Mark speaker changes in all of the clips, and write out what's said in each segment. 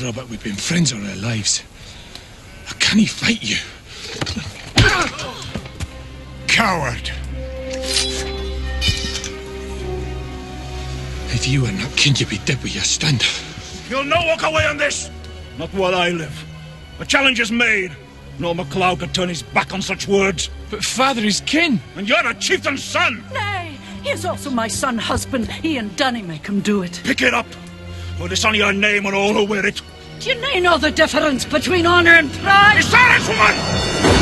Speaker 1: Robert, we've been friends all our lives. How can he fight you? Coward! If you were not king, you'd be dead where you stand.
Speaker 2: You'll no walk away on this! Not while I live. The challenge is made. No MacLeod could turn his back on such words.
Speaker 1: But father is kin.
Speaker 2: And you're a chieftain's son!
Speaker 3: Nay, he is also my son husband. He and Danny make him do it.
Speaker 2: Pick it up, or dishonor your name and all who wear it.
Speaker 3: Do you know the difference between honor and pride?
Speaker 2: Be silent, woman!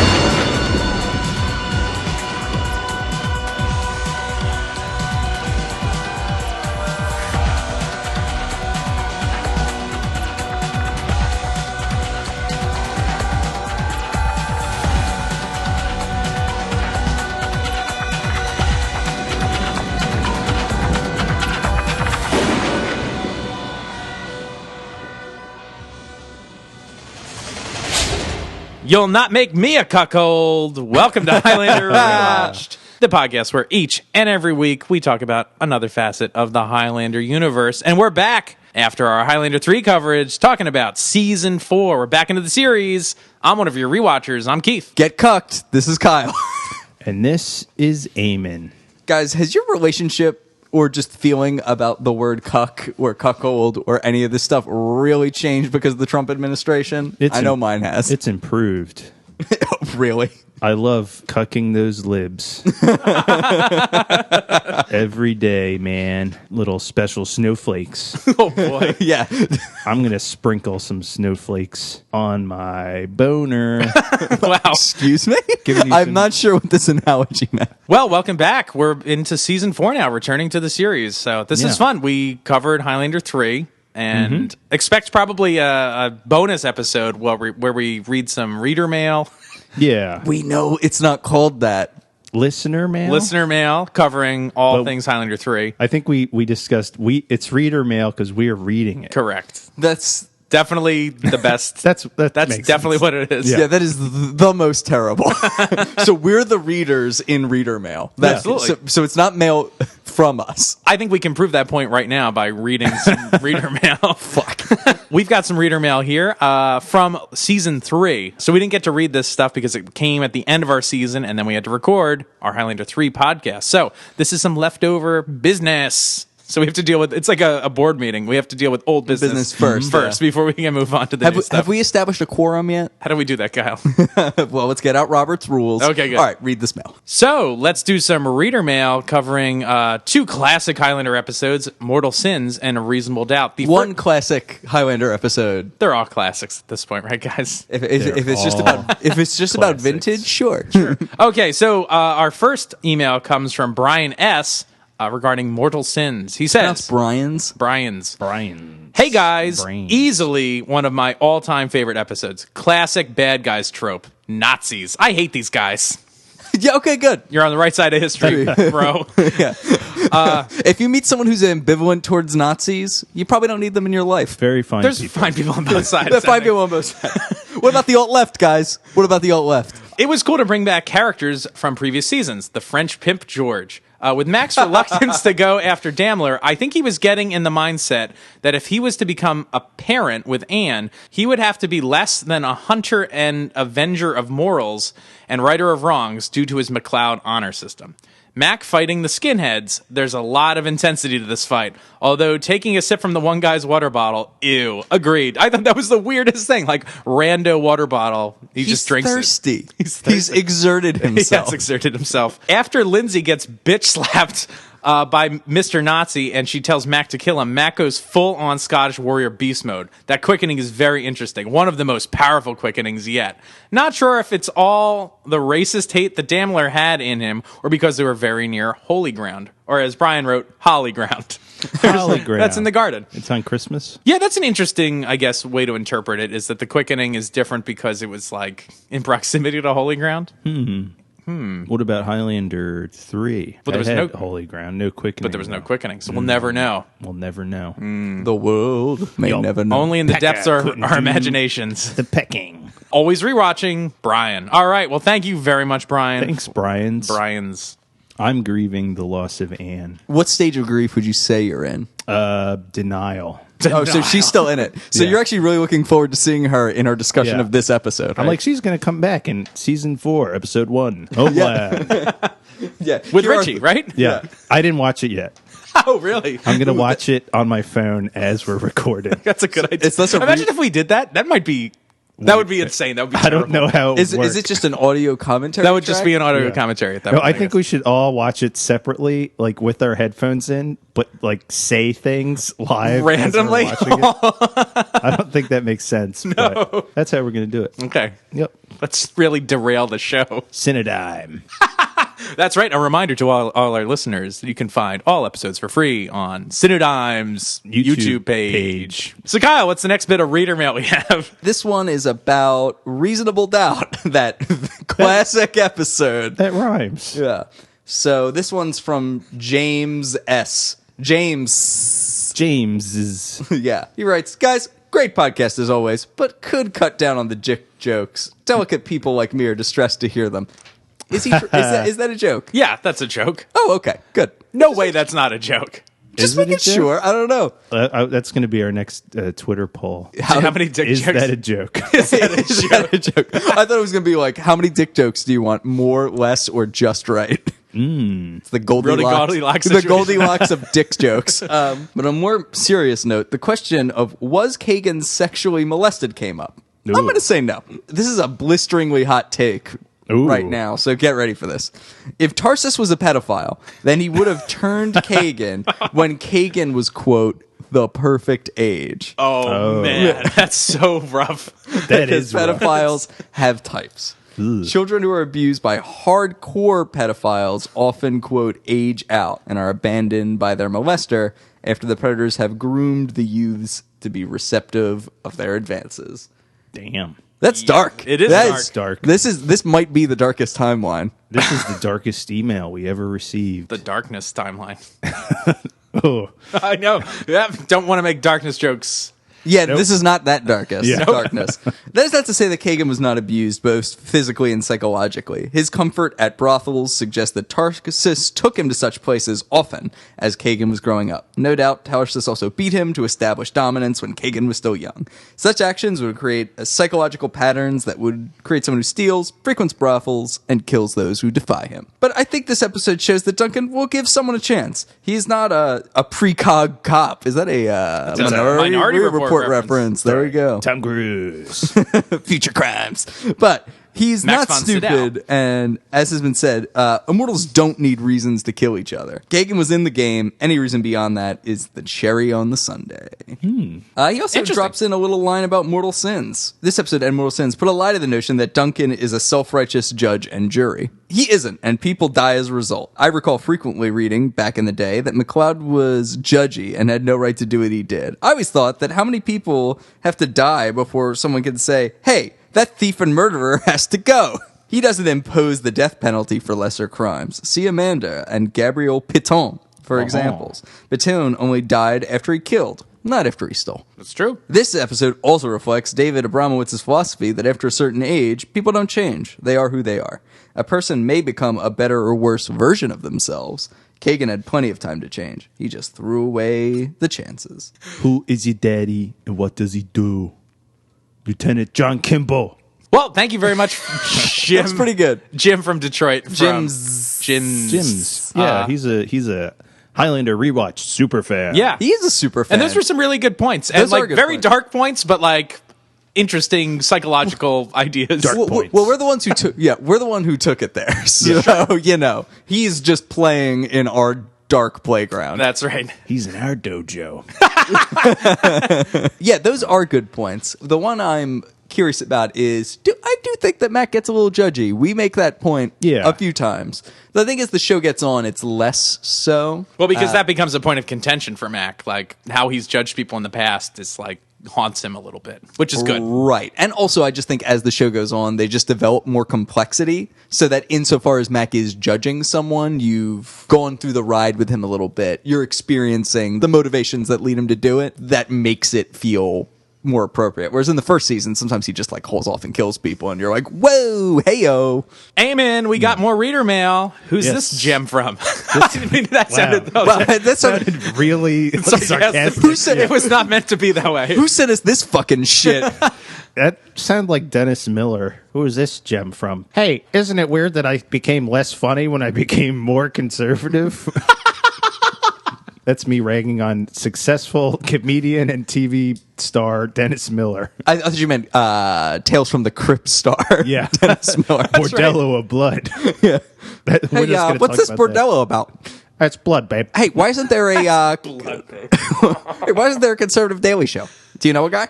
Speaker 4: You'll not make me a cuckold. Welcome to Highlander Rewatched, the podcast where each and every week we talk about another facet of the Highlander universe. And we're back after our Highlander 3 coverage talking about Season 4. We're back into the series. I'm one of your rewatchers. I'm Keith.
Speaker 5: Get cucked. This is Kyle.
Speaker 6: And this is Eamon.
Speaker 5: Guys, has your relationship or just feeling about the word cuck or cuckold or any of this stuff really changed because of the Trump administration? I know mine has.
Speaker 6: It's improved.
Speaker 5: Really?
Speaker 6: I love cucking those libs. Every day, man. Little special snowflakes.
Speaker 4: Oh, boy.
Speaker 5: Yeah.
Speaker 6: I'm going to sprinkle some snowflakes on my boner.
Speaker 4: Wow.
Speaker 5: Excuse me?
Speaker 6: Giving you
Speaker 5: I'm
Speaker 6: some-
Speaker 5: not sure what this analogy meant.
Speaker 4: Well, welcome back. We're into Season 4 now, returning to the series. So this is fun. We covered Highlander 3. And expect probably a bonus episode where we read some reader mail.
Speaker 6: Yeah.
Speaker 5: We know it's not called that.
Speaker 6: Listener mail?
Speaker 4: Listener mail covering all things Highlander 3.
Speaker 6: I think we discussed it's reader mail because we are reading it.
Speaker 4: Correct.
Speaker 5: That's
Speaker 4: Definitely the best.
Speaker 6: That's
Speaker 4: definitely
Speaker 6: sense.
Speaker 4: what it is.
Speaker 5: yeah, that is the most terrible. So we're the readers in reader mail.
Speaker 4: Absolutely.
Speaker 5: So it's not mail from us.
Speaker 4: I think we can prove that point right now by reading some reader mail. Fuck. We've got some reader mail here from Season 3. So we didn't get to read this stuff because it came at the end of our season, and then we had to record our Highlander 3 podcast. So this is some leftover business. So we have to deal with, it's like a board meeting. We have to deal with old business
Speaker 5: first
Speaker 4: before we can move on to the new stuff.
Speaker 5: Have we established a quorum yet?
Speaker 4: How do we do that, Kyle?
Speaker 5: Well, let's get out Robert's rules.
Speaker 4: Okay, good.
Speaker 5: All right, read this mail.
Speaker 4: So let's do some reader mail covering two classic Highlander episodes, Mortal Sins and A Reasonable Doubt.
Speaker 5: One classic Highlander episode.
Speaker 4: They're all classics at this point, right, guys?
Speaker 5: If it's just about vintage, sure.
Speaker 4: Okay, so our first email comes from Brian S. Regarding Mortal Sins. He says...
Speaker 5: Brian's.
Speaker 4: Hey guys, easily one of my all-time favorite episodes. Classic bad guys trope. Nazis. I hate these guys.
Speaker 5: Yeah, okay, good.
Speaker 4: You're on the right side of history, bro.
Speaker 5: Yeah. If you meet someone who's ambivalent towards Nazis, you probably don't need them in your life.
Speaker 6: Very fine
Speaker 4: There's
Speaker 6: people.
Speaker 4: fine people on both sides.
Speaker 5: There's fine people on both sides. What about the alt-left, guys? What about the alt-left?
Speaker 4: It was cool to bring back characters from previous seasons. The French pimp George. With Mac's reluctance to go after Daimler, I think he was getting in the mindset that if he was to become a parent with Anne, he would have to be less than a hunter and avenger of morals and righter of wrongs due to his MacLeod honor system. Mac fighting the skinheads, there's a lot of intensity to this fight. Although taking a sip from the one guy's water bottle, ew, agreed. I thought that was the weirdest thing, like rando water bottle. He's just drinks
Speaker 5: thirsty.
Speaker 4: it. He's thirsty.
Speaker 5: He's exerted himself.
Speaker 4: He has exerted himself. After Lindsay gets bitch slapped by Mr. Nazi and she tells Mac to kill him, Mac goes full-on Scottish warrior beast mode. That quickening is very interesting. One of the most powerful quickenings yet. Not sure if it's all the racist hate that Daimler had in him or because they were very near holy ground. Or as Brian wrote, holly ground.
Speaker 6: Holly ground.
Speaker 4: That's in the garden.
Speaker 6: It's on Christmas?
Speaker 4: Yeah, that's an interesting, I guess, way to interpret it, is that the quickening is different because it was, like, in proximity to holy ground.
Speaker 6: What about Highlander 3?
Speaker 4: Well, there was
Speaker 6: That
Speaker 4: no
Speaker 6: had holy ground, no quickening.
Speaker 4: But there was no
Speaker 6: though.
Speaker 4: quickening, so we'll never know.
Speaker 6: We'll never know.
Speaker 5: The world may
Speaker 6: Yo,
Speaker 5: never know.
Speaker 4: Only in the depths of
Speaker 6: couldn't
Speaker 4: our
Speaker 6: do
Speaker 4: imaginations.
Speaker 6: The pecking.
Speaker 4: Always rewatching Brian. All right, well, thank you very much, Brian.
Speaker 6: Thanks, Brian's.
Speaker 4: Brian's.
Speaker 6: I'm grieving the loss of Anne.
Speaker 5: What stage of grief would you say you're in?
Speaker 6: Denial.
Speaker 5: Oh, so she's still in it. So
Speaker 6: Yeah.
Speaker 5: you're actually really looking forward to seeing her in our discussion of this episode.
Speaker 6: I'm
Speaker 5: right?
Speaker 6: like, she's going to come back in season 4, episode 1. Homeland.
Speaker 5: yeah,
Speaker 4: With
Speaker 5: here are-
Speaker 4: Richie, right?
Speaker 6: Yeah. I didn't watch it yet.
Speaker 4: Oh, really?
Speaker 6: I'm going to watch it on my phone as we're recording.
Speaker 4: That's a good idea.
Speaker 5: it's less a
Speaker 4: Imagine if we did that. That would be insane. That would be
Speaker 6: I don't
Speaker 4: terrible.
Speaker 6: know how it
Speaker 5: Is
Speaker 6: works.
Speaker 5: it just an audio commentary?
Speaker 4: That would just
Speaker 5: track?
Speaker 4: be an audio commentary at that
Speaker 6: No,
Speaker 4: point.
Speaker 6: I think we should all watch it separately, like with our headphones in, but like say things live
Speaker 4: Randomly?
Speaker 6: as we're watching it. I don't think that makes sense. But that's how we're going to do it.
Speaker 4: Okay.
Speaker 6: Yep.
Speaker 4: Let's really derail the show.
Speaker 6: Cinedigm.
Speaker 4: That's right. A reminder to all our listeners that you can find all episodes for free on Cinedigm's YouTube page. So, Kyle, what's the next bit of reader mail we have?
Speaker 5: This one is about Reasonable Doubt, that classic episode.
Speaker 6: That rhymes.
Speaker 5: Yeah. So this one's from James S. James.
Speaker 6: James is.
Speaker 5: Yeah. He writes, guys, great podcast as always, but could cut down on the jokes. Delicate people like me are distressed to hear them. Is that a joke?
Speaker 4: Yeah, that's a joke.
Speaker 5: Oh, okay. Good.
Speaker 4: No way that's not a joke.
Speaker 5: Just
Speaker 6: Is it a
Speaker 5: making
Speaker 6: joke?
Speaker 5: sure. I don't know.
Speaker 6: That's going to be our next Twitter poll.
Speaker 4: How many dick
Speaker 6: Is
Speaker 4: jokes?
Speaker 6: that a joke?
Speaker 5: Is that a joke? I thought it was going to be like, how many dick jokes do you want? More, less, or just right? It's the
Speaker 4: Goldilocks
Speaker 5: the
Speaker 4: situation.
Speaker 5: Goldilocks of dick jokes. But on a more serious note, the question of was Kagan sexually molested came up.
Speaker 6: Ooh.
Speaker 5: I'm going to say no. This is a blisteringly hot take
Speaker 6: Ooh.
Speaker 5: right now, so get ready for this. If Tarsus was a pedophile, then he would have turned Kagan when Kagan was, quote, the perfect age.
Speaker 4: Oh, man. That's so rough.
Speaker 6: That
Speaker 5: Because
Speaker 6: is rough.
Speaker 5: pedophiles have types. Children who are abused by hardcore pedophiles often, quote, age out and are abandoned by their molester after the predators have groomed the youths to be receptive of their advances.
Speaker 6: Damn.
Speaker 5: That's dark.
Speaker 4: It is
Speaker 5: That
Speaker 4: dark.
Speaker 6: Dark.
Speaker 5: This might be the darkest timeline.
Speaker 6: This is the darkest email we ever received.
Speaker 4: The darkness timeline.
Speaker 6: Oh.
Speaker 4: I know. Yeah, don't want to make darkness jokes.
Speaker 5: Yeah, this is not that darkest
Speaker 6: Yeah.
Speaker 5: darkness. That is not to say that Kagan was not abused, both physically and psychologically. His comfort at brothels suggests that Tarsus took him to such places often as Kagan was growing up. No doubt, Tarsus also beat him to establish dominance when Kagan was still young. Such actions would create psychological patterns that would create someone who steals, frequents brothels, and kills those who defy him. But I think this episode shows that Duncan will give someone a chance. He's not a precog cop. Is that a
Speaker 4: Minority Report
Speaker 5: reference? There we go.
Speaker 6: Tom Cruise.
Speaker 5: Future crimes. But he's
Speaker 4: Max
Speaker 5: not
Speaker 4: von Sydow.
Speaker 5: stupid, and as has been said, immortals don't need reasons to kill each other. Kagan was in the game. Any reason beyond that is the cherry on the sundae. He also
Speaker 4: Interesting.
Speaker 5: drops in a little line about mortal sins. This episode and Mortal Sins put a lie to the notion that Duncan is a self-righteous judge and jury. He isn't, and people die as a result. I recall frequently reading, back in the day, that McLeod was judgy and had no right to do what he did. I always thought that how many people have to die before someone can say, hey, that thief and murderer has to go. He doesn't impose the death penalty for lesser crimes. See Amanda and Gabriel Piton, for examples. Piton only died after he killed, not after he stole.
Speaker 4: That's true.
Speaker 5: This episode also reflects David Abramowitz's philosophy that after a certain age, people don't change. They are who they are. A person may become a better or worse version of themselves. Kagan had plenty of time to change. He just threw away the chances.
Speaker 6: Who is your daddy and what does he do? Lieutenant John Kimball.
Speaker 4: Well, thank you very much, Jim.
Speaker 5: That's pretty good.
Speaker 4: Jim from Detroit.
Speaker 5: Jim's.
Speaker 6: Jim's. Yeah, he's a Highlander rewatch super fan.
Speaker 4: Yeah.
Speaker 5: He is a super fan.
Speaker 4: And those were some really good points.
Speaker 5: Those
Speaker 4: And
Speaker 5: are
Speaker 4: like
Speaker 5: good
Speaker 4: very
Speaker 5: points.
Speaker 4: dark points, but like interesting psychological ideas.
Speaker 6: Dark points.
Speaker 5: Well, we're the ones who took. Yeah, we're the one who took it there. So he's just playing in our dark playground.
Speaker 4: That's right.
Speaker 6: He's in our dojo.
Speaker 5: Yeah, those are good points. The one I'm curious about is, I do think that Matt gets a little judgy. We make that point
Speaker 6: Yeah.
Speaker 5: a few times. The thing is, the show gets on, it's less so.
Speaker 4: Well, because that becomes a point of contention for Mac. Like how he's judged people in the past is like haunts him a little bit, which is good.
Speaker 5: Right. And also, I just think as the show goes on, they just develop more complexity so that insofar as Mac is judging someone, you've gone through the ride with him a little bit. You're experiencing the motivations that lead him to do it. That makes it feel more appropriate. Whereas in the first season, sometimes he just like holes off and kills people, and you're like, whoa, heyo.
Speaker 4: Amen. We got more reader mail. Who's
Speaker 6: Yes.
Speaker 4: this gem from? I didn't mean that sounded.
Speaker 6: Wow.
Speaker 4: Oh,
Speaker 5: That sounded
Speaker 6: really sarcastic.
Speaker 5: Who said
Speaker 4: it was not meant to be that way.
Speaker 5: Who sent us this fucking shit?
Speaker 6: That sounded like Dennis Miller. Who is this gem from? Hey, isn't it weird that I became less funny when I became more conservative? That's me ragging on successful comedian and TV star Dennis Miller.
Speaker 5: I thought you meant Tales from the Crypt star.
Speaker 6: Yeah.
Speaker 5: Dennis Miller.
Speaker 6: Bordello of blood.
Speaker 5: Yeah.
Speaker 6: We're just
Speaker 5: Hey,
Speaker 6: gonna
Speaker 5: what's
Speaker 6: talk
Speaker 5: this
Speaker 6: about that.
Speaker 5: bordello about?
Speaker 6: That's blood, babe.
Speaker 5: Hey, why isn't there a hey, why isn't there a conservative daily show? Do you know a guy?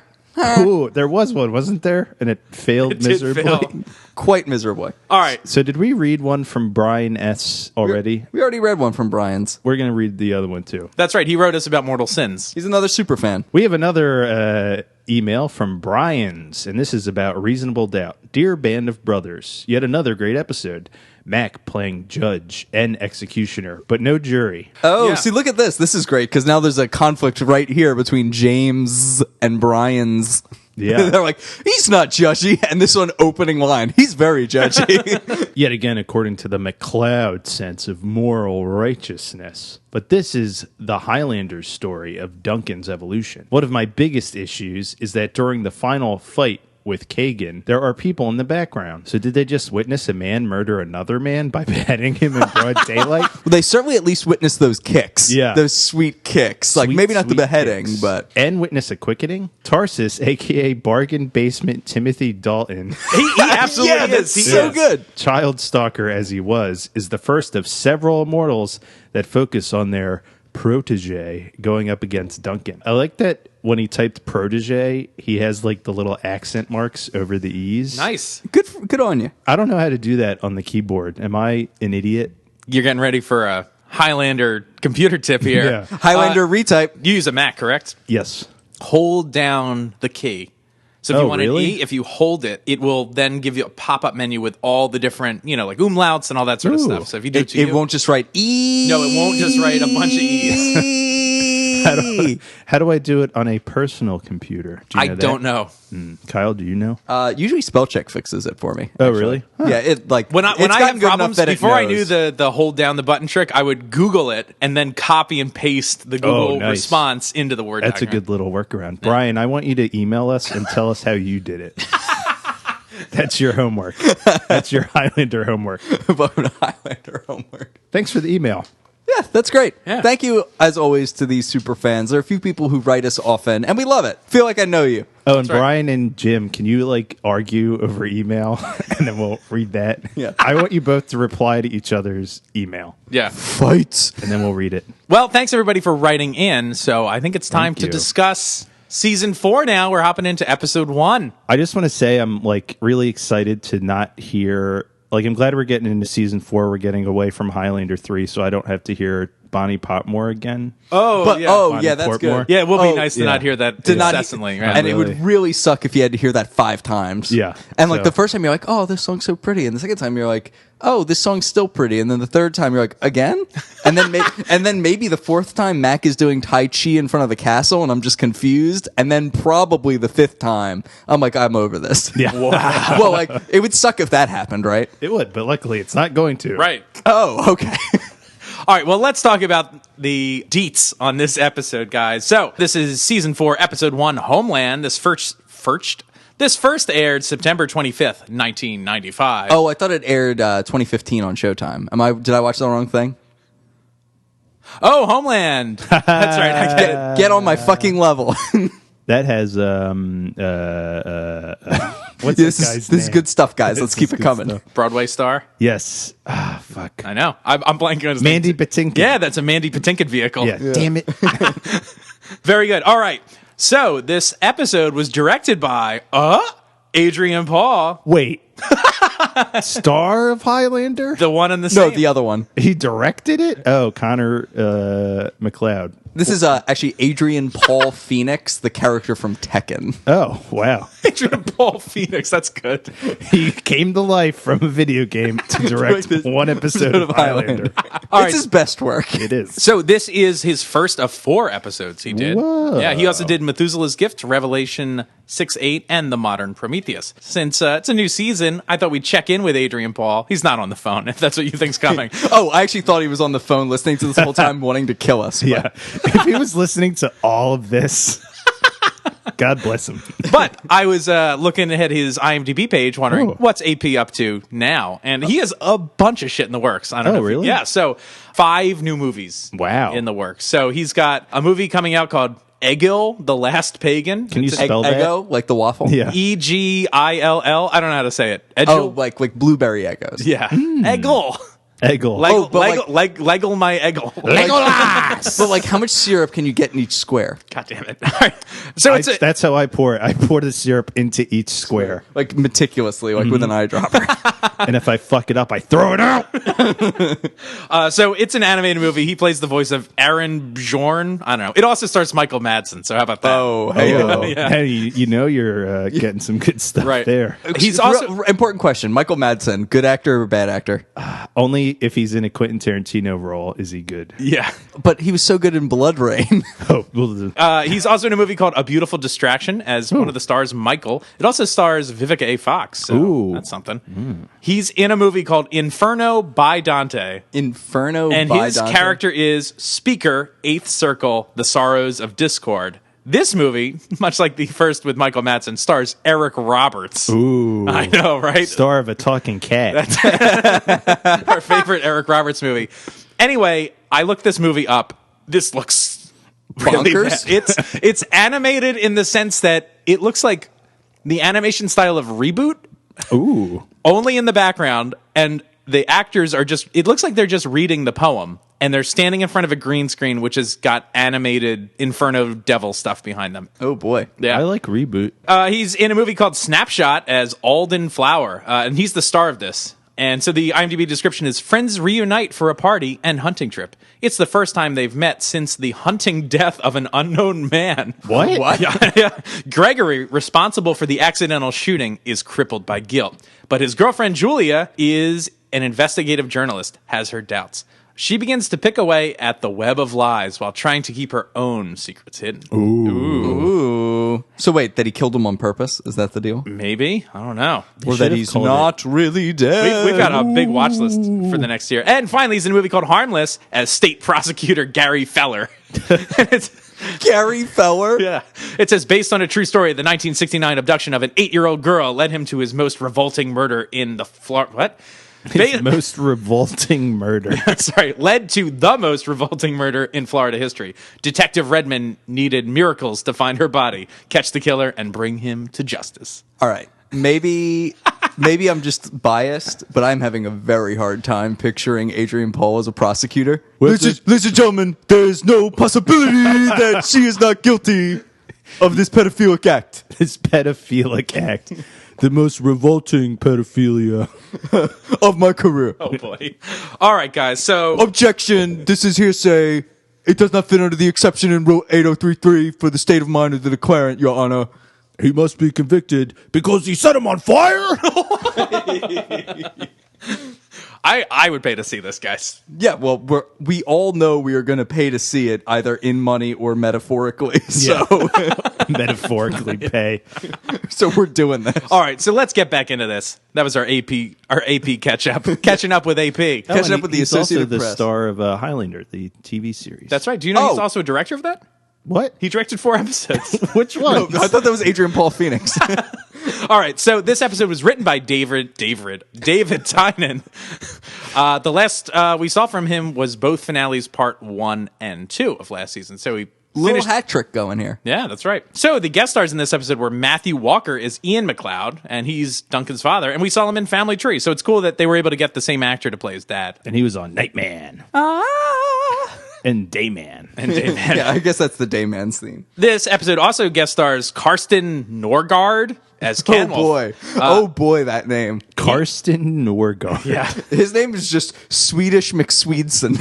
Speaker 6: Ooh, there was one, wasn't there? And it failed
Speaker 4: It did
Speaker 6: miserably.
Speaker 4: fail.
Speaker 5: Quite miserably.
Speaker 4: All right.
Speaker 6: So did we read one from Brian S. already?
Speaker 5: We already read one from Brian's.
Speaker 6: We're going to read the other one, too.
Speaker 4: That's right. He wrote us about Mortal Sins.
Speaker 5: He's another super fan.
Speaker 6: We have another email from Brian's, and this is about Reasonable Doubt. Dear Band of Brothers, yet another great episode. Mac playing judge and executioner, but no jury.
Speaker 5: Oh,
Speaker 4: Yeah.
Speaker 5: see, look at this. This is great because now there's a conflict right here between James and Brian's.
Speaker 6: Yeah.
Speaker 5: They're like, he's not judgy. And this one opening line, he's very judgy.
Speaker 6: Yet again, according to the MacLeod sense of moral righteousness. But this is the Highlanders story of Duncan's evolution. One of my biggest issues is that during the final fight with Kagan, there are people in the background. So did they just witness a man murder another man by beheading him in broad daylight?
Speaker 5: Well, they certainly at least witnessed those kicks.
Speaker 6: Yeah.
Speaker 5: Those sweet kicks. Like,
Speaker 6: Sweet,
Speaker 5: maybe not the
Speaker 6: sweet
Speaker 5: beheading,
Speaker 6: kicks.
Speaker 5: but...
Speaker 6: And witness a quickening? Tarsus, a.k.a. Bargain Basement Timothy Dalton,
Speaker 4: He absolutely
Speaker 5: Yeah,
Speaker 4: is.
Speaker 5: that's
Speaker 4: He
Speaker 5: so
Speaker 4: is.
Speaker 5: good.
Speaker 6: child stalker as he was, is the first of several immortals that focus on their protege going up against Duncan. I like that when he typed protege, he has like the little accent marks over the E's.
Speaker 4: Nice.
Speaker 5: Good on you.
Speaker 6: I don't know how to do that on the keyboard. Am I an idiot?
Speaker 4: You're getting ready for a Highlander computer tip here.
Speaker 6: Yeah.
Speaker 5: Highlander retype.
Speaker 4: You use a Mac, correct?
Speaker 6: Yes.
Speaker 4: Hold down the key. So if you want
Speaker 6: really?
Speaker 4: an E, if you hold it, it will then give you a pop-up menu with all the different, like umlauts and all that sort of
Speaker 6: Ooh.
Speaker 4: stuff. So if you do
Speaker 5: It won't just write E.
Speaker 4: No, it won't just write a bunch of E's.
Speaker 6: How do I do it on a personal computer? Do you
Speaker 4: I
Speaker 6: know that?
Speaker 4: don't know.
Speaker 6: Kyle, do you know?
Speaker 5: Usually spell check fixes it for me.
Speaker 6: Oh,
Speaker 5: actually.
Speaker 6: really?
Speaker 5: Yeah, it like
Speaker 4: When I
Speaker 5: it's gotten
Speaker 4: have
Speaker 5: good enough
Speaker 4: problems,
Speaker 5: that it
Speaker 4: before I knew
Speaker 5: knows.
Speaker 4: the hold down the button trick, I would Google it and then copy and paste the Google
Speaker 6: nice.
Speaker 4: response into the Word
Speaker 6: That's a
Speaker 4: document.
Speaker 6: good little workaround. Brian, I want you to email us and tell us how you did it. That's your homework. That's your Highlander homework.
Speaker 5: Bone Highlander homework.
Speaker 6: Thanks for the email.
Speaker 5: Yeah, that's great.
Speaker 4: Yeah.
Speaker 5: Thank you, as always, to these super fans. There are a few people who write us often, and we love it. Feel like I know you.
Speaker 6: Oh, and
Speaker 4: right.
Speaker 6: Brian and Jim, can you argue over email and then we'll read that?
Speaker 5: Yeah.
Speaker 6: I want you both to reply to each other's email
Speaker 4: Yeah.
Speaker 5: Fights.
Speaker 6: and then we'll read it.
Speaker 4: Well, thanks everybody for writing in. So I think it's time
Speaker 6: Thank
Speaker 4: to
Speaker 6: you.
Speaker 4: discuss season 4 now. We're hopping into episode 1.
Speaker 6: I just want to say I'm really excited to not hear. I'm glad we're getting into season 4. We're getting away from Highlander 3, so I don't have to hear Bonny Portmore again.
Speaker 4: Oh,
Speaker 6: Bonny
Speaker 5: that's
Speaker 6: Portmore.
Speaker 5: good.
Speaker 4: Yeah, it will be nice to
Speaker 6: yeah.
Speaker 4: not hear that
Speaker 5: To not-
Speaker 4: incessantly. Right?
Speaker 5: And it
Speaker 6: Really.
Speaker 5: would really suck if you had to hear that 5 times.
Speaker 6: Yeah.
Speaker 5: And
Speaker 6: So-
Speaker 5: the first time you're like, oh, this song's so pretty. And the second time you're like, oh, this song's still pretty. And then the third time you're like, again? And then maybe the fourth time Mac is doing Tai Chi in front of the castle and I'm just confused. And then probably the 5th time, I'm like, I'm over this.
Speaker 6: Yeah.
Speaker 5: Well, it would suck if that happened, right?
Speaker 6: It would, but luckily it's not going to.
Speaker 4: Right.
Speaker 5: Oh, okay.
Speaker 4: All right, well, let's talk about the deets on this episode, guys. So, this is season 4, episode 1, Homeland. This first aired September 25th, 1995.
Speaker 5: Oh, I thought it aired 2015 on Showtime. Did I watch the wrong thing?
Speaker 4: Oh, Homeland. That's right.
Speaker 5: Get on my fucking level.
Speaker 6: That has what's
Speaker 5: this
Speaker 6: that guy's
Speaker 5: is
Speaker 6: name?
Speaker 5: good stuff, guys. Let's
Speaker 6: This
Speaker 5: keep
Speaker 6: is
Speaker 5: it
Speaker 6: good
Speaker 5: coming.
Speaker 6: stuff.
Speaker 4: Broadway star.
Speaker 6: Yes. Ah, fuck.
Speaker 4: I know. I'm blanking on his
Speaker 6: Mandy
Speaker 4: name.
Speaker 6: Patinkin.
Speaker 4: Yeah, that's a Mandy Patinkin vehicle.
Speaker 6: Yeah. Damn it.
Speaker 4: Very good. All right. So, this episode was directed by Adrian Paul,
Speaker 6: Wait. Star of Highlander?
Speaker 4: the one and the
Speaker 5: No,
Speaker 4: same.
Speaker 5: the other one.
Speaker 6: He directed it? Oh, Connor McLeod.
Speaker 5: This is actually Adrian Paul Phoenix, the character from Tekken.
Speaker 6: Oh, wow.
Speaker 4: Adrian Paul Phoenix, that's good.
Speaker 6: He came to life from a video game to direct one episode of Highlander.
Speaker 5: It's his best work.
Speaker 6: It is.
Speaker 4: So this is his first of 4 episodes he did.
Speaker 6: Whoa.
Speaker 4: Yeah, he also did Methuselah's Gift, Revelation 6-8, and The Modern Prometheus. Since it's a new season, I thought we'd check in with Adrian Paul. He's not on the phone, if that's what you think's coming.
Speaker 5: Oh, I actually thought he was on the phone listening to this whole time wanting to kill us. But
Speaker 6: Yeah. If he was listening to all of this, God bless him.
Speaker 4: But I was looking at his IMDb page, wondering what's AP up to now, and he has a bunch of shit in the works. I don't know.
Speaker 6: Really?
Speaker 4: Yeah. So 5 new movies.
Speaker 6: Wow.
Speaker 4: In the works. So he's got a movie coming out called Egil, the Last Pagan.
Speaker 6: Can you spell that?
Speaker 5: Eggo, like the waffle?
Speaker 6: Yeah.
Speaker 4: Egill. I don't know how to say it. Egil.
Speaker 5: Oh, like blueberry Eggos.
Speaker 4: Yeah. Egil.
Speaker 6: Eggle.
Speaker 4: Leggle my Egil.
Speaker 5: But like, how much syrup can you get in each square?
Speaker 4: God damn it. All right. So
Speaker 6: That's how I pour it. I pour the syrup into each square.
Speaker 5: Like meticulously, like with an eyedropper.
Speaker 6: And if I fuck it up, I throw it out.
Speaker 4: so it's an animated movie. He plays the voice of Aaron Bjorn. I don't know. It also stars Michael Madsen. So how about that?
Speaker 5: Oh, hey.
Speaker 4: Yeah.
Speaker 6: Hey, you know you're getting some good stuff
Speaker 4: Right.
Speaker 6: there.
Speaker 4: He's also
Speaker 5: Important question. Michael Madsen, good actor or bad actor?
Speaker 6: Only if he's in a Quentin Tarantino role is he good.
Speaker 4: yeah.
Speaker 5: But he was so good in Blood Rain.
Speaker 6: Oh, well,
Speaker 4: He's also in a movie called A Beautiful Distraction as one of the stars, Michael. It also stars Vivica A. Fox. So
Speaker 6: Ooh.
Speaker 4: that's something. He's in a movie called Inferno by Dante.
Speaker 5: Inferno
Speaker 4: And
Speaker 5: by
Speaker 4: his
Speaker 5: Dante.
Speaker 4: character is Speaker, Eighth Circle, The Sorrows of Discord. This movie, much like the first with Michael Madsen, stars Eric Roberts.
Speaker 6: ooh.
Speaker 4: I know, right?
Speaker 6: Star of a talking cat.
Speaker 4: Our favorite Eric Roberts movie. Anyway, I looked this movie up. This looks really
Speaker 5: Bonkers?
Speaker 4: bad. It's animated in the sense that it looks like the animation style of Reboot,
Speaker 6: Ooh.
Speaker 4: only in the background, and the actors are just, it looks like they're just reading the poem, and they're standing in front of a green screen, which has got animated Inferno Devil stuff behind them.
Speaker 5: Oh, boy.
Speaker 4: Yeah.
Speaker 6: I like Reboot.
Speaker 4: He's in a movie called Snapshot as Alden Flower, and he's the star of this. And so the IMDb description is, friends reunite for a party and hunting trip. It's the first time they've met since the hunting death of an unknown man.
Speaker 6: What?
Speaker 4: Yeah. Gregory, responsible for the accidental shooting, is crippled by guilt. But his girlfriend, Julia, is an investigative journalist, has her doubts. She begins to pick away at the web of lies while trying to keep her own secrets hidden.
Speaker 5: Ooh. So wait, that he killed him on purpose? Is that the deal?
Speaker 4: Maybe? I don't know.
Speaker 5: Or that
Speaker 6: should've
Speaker 5: he's
Speaker 6: called
Speaker 5: not really dead?
Speaker 4: We've got a big watch list for the next year. And finally, he's in a movie called Harmless as state prosecutor Gary Feller.
Speaker 5: Gary Feller?
Speaker 4: Yeah. It says, based on a true story, the 1969 abduction of an 8-year-old girl led him to his most revolting murder in the What?
Speaker 6: His most revolting murder.
Speaker 4: Sorry, led to the most revolting murder in Florida history. Detective Redmond needed miracles to find her body, catch the killer, and bring him to justice.
Speaker 5: All right. Maybe I'm just biased, but I'm having a very hard time picturing Adrian Paul as a prosecutor. Ladies and gentlemen, there is no possibility that she is not guilty of this pedophilic act.
Speaker 6: This pedophilic act. The most revolting pedophilia
Speaker 5: of my career.
Speaker 4: Oh, boy. All right, guys, so...
Speaker 5: Objection. This is hearsay. It does not fit under the exception in Rule 8033 for the state of mind of the declarant, Your Honor.
Speaker 6: He must be convicted because he set him on fire.
Speaker 4: I would pay to see this, guys.
Speaker 5: Yeah, well, we all know we are going to pay to see it, either in money or metaphorically. So,
Speaker 6: Metaphorically pay.
Speaker 5: so we're doing this.
Speaker 4: All right, so let's get back into this. That was our AP catch-up. Catching up with AP.
Speaker 5: Catching up with the
Speaker 6: he's
Speaker 5: Associated
Speaker 6: also the
Speaker 5: Press.
Speaker 6: Star of Highlander, the TV series.
Speaker 4: That's right. Do you know he's
Speaker 5: Oh.
Speaker 4: also a director of that?
Speaker 6: What?
Speaker 4: He directed 4 episodes.
Speaker 6: Which one?
Speaker 5: I thought that was Adrian Paul Phoenix.
Speaker 4: All right, so this episode was written by David Tynan. The last we saw from him was both finales, part 1 and 2 of last season. So he
Speaker 5: Little
Speaker 4: finished.
Speaker 5: hat trick going here.
Speaker 4: Yeah, that's right. So the guest stars in this episode were Matthew Walker as Ian McLeod, and he's Duncan's father, and we saw him in Family Tree. So it's cool that they were able to get the same actor to play his dad.
Speaker 6: And he was on Nightman. And Dayman.
Speaker 4: And David.
Speaker 5: Yeah, I guess that's the Dayman's theme.
Speaker 4: This episode also guest stars Karsten Norgard, as
Speaker 5: Oh
Speaker 4: Canwolf.
Speaker 5: boy. Oh boy, that name.
Speaker 6: Karsten Norgard.
Speaker 4: Yeah.
Speaker 5: His name is just Swedish McSweedson.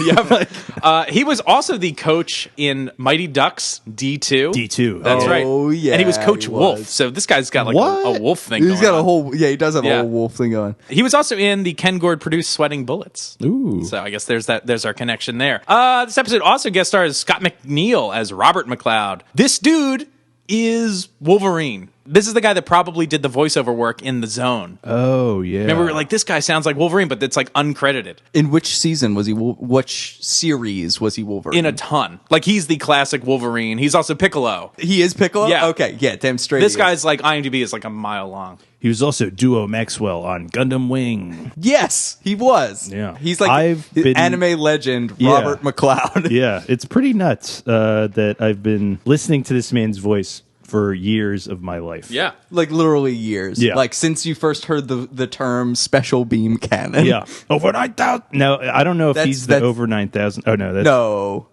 Speaker 4: He was also the coach in Mighty Ducks D2.
Speaker 6: D2.
Speaker 4: That's
Speaker 5: Oh,
Speaker 4: right.
Speaker 5: yeah,
Speaker 4: And he was Coach
Speaker 5: he
Speaker 4: Wolf.
Speaker 5: was.
Speaker 4: So this guy's got like
Speaker 6: What?
Speaker 4: a wolf thing
Speaker 5: He's
Speaker 4: going
Speaker 5: got a
Speaker 4: on.
Speaker 5: whole, he does have
Speaker 4: Yeah.
Speaker 5: a whole wolf thing going.
Speaker 4: He was also in the Ken Gord produced Sweating Bullets.
Speaker 6: Ooh.
Speaker 4: So I guess there's our connection there. This episode also guest stars Scott McNeil as Robert McLeod. This dude is Wolverine. This is the guy that probably did the voiceover work in The Zone.
Speaker 6: Oh, yeah.
Speaker 4: Remember, we were like, this guy sounds like Wolverine, but it's like uncredited.
Speaker 5: In which season was he, which series was he Wolverine?
Speaker 4: In a ton. Like, he's the classic Wolverine. He's also Piccolo.
Speaker 5: He is Piccolo?
Speaker 4: Yeah.
Speaker 5: Okay, yeah, damn straight.
Speaker 4: This
Speaker 5: he is.
Speaker 4: guy's like, IMDb is like a mile long.
Speaker 6: He was also Duo Maxwell on Gundam Wing.
Speaker 5: Yes, he was.
Speaker 6: Yeah.
Speaker 5: He's like
Speaker 6: I've
Speaker 5: the
Speaker 6: been-
Speaker 5: anime legend,
Speaker 6: Yeah.
Speaker 5: Robert McLeod.
Speaker 6: Yeah, it's pretty nuts that I've been listening to this man's voice for years of my life.
Speaker 4: Yeah.
Speaker 5: Like literally years.
Speaker 6: Yeah.
Speaker 5: Like since you first heard the term special beam cannon.
Speaker 6: Yeah. Over 9,000. No, I don't know if he's the
Speaker 5: that's-
Speaker 6: over 9,000. Oh, no. That's,
Speaker 5: No.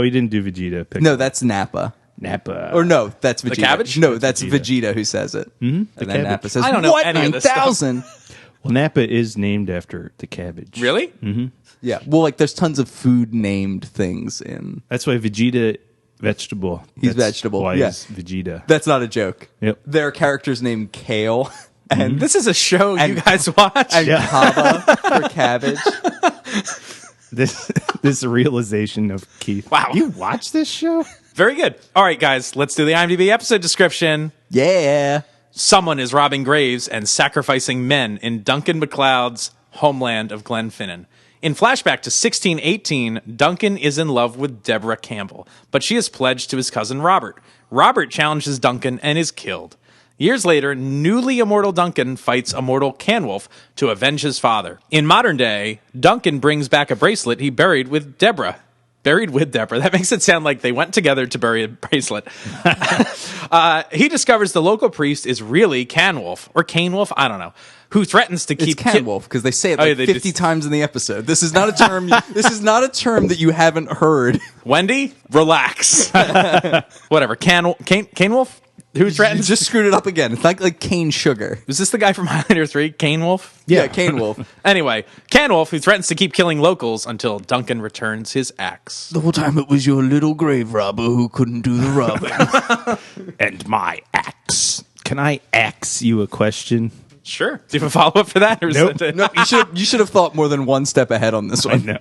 Speaker 6: he didn't do Vegeta.
Speaker 5: No, that's Nappa.
Speaker 6: Nappa.
Speaker 5: Or no, that's Vegeta.
Speaker 4: cabbage?
Speaker 5: No, that's
Speaker 6: Vegeta.
Speaker 5: Vegeta who says it. Mm-hmm. And then
Speaker 6: cabbage.
Speaker 5: Nappa says,
Speaker 4: I don't know
Speaker 5: what,
Speaker 4: any of this stuff."
Speaker 5: 9,000?
Speaker 6: Well, Nappa is named after the cabbage.
Speaker 4: Really?
Speaker 5: Yeah. Well, like there's tons of food named things in.
Speaker 6: That's why Vegeta vegetable.
Speaker 5: He's
Speaker 6: That's
Speaker 5: vegetable,
Speaker 6: Why
Speaker 5: yeah.
Speaker 6: he's Vegeta.
Speaker 5: That's not a joke.
Speaker 6: Yep.
Speaker 5: There are characters named Kale and
Speaker 4: This is a show
Speaker 5: And-
Speaker 4: you guys watch?
Speaker 5: and Kaba for cabbage.
Speaker 6: This realization of Keith.
Speaker 4: Wow.
Speaker 6: You watch this show?
Speaker 4: Very good. All right, guys, let's do the IMDb episode description.
Speaker 5: Yeah.
Speaker 4: Someone is robbing graves and sacrificing men in Duncan MacLeod's homeland of Glenfinnan. In flashback to 1618, Duncan is in love with Deborah Campbell, but she is pledged to his cousin Robert. Robert challenges Duncan and is killed. Years later, newly immortal Duncan fights immortal Canwolf to avenge his father. In modern day, Duncan brings back a bracelet he buried with Deborah. Buried with Deborah. That makes it sound like they went together to bury a bracelet. He discovers the local priest is really Canwolf, or Canewolf, I don't know, who threatens to
Speaker 5: It's
Speaker 4: keep
Speaker 5: Canwolf because they say it
Speaker 4: Oh, yeah,
Speaker 5: like
Speaker 4: they
Speaker 5: 50
Speaker 4: just-
Speaker 5: times in the episode. This is not a term. This is not a term that you haven't heard.
Speaker 4: Wendy, relax. Whatever. Canewolf? Who
Speaker 5: You
Speaker 4: threatens?
Speaker 5: just screwed it up again. It's like cane sugar.
Speaker 4: Was this the guy from Highlander 3? Canewolf?
Speaker 5: Yeah, Canewolf.
Speaker 4: Anyway, Canwolf, who threatens to keep killing locals until Duncan returns his axe.
Speaker 5: The whole time it was your little grave robber who couldn't do the robbing.
Speaker 6: And my axe. Can I axe you a question?
Speaker 4: Sure. Do you have a follow-up for that? Or is
Speaker 6: Nope.
Speaker 4: it-
Speaker 5: No, you should have thought more than one step ahead on this one.
Speaker 6: No.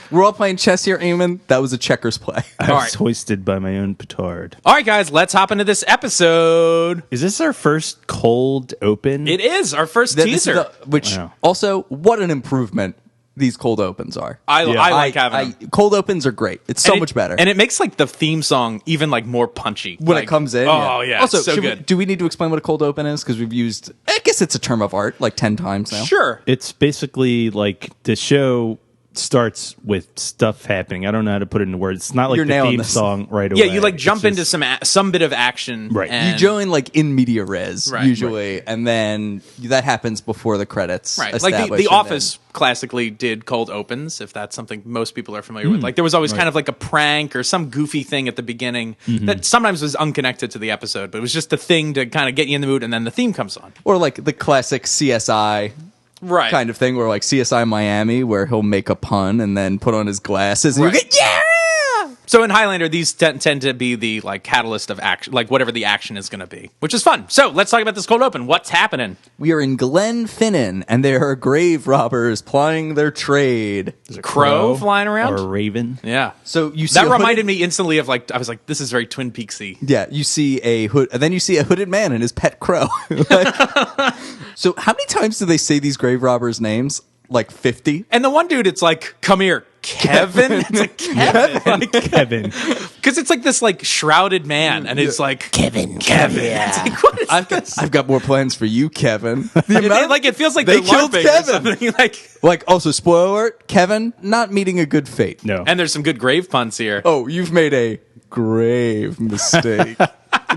Speaker 5: We're all playing chess here, Eamon. That was a checkers play.
Speaker 6: I
Speaker 4: All
Speaker 6: was
Speaker 4: right.
Speaker 6: hoisted by my own petard.
Speaker 4: All right, guys, let's hop into this episode.
Speaker 6: Is this our first cold open?
Speaker 4: It is our first
Speaker 5: This is
Speaker 4: teaser.
Speaker 5: which
Speaker 6: Wow.
Speaker 5: also, what an improvement these cold opens are.
Speaker 4: I like having them.
Speaker 5: cold opens are great. It's so
Speaker 4: And it-
Speaker 5: much better.
Speaker 4: And it makes like the theme song even like more punchy.
Speaker 5: when
Speaker 4: Like,
Speaker 5: it comes in.
Speaker 4: Oh, yeah.
Speaker 5: Also,
Speaker 4: so
Speaker 5: should we-
Speaker 4: good.
Speaker 5: do we need to explain what a cold open is? Because we've used, I guess it's a term of art like 10 times now.
Speaker 4: Sure.
Speaker 6: It's basically like the show starts with stuff happening. I don't know how to put it into words. It's not like
Speaker 5: You're
Speaker 6: the
Speaker 5: nailing
Speaker 6: theme
Speaker 5: this.
Speaker 6: song right away.
Speaker 4: Yeah, you like jump
Speaker 6: It's
Speaker 4: into some bit of action.
Speaker 6: Right. You
Speaker 5: You
Speaker 4: and-
Speaker 5: join like in media res
Speaker 4: Right,
Speaker 5: usually, and then that happens before the credits.
Speaker 4: Right. Like
Speaker 5: establish,
Speaker 4: the
Speaker 5: and
Speaker 4: Office classically did cold opens, if that's something most people are familiar with. Like there was always kind of like a prank or some goofy thing at the beginning that sometimes was unconnected to the episode, but it was just a thing to kind of get you in the mood, and then the theme comes on.
Speaker 5: or like the classic CSI
Speaker 4: Right.
Speaker 5: kind of thing, where like CSI Miami, where he'll make a pun and then put on his glasses and
Speaker 4: Right.
Speaker 5: you get yeah.
Speaker 4: So in Highlander, these tend to be the like catalyst of action, like whatever the action is going to be, which is fun. So let's talk about this cold open. What's happening?
Speaker 5: We are in Glenfinnan, and there are grave robbers plying their trade.
Speaker 6: There's a
Speaker 4: Crow flying around?
Speaker 6: or a raven.
Speaker 4: Yeah.
Speaker 5: So you see
Speaker 4: That
Speaker 5: a
Speaker 4: reminded me instantly of like I was like, this is very Twin Peaksy.
Speaker 5: Yeah, you see a hood, and then you see a hooded man and his pet crow. Like- so, how many times do they say these grave robbers' names? Like 50.
Speaker 4: And the one dude, it's like, come here, Kevin. It's like Kevin,
Speaker 6: Kevin.
Speaker 4: because it's like this like shrouded man, and it's like Kevin. It's like, what is
Speaker 5: I've got more plans for you, Kevin.
Speaker 4: it feels like
Speaker 5: They
Speaker 4: they're
Speaker 5: killed
Speaker 4: LARPing or
Speaker 5: Kevin.
Speaker 4: something, like.
Speaker 5: Like, also, spoiler alert, Kevin not meeting a good fate.
Speaker 6: No.
Speaker 4: And there's some good grave puns here.
Speaker 5: Oh, you've made a grave mistake.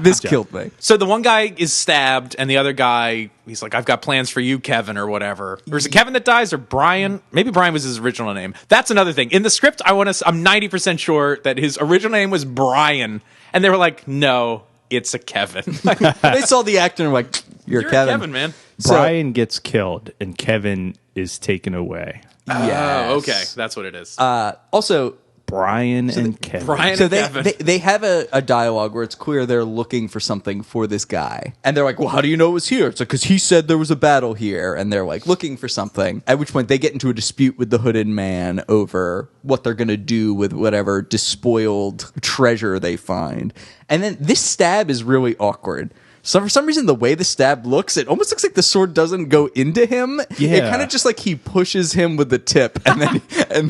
Speaker 5: This killed me.
Speaker 4: So the one guy is stabbed, and the other guy, he's like, I've got plans for you, Kevin, or whatever. Or is it Kevin that dies, or Brian? Maybe Brian was his original name. That's another thing. In the script, I'm 90% sure that his original name was Brian, and they were like, no, it's a Kevin.
Speaker 5: They saw the actor and were like, You're
Speaker 4: Kevin, man.
Speaker 6: Brian gets killed and Kevin is taken away.
Speaker 5: Yes.
Speaker 4: Oh, okay. That's what it is.
Speaker 5: Also,
Speaker 6: Brian and Kevin.
Speaker 4: Brian
Speaker 5: so
Speaker 4: and Kevin.
Speaker 5: they have a dialogue where it's clear they're looking for something for this guy. And they're like, well, how do you know it was here? It's like, because he said there was a battle here. And they're like looking for something. At which point they get into a dispute with the hooded man over what they're going to do with whatever despoiled treasure they find. And then this stab is really awkward. So for some reason, the way the stab looks, it almost looks like the sword doesn't go into him.
Speaker 6: Yeah.
Speaker 5: It kind of just like he pushes him with the tip, and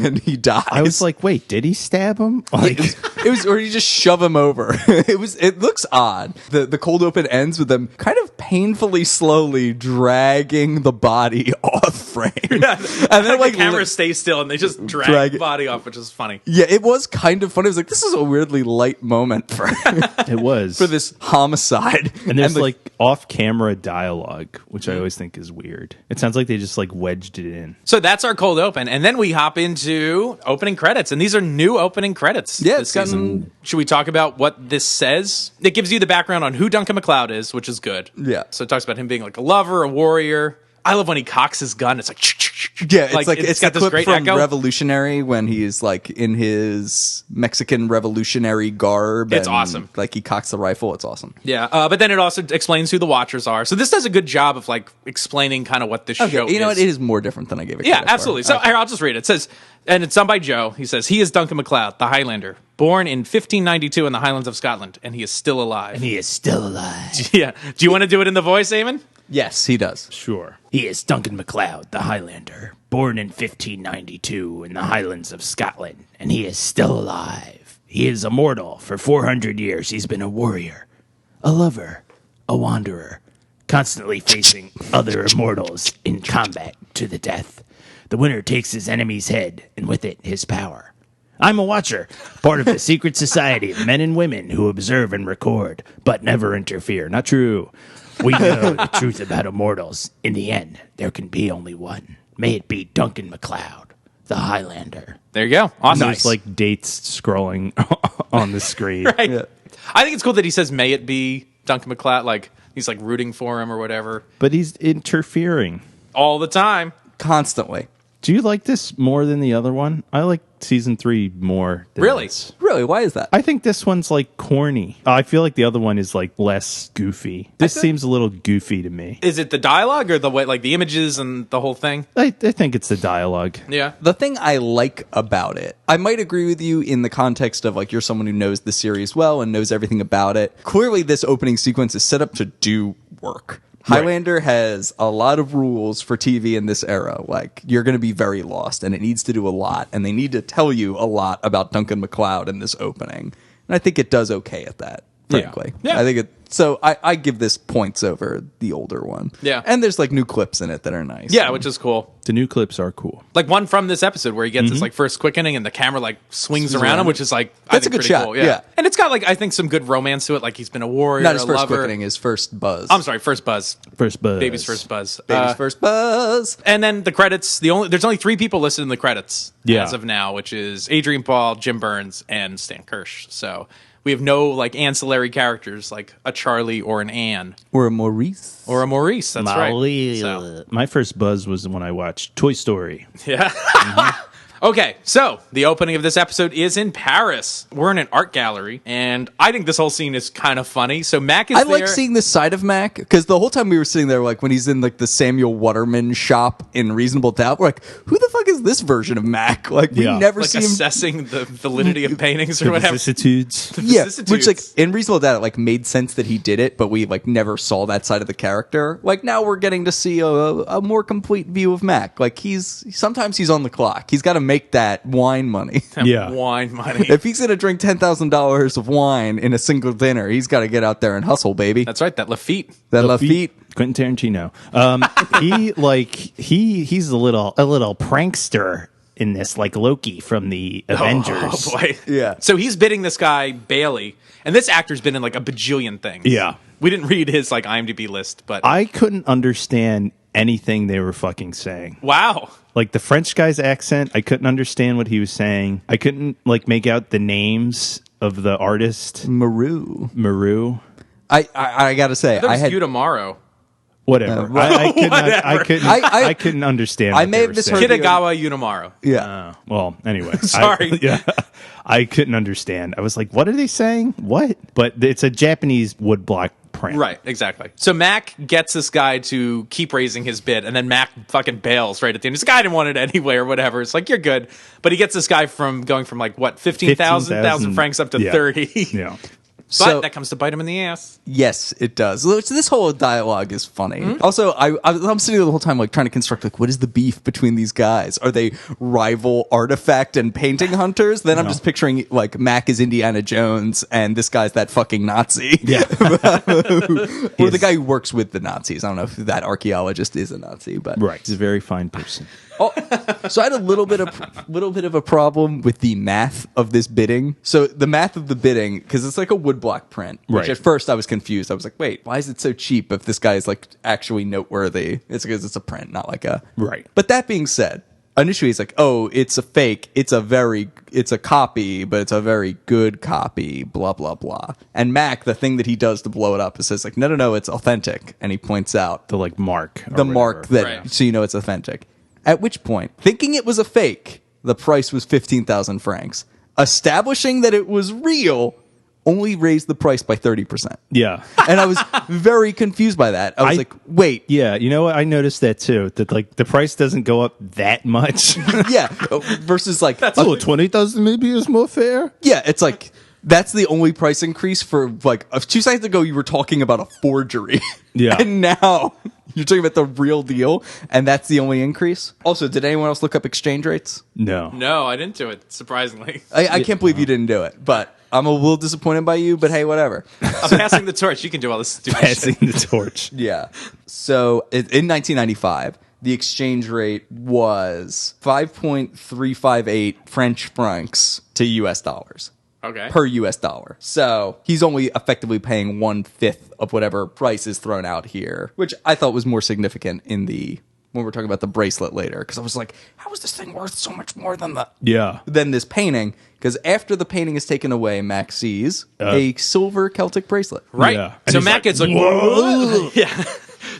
Speaker 5: then he dies.
Speaker 6: I was like, wait, did he stab him? Like,
Speaker 5: it was, or you just shove him over. It looks odd. The cold open ends with them kind of painfully, slowly dragging the body off frame, and then
Speaker 4: the camera stays still and they just drag the body off, which is funny.
Speaker 5: Yeah, it was kind of funny. It was like, this is a weirdly light moment for
Speaker 6: it was
Speaker 5: for this homicide.
Speaker 6: And there's like off-camera dialogue, which I always think is weird. It sounds like they just like wedged it in.
Speaker 4: So that's our cold open, and then we hop into opening credits, and these are new opening credits.
Speaker 5: Yeah,
Speaker 4: this season. Should we talk about what this says? It gives you the background on who Duncan MacLeod is, which is good.
Speaker 5: Yeah.
Speaker 4: So it talks about him being like a lover, a warrior. I love when he cocks his gun. It's like
Speaker 5: yeah, it's
Speaker 4: got
Speaker 5: the
Speaker 4: this
Speaker 5: clip
Speaker 4: great
Speaker 5: from
Speaker 4: echo.
Speaker 5: Revolutionary when he's like in his Mexican revolutionary garb.
Speaker 4: It's
Speaker 5: and,
Speaker 4: awesome.
Speaker 5: Like he cocks the rifle. It's awesome.
Speaker 4: Yeah, but then it also explains who the Watchers are. So this does a good job of like explaining kind of what this show is.
Speaker 5: You know what? It is more different than I gave it.
Speaker 4: Yeah,
Speaker 5: credit for.
Speaker 4: absolutely. So here, I'll just read it. It says, and it's done by Joe. He says, he is Duncan MacLeod, the Highlander, born in 1592 in the Highlands of Scotland, and he is still alive.
Speaker 7: He is still alive.
Speaker 4: Yeah. Do you want to do it in the voice, Eamon?
Speaker 5: Yes, he does.
Speaker 6: Sure.
Speaker 7: He is Duncan MacLeod, the Highlander, born in 1592 in the Highlands of Scotland, and he is still alive. He is immortal. For 400 years, he's been a warrior, a lover, a wanderer, constantly facing other immortals in combat to the death. The winner takes his enemy's head, and with it, his power. I'm a watcher, part of the secret society of men and women who observe and record, but never interfere. Not true. We know the truth about immortals. In the end, there can be only one. May it be Duncan MacLeod, the Highlander.
Speaker 4: There you go. Awesome.
Speaker 6: There's like dates scrolling on the screen.
Speaker 4: Right.
Speaker 5: Yeah.
Speaker 4: I think it's cool that he says, may it be Duncan MacLeod. Like, he's like rooting for him or whatever.
Speaker 6: But he's interfering.
Speaker 4: All the time.
Speaker 5: Constantly.
Speaker 6: Do you like this more than the other one? I like season 3 more. Than
Speaker 4: Really?
Speaker 6: this.
Speaker 5: Really? Why is that?
Speaker 6: I think this one's like corny. I feel like the other one is like less goofy. This seems a little goofy to me.
Speaker 4: Is it the dialogue or the way, like the images and the whole thing?
Speaker 6: I think it's the dialogue.
Speaker 4: Yeah.
Speaker 5: The thing I like about it, I might agree with you in the context of like you're someone who knows the series well and knows everything about it. Clearly, this opening sequence is set up to do work. Highlander has a lot of rules for TV in this era. Like, you're going to be very lost, and it needs to do a lot, and they need to tell you a lot about Duncan MacLeod in this opening. And I think it does okay at that, frankly.
Speaker 4: Yeah.
Speaker 5: I think it. So I give this points over the older one.
Speaker 4: Yeah.
Speaker 5: And there's like new clips in it that are nice.
Speaker 4: Yeah, which is cool.
Speaker 6: The new clips are cool.
Speaker 4: Like one from this episode where he gets his like first quickening and the camera like swings around him, which is like I
Speaker 5: That's
Speaker 4: think
Speaker 5: a good
Speaker 4: pretty
Speaker 5: shot,
Speaker 4: cool.
Speaker 5: yeah.
Speaker 4: And it's got like I think some good romance to it. Like he's been a warrior,
Speaker 5: Not his
Speaker 4: a
Speaker 5: first
Speaker 4: lover.
Speaker 5: quickening, his first buzz.
Speaker 4: I'm sorry, first buzz.
Speaker 6: First buzz.
Speaker 4: Baby's first buzz.
Speaker 5: Baby's first buzz.
Speaker 4: And then the credits. There's only 3 people listed in the credits as of now, which is Adrian Paul, Jim Burns, and Stan Kirsch. So we have no like ancillary characters like a Charlie or an Anne
Speaker 5: Or a Maurice.
Speaker 4: or a Maurice. That's right.
Speaker 7: Maurice.
Speaker 4: So,
Speaker 6: My first buzz was when I watched Toy Story.
Speaker 4: yeah. Okay, so the opening of this episode is in Paris. We're in an art gallery, and I think this whole scene is kind of funny. So Mac is
Speaker 5: I
Speaker 4: there.
Speaker 5: like seeing this side of Mac because the whole time we were sitting there, like when he's in like the Samuel Waterman shop in Reasonable Doubt, we're like, who the fuck is this version of Mac? Like we
Speaker 6: Yeah.
Speaker 5: never
Speaker 4: like
Speaker 5: see him.
Speaker 4: assessing the validity of paintings or whatever.
Speaker 6: Vicissitudes.
Speaker 5: Yeah,
Speaker 4: vicissitudes.
Speaker 5: which like in Reasonable Doubt, it like made sense that he did it, but we like never saw that side of the character. Like now we're getting to see a more complete view of Mac. Like sometimes he's on the clock. He's got to make that wine money.
Speaker 6: Yeah.
Speaker 4: Wine money.
Speaker 5: If he's gonna drink $10,000 of wine in a single dinner, he's got to get out there and hustle, baby.
Speaker 4: That's right, that Lafitte.
Speaker 5: That Lafitte.
Speaker 6: Quentin Tarantino. He's a little prankster in this, like Loki from the Avengers.
Speaker 4: Oh boy.
Speaker 5: Yeah.
Speaker 4: So he's bidding this guy Bailey, and this actor's been in like a bajillion things.
Speaker 6: Yeah.
Speaker 4: We didn't read his like IMDb list, but
Speaker 6: I couldn't understand anything they were fucking saying.
Speaker 4: wow.
Speaker 6: Like the French guy's accent, I couldn't understand what he was saying. I couldn't like make out the names of the artist.
Speaker 5: Maru.
Speaker 6: Maru.
Speaker 5: I gotta say,
Speaker 4: That
Speaker 5: I
Speaker 4: was
Speaker 5: had
Speaker 4: Hugh Tomorrow.
Speaker 6: Whatever. I couldn't understand.
Speaker 5: I
Speaker 6: what
Speaker 5: may
Speaker 6: they
Speaker 5: have
Speaker 6: were
Speaker 5: misheard
Speaker 6: saying.
Speaker 4: Kitagawa Yunamaru.
Speaker 5: Yeah.
Speaker 6: Well, anyway.
Speaker 4: Sorry.
Speaker 6: I couldn't understand. I was like, what are they saying? What? But it's a Japanese woodblock print.
Speaker 4: Right, exactly. So Mac gets this guy to keep raising his bid, and then Mac fucking bails right at the end. This guy didn't want it anyway or whatever. It's like, you're good. But he gets this guy from going from like, what, 15,000 francs up to 30.
Speaker 6: Yeah.
Speaker 4: But
Speaker 5: So-
Speaker 4: that comes to bite him in the ass.
Speaker 5: Yes, it does. So this whole dialogue is funny. Also, I'm sitting there the whole time like trying to construct like what is the beef between these guys? Are they rival artifact and painting hunters? Then I'm just picturing like Mac is Indiana Jones and this guy's that fucking Nazi.
Speaker 6: Yeah.
Speaker 5: Or the guy who works with the Nazis. I don't know if that archaeologist is a Nazi, but
Speaker 6: Right. He's a very fine person.
Speaker 5: So I had a little bit of a problem with the math of this bidding. So the math of the bidding, because it's like a woodblock print, which
Speaker 6: Right.
Speaker 5: at first I was confused. I was like, wait, why is it so cheap if this guy is like actually noteworthy? It's because it's a print, not like a...
Speaker 6: Right.
Speaker 5: But that being said, initially it's like, oh, it's a fake. It's a copy, but it's a very good copy, blah, blah, blah. And Mac, the thing that he does to blow it up is says like, no, it's authentic. And he points out
Speaker 6: The like mark. or
Speaker 5: the mark
Speaker 6: whatever.
Speaker 5: that,
Speaker 4: Right.
Speaker 5: so you know it's authentic. At which point, thinking it was a fake, the price was 15,000 francs. Establishing that it was real only raised the price by 30%.
Speaker 6: Yeah.
Speaker 5: And I was very confused by that. I was like, wait,
Speaker 6: Yeah, you know what? I noticed that too. That like the price doesn't go up that much.
Speaker 5: yeah, versus like,
Speaker 6: Oh, 20,000 maybe is more fair.
Speaker 5: yeah, it's like, that's the only price increase for like 2 seconds ago you were talking about a forgery.
Speaker 6: Yeah.
Speaker 5: And now you're talking about the real deal and that's the only increase. Also, did anyone else look up exchange rates?
Speaker 6: No.
Speaker 4: No, I didn't do it, surprisingly.
Speaker 5: I can't believe you didn't do it, but I'm a little disappointed by you, but hey, whatever.
Speaker 4: I'm passing the torch. You can do all this stupid
Speaker 6: Passing
Speaker 4: shit.
Speaker 6: the torch.
Speaker 5: Yeah. So in 1995, the exchange rate was 5.358 French francs to US dollars.
Speaker 4: Okay.
Speaker 5: Per US dollar. So he's only effectively paying 1/5 of whatever price is thrown out here, which I thought was more significant when we're talking about the bracelet later. Because I was like, how is this thing worth so much more than
Speaker 6: Yeah.
Speaker 5: this painting? Because after the painting is taken away, Mac sees a silver Celtic bracelet.
Speaker 4: Right.
Speaker 6: Yeah.
Speaker 4: So
Speaker 6: And he's
Speaker 4: Mac
Speaker 6: like,
Speaker 4: gets like,
Speaker 6: "Whoa."
Speaker 4: yeah.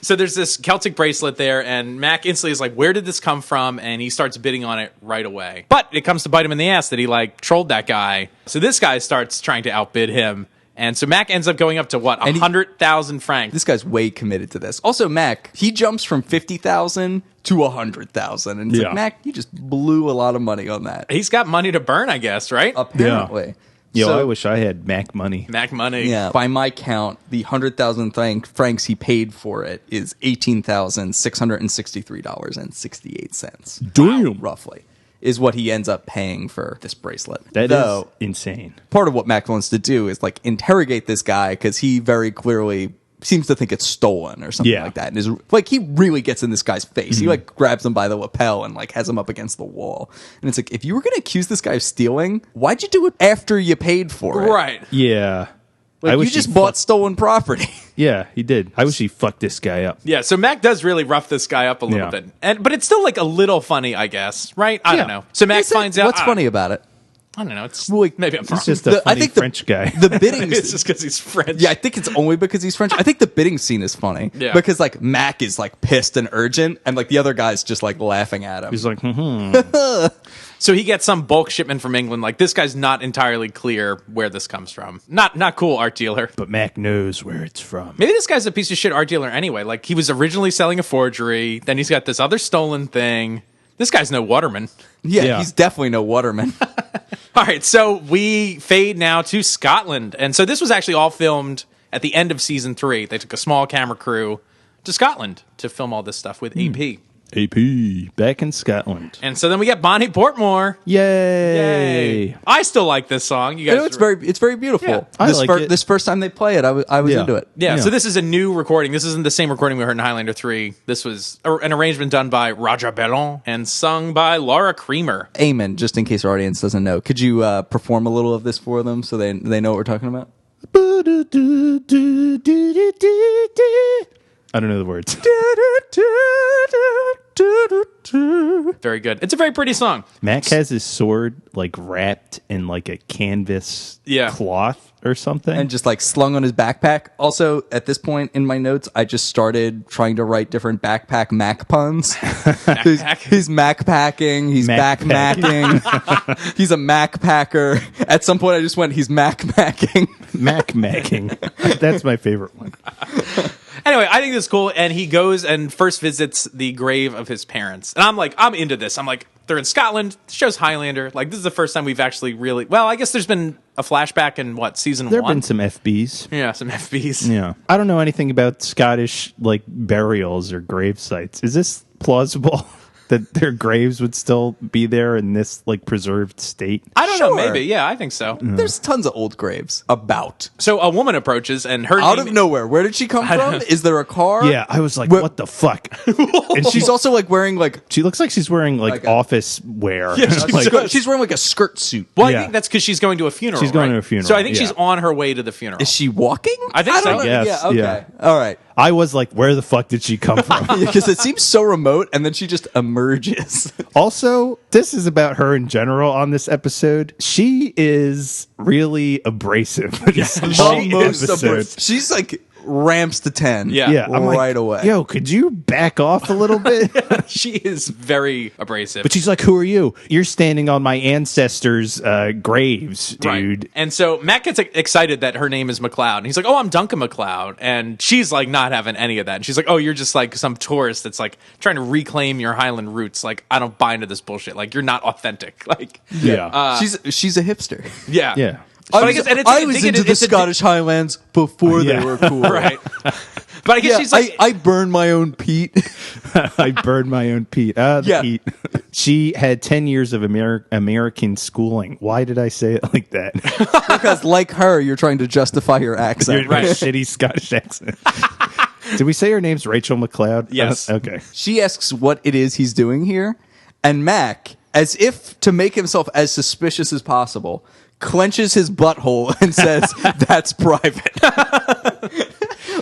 Speaker 4: So there's this Celtic bracelet there, and Mac instantly is like, where did this come from? And he starts bidding on it right away. But it comes to bite him in the ass that he like trolled that guy. So this guy starts trying to outbid him. And so Mac ends up going up to what? 100,000 francs.
Speaker 5: This guy's way committed to this. Also, Mac, he jumps from 50,000 to 100,000. And it's
Speaker 6: Yeah.
Speaker 5: like, Mac, you just blew a lot of money on that.
Speaker 4: He's got money to burn, I guess, right?
Speaker 5: Apparently.
Speaker 6: Yo,
Speaker 5: So-
Speaker 6: I wish I had Mac money.
Speaker 4: Mac money.
Speaker 5: Yeah. By my count, the 100,000 francs he paid for it is $18,663.68.
Speaker 6: Damn.
Speaker 5: Roughly. Is what he ends up paying for this bracelet.
Speaker 6: That
Speaker 5: Though,
Speaker 6: is insane.
Speaker 5: part of what Mac wants to do is like interrogate this guy because he very clearly seems to think it's stolen or something
Speaker 6: Yeah.
Speaker 5: like that. And is like he really gets in this guy's face. He like grabs him by the lapel and like has him up against the wall. And it's like, if you were gonna accuse this guy of stealing, why'd you do it after you paid for it?
Speaker 4: Right.
Speaker 6: Yeah.
Speaker 5: Like you
Speaker 6: wish
Speaker 5: just
Speaker 6: he
Speaker 5: bought stolen property.
Speaker 6: Yeah, he did. I wish he fucked this guy up.
Speaker 4: Yeah, so Mac does really rough this guy up a little
Speaker 6: Yeah.
Speaker 4: bit. But it's still like a little funny, I guess, right? I don't
Speaker 6: Yeah.
Speaker 4: know. So Mac
Speaker 5: Is it-
Speaker 4: finds out.
Speaker 5: what's funny about it.
Speaker 4: I don't know. It's
Speaker 5: Like,
Speaker 4: maybe I'm wrong.
Speaker 6: He's just a funny French guy.
Speaker 5: The bidding
Speaker 4: it's just because he's French.
Speaker 5: Yeah, I think it's only because he's French. I think the bidding scene is funny.
Speaker 4: Yeah.
Speaker 5: Because like Mac is like pissed and urgent and like the other guy's just like laughing at him.
Speaker 6: He's like,
Speaker 4: So he gets some bulk shipment from England. Like, this guy's not entirely clear where this comes from. Not cool, art dealer.
Speaker 6: but Mac knows where it's from.
Speaker 4: Maybe this guy's a piece of shit art dealer anyway. Like, he was originally selling a forgery. Then he's got this other stolen thing. This guy's no waterman.
Speaker 5: Yeah, he's definitely no waterman.
Speaker 4: All right, so we fade now to Scotland. And so this was actually all filmed at the end of season 3. They took a small camera crew to Scotland to film all this stuff with AP.
Speaker 6: AP, back in Scotland.
Speaker 4: And so then we get Bonny Portmore.
Speaker 6: Yay!
Speaker 4: I still like this song. You guys,
Speaker 5: It's very beautiful.
Speaker 4: Yeah.
Speaker 6: I
Speaker 5: this,
Speaker 6: like it.
Speaker 5: This first time they play it, I was
Speaker 6: Yeah.
Speaker 5: into it.
Speaker 4: Yeah,
Speaker 6: Yeah.
Speaker 4: so this is a new recording. This isn't the same recording we heard in Highlander 3. This was an arrangement done by Roger Bellon and sung by Laura Creamer.
Speaker 5: Eamon, just in case our audience doesn't know, could you perform a little of this for them so they know what we're talking about?
Speaker 6: I don't know the words.
Speaker 4: Very good. It's a very pretty song.
Speaker 6: Mac has his sword like wrapped in like a canvas cloth or something.
Speaker 5: And just like slung on his backpack. Also, at this point in my notes, I just started trying to write different backpack Mac puns. He's Mac packing, he's backmacking, he's a Mac packer. At some point, I just went, he's Mac macking.
Speaker 6: Mac macking. That's my favorite one.
Speaker 4: Anyway, I think this is cool, and he goes and first visits the grave of his parents. And I'm into this. I'm like, they're in Scotland. The show's Highlander. Like, this is the first time we've actually really... Well, I guess there's been a flashback in, season 1?
Speaker 6: There have been some FBs.
Speaker 4: Yeah, some FBs.
Speaker 6: Yeah. I don't know anything about Scottish, like, burials or grave sites. Is this plausible? That their graves would still be there in this like preserved state?
Speaker 4: I don't know, maybe. Yeah, I think so.
Speaker 5: There's tons of old graves about.
Speaker 4: So a woman approaches and her
Speaker 5: out of nowhere. Where did she come from? Is there a car?
Speaker 6: Yeah, I was like, what the fuck?
Speaker 5: And she's also like wearing like
Speaker 6: she looks like she's wearing like office wear.
Speaker 5: Yeah, she's wearing like a skirt suit.
Speaker 4: Well, I think that's because she's going to a funeral.
Speaker 6: She's going to a funeral.
Speaker 4: So I think she's on her way to the funeral.
Speaker 5: Is she walking?
Speaker 4: I think so.
Speaker 6: Yes,
Speaker 5: yeah. Okay. All right.
Speaker 6: I was like, where the fuck did she come from?
Speaker 5: Because it seems so remote, and then she just emerges.
Speaker 6: Also, this is about her in general on this episode. She is really abrasive.
Speaker 5: Almost abrasive. She's like ramps to 10.
Speaker 4: Yeah.
Speaker 6: I'm
Speaker 5: right
Speaker 6: like,
Speaker 5: away.
Speaker 6: Yo, could you back off a little bit?
Speaker 4: She is very abrasive.
Speaker 6: But she's like, who are you? You're standing on my ancestors' graves, dude.
Speaker 4: Right. And so Matt gets excited that her name is McLeod. And he's like, oh, I'm Duncan McLeod. And she's like not having any of that. And she's like, oh, you're just like some tourist that's like trying to reclaim your Highland roots. Like, I don't buy into this bullshit. Like, you're not authentic. Like,
Speaker 5: she's a hipster.
Speaker 4: Yeah.
Speaker 6: Yeah.
Speaker 5: I was into the Scottish Highlands before they were cool.
Speaker 4: Right. But I guess she's like...
Speaker 5: I burn my own peat.
Speaker 6: I burned my own peat. Peat. She had 10 years of American schooling. Why did I say it like that?
Speaker 5: Because like her, you're trying to justify your accent.
Speaker 6: Your shitty Scottish accent. Did we say her name's Rachel McLeod?
Speaker 4: Yes.
Speaker 6: Okay.
Speaker 5: She asks what it is he's doing here, and Mac, as if to make himself as suspicious as possible, clenches his butthole and says, that's private.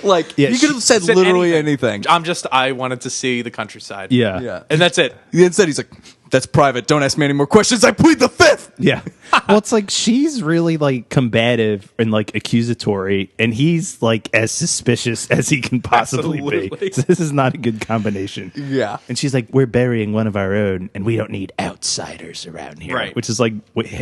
Speaker 5: Like, you could have said literally anything.
Speaker 4: I wanted to see the countryside.
Speaker 6: Yeah.
Speaker 4: And that's it.
Speaker 5: Instead, he's like, that's private. Don't ask me any more questions. I plead the fifth.
Speaker 6: Yeah. Well, it's like she's really like combative and like accusatory, and he's like as suspicious as he can possibly be. So this is not a good combination.
Speaker 5: Yeah.
Speaker 6: And she's like, we're burying one of our own, and we don't need outsiders around here.
Speaker 4: Right.
Speaker 6: Which is like,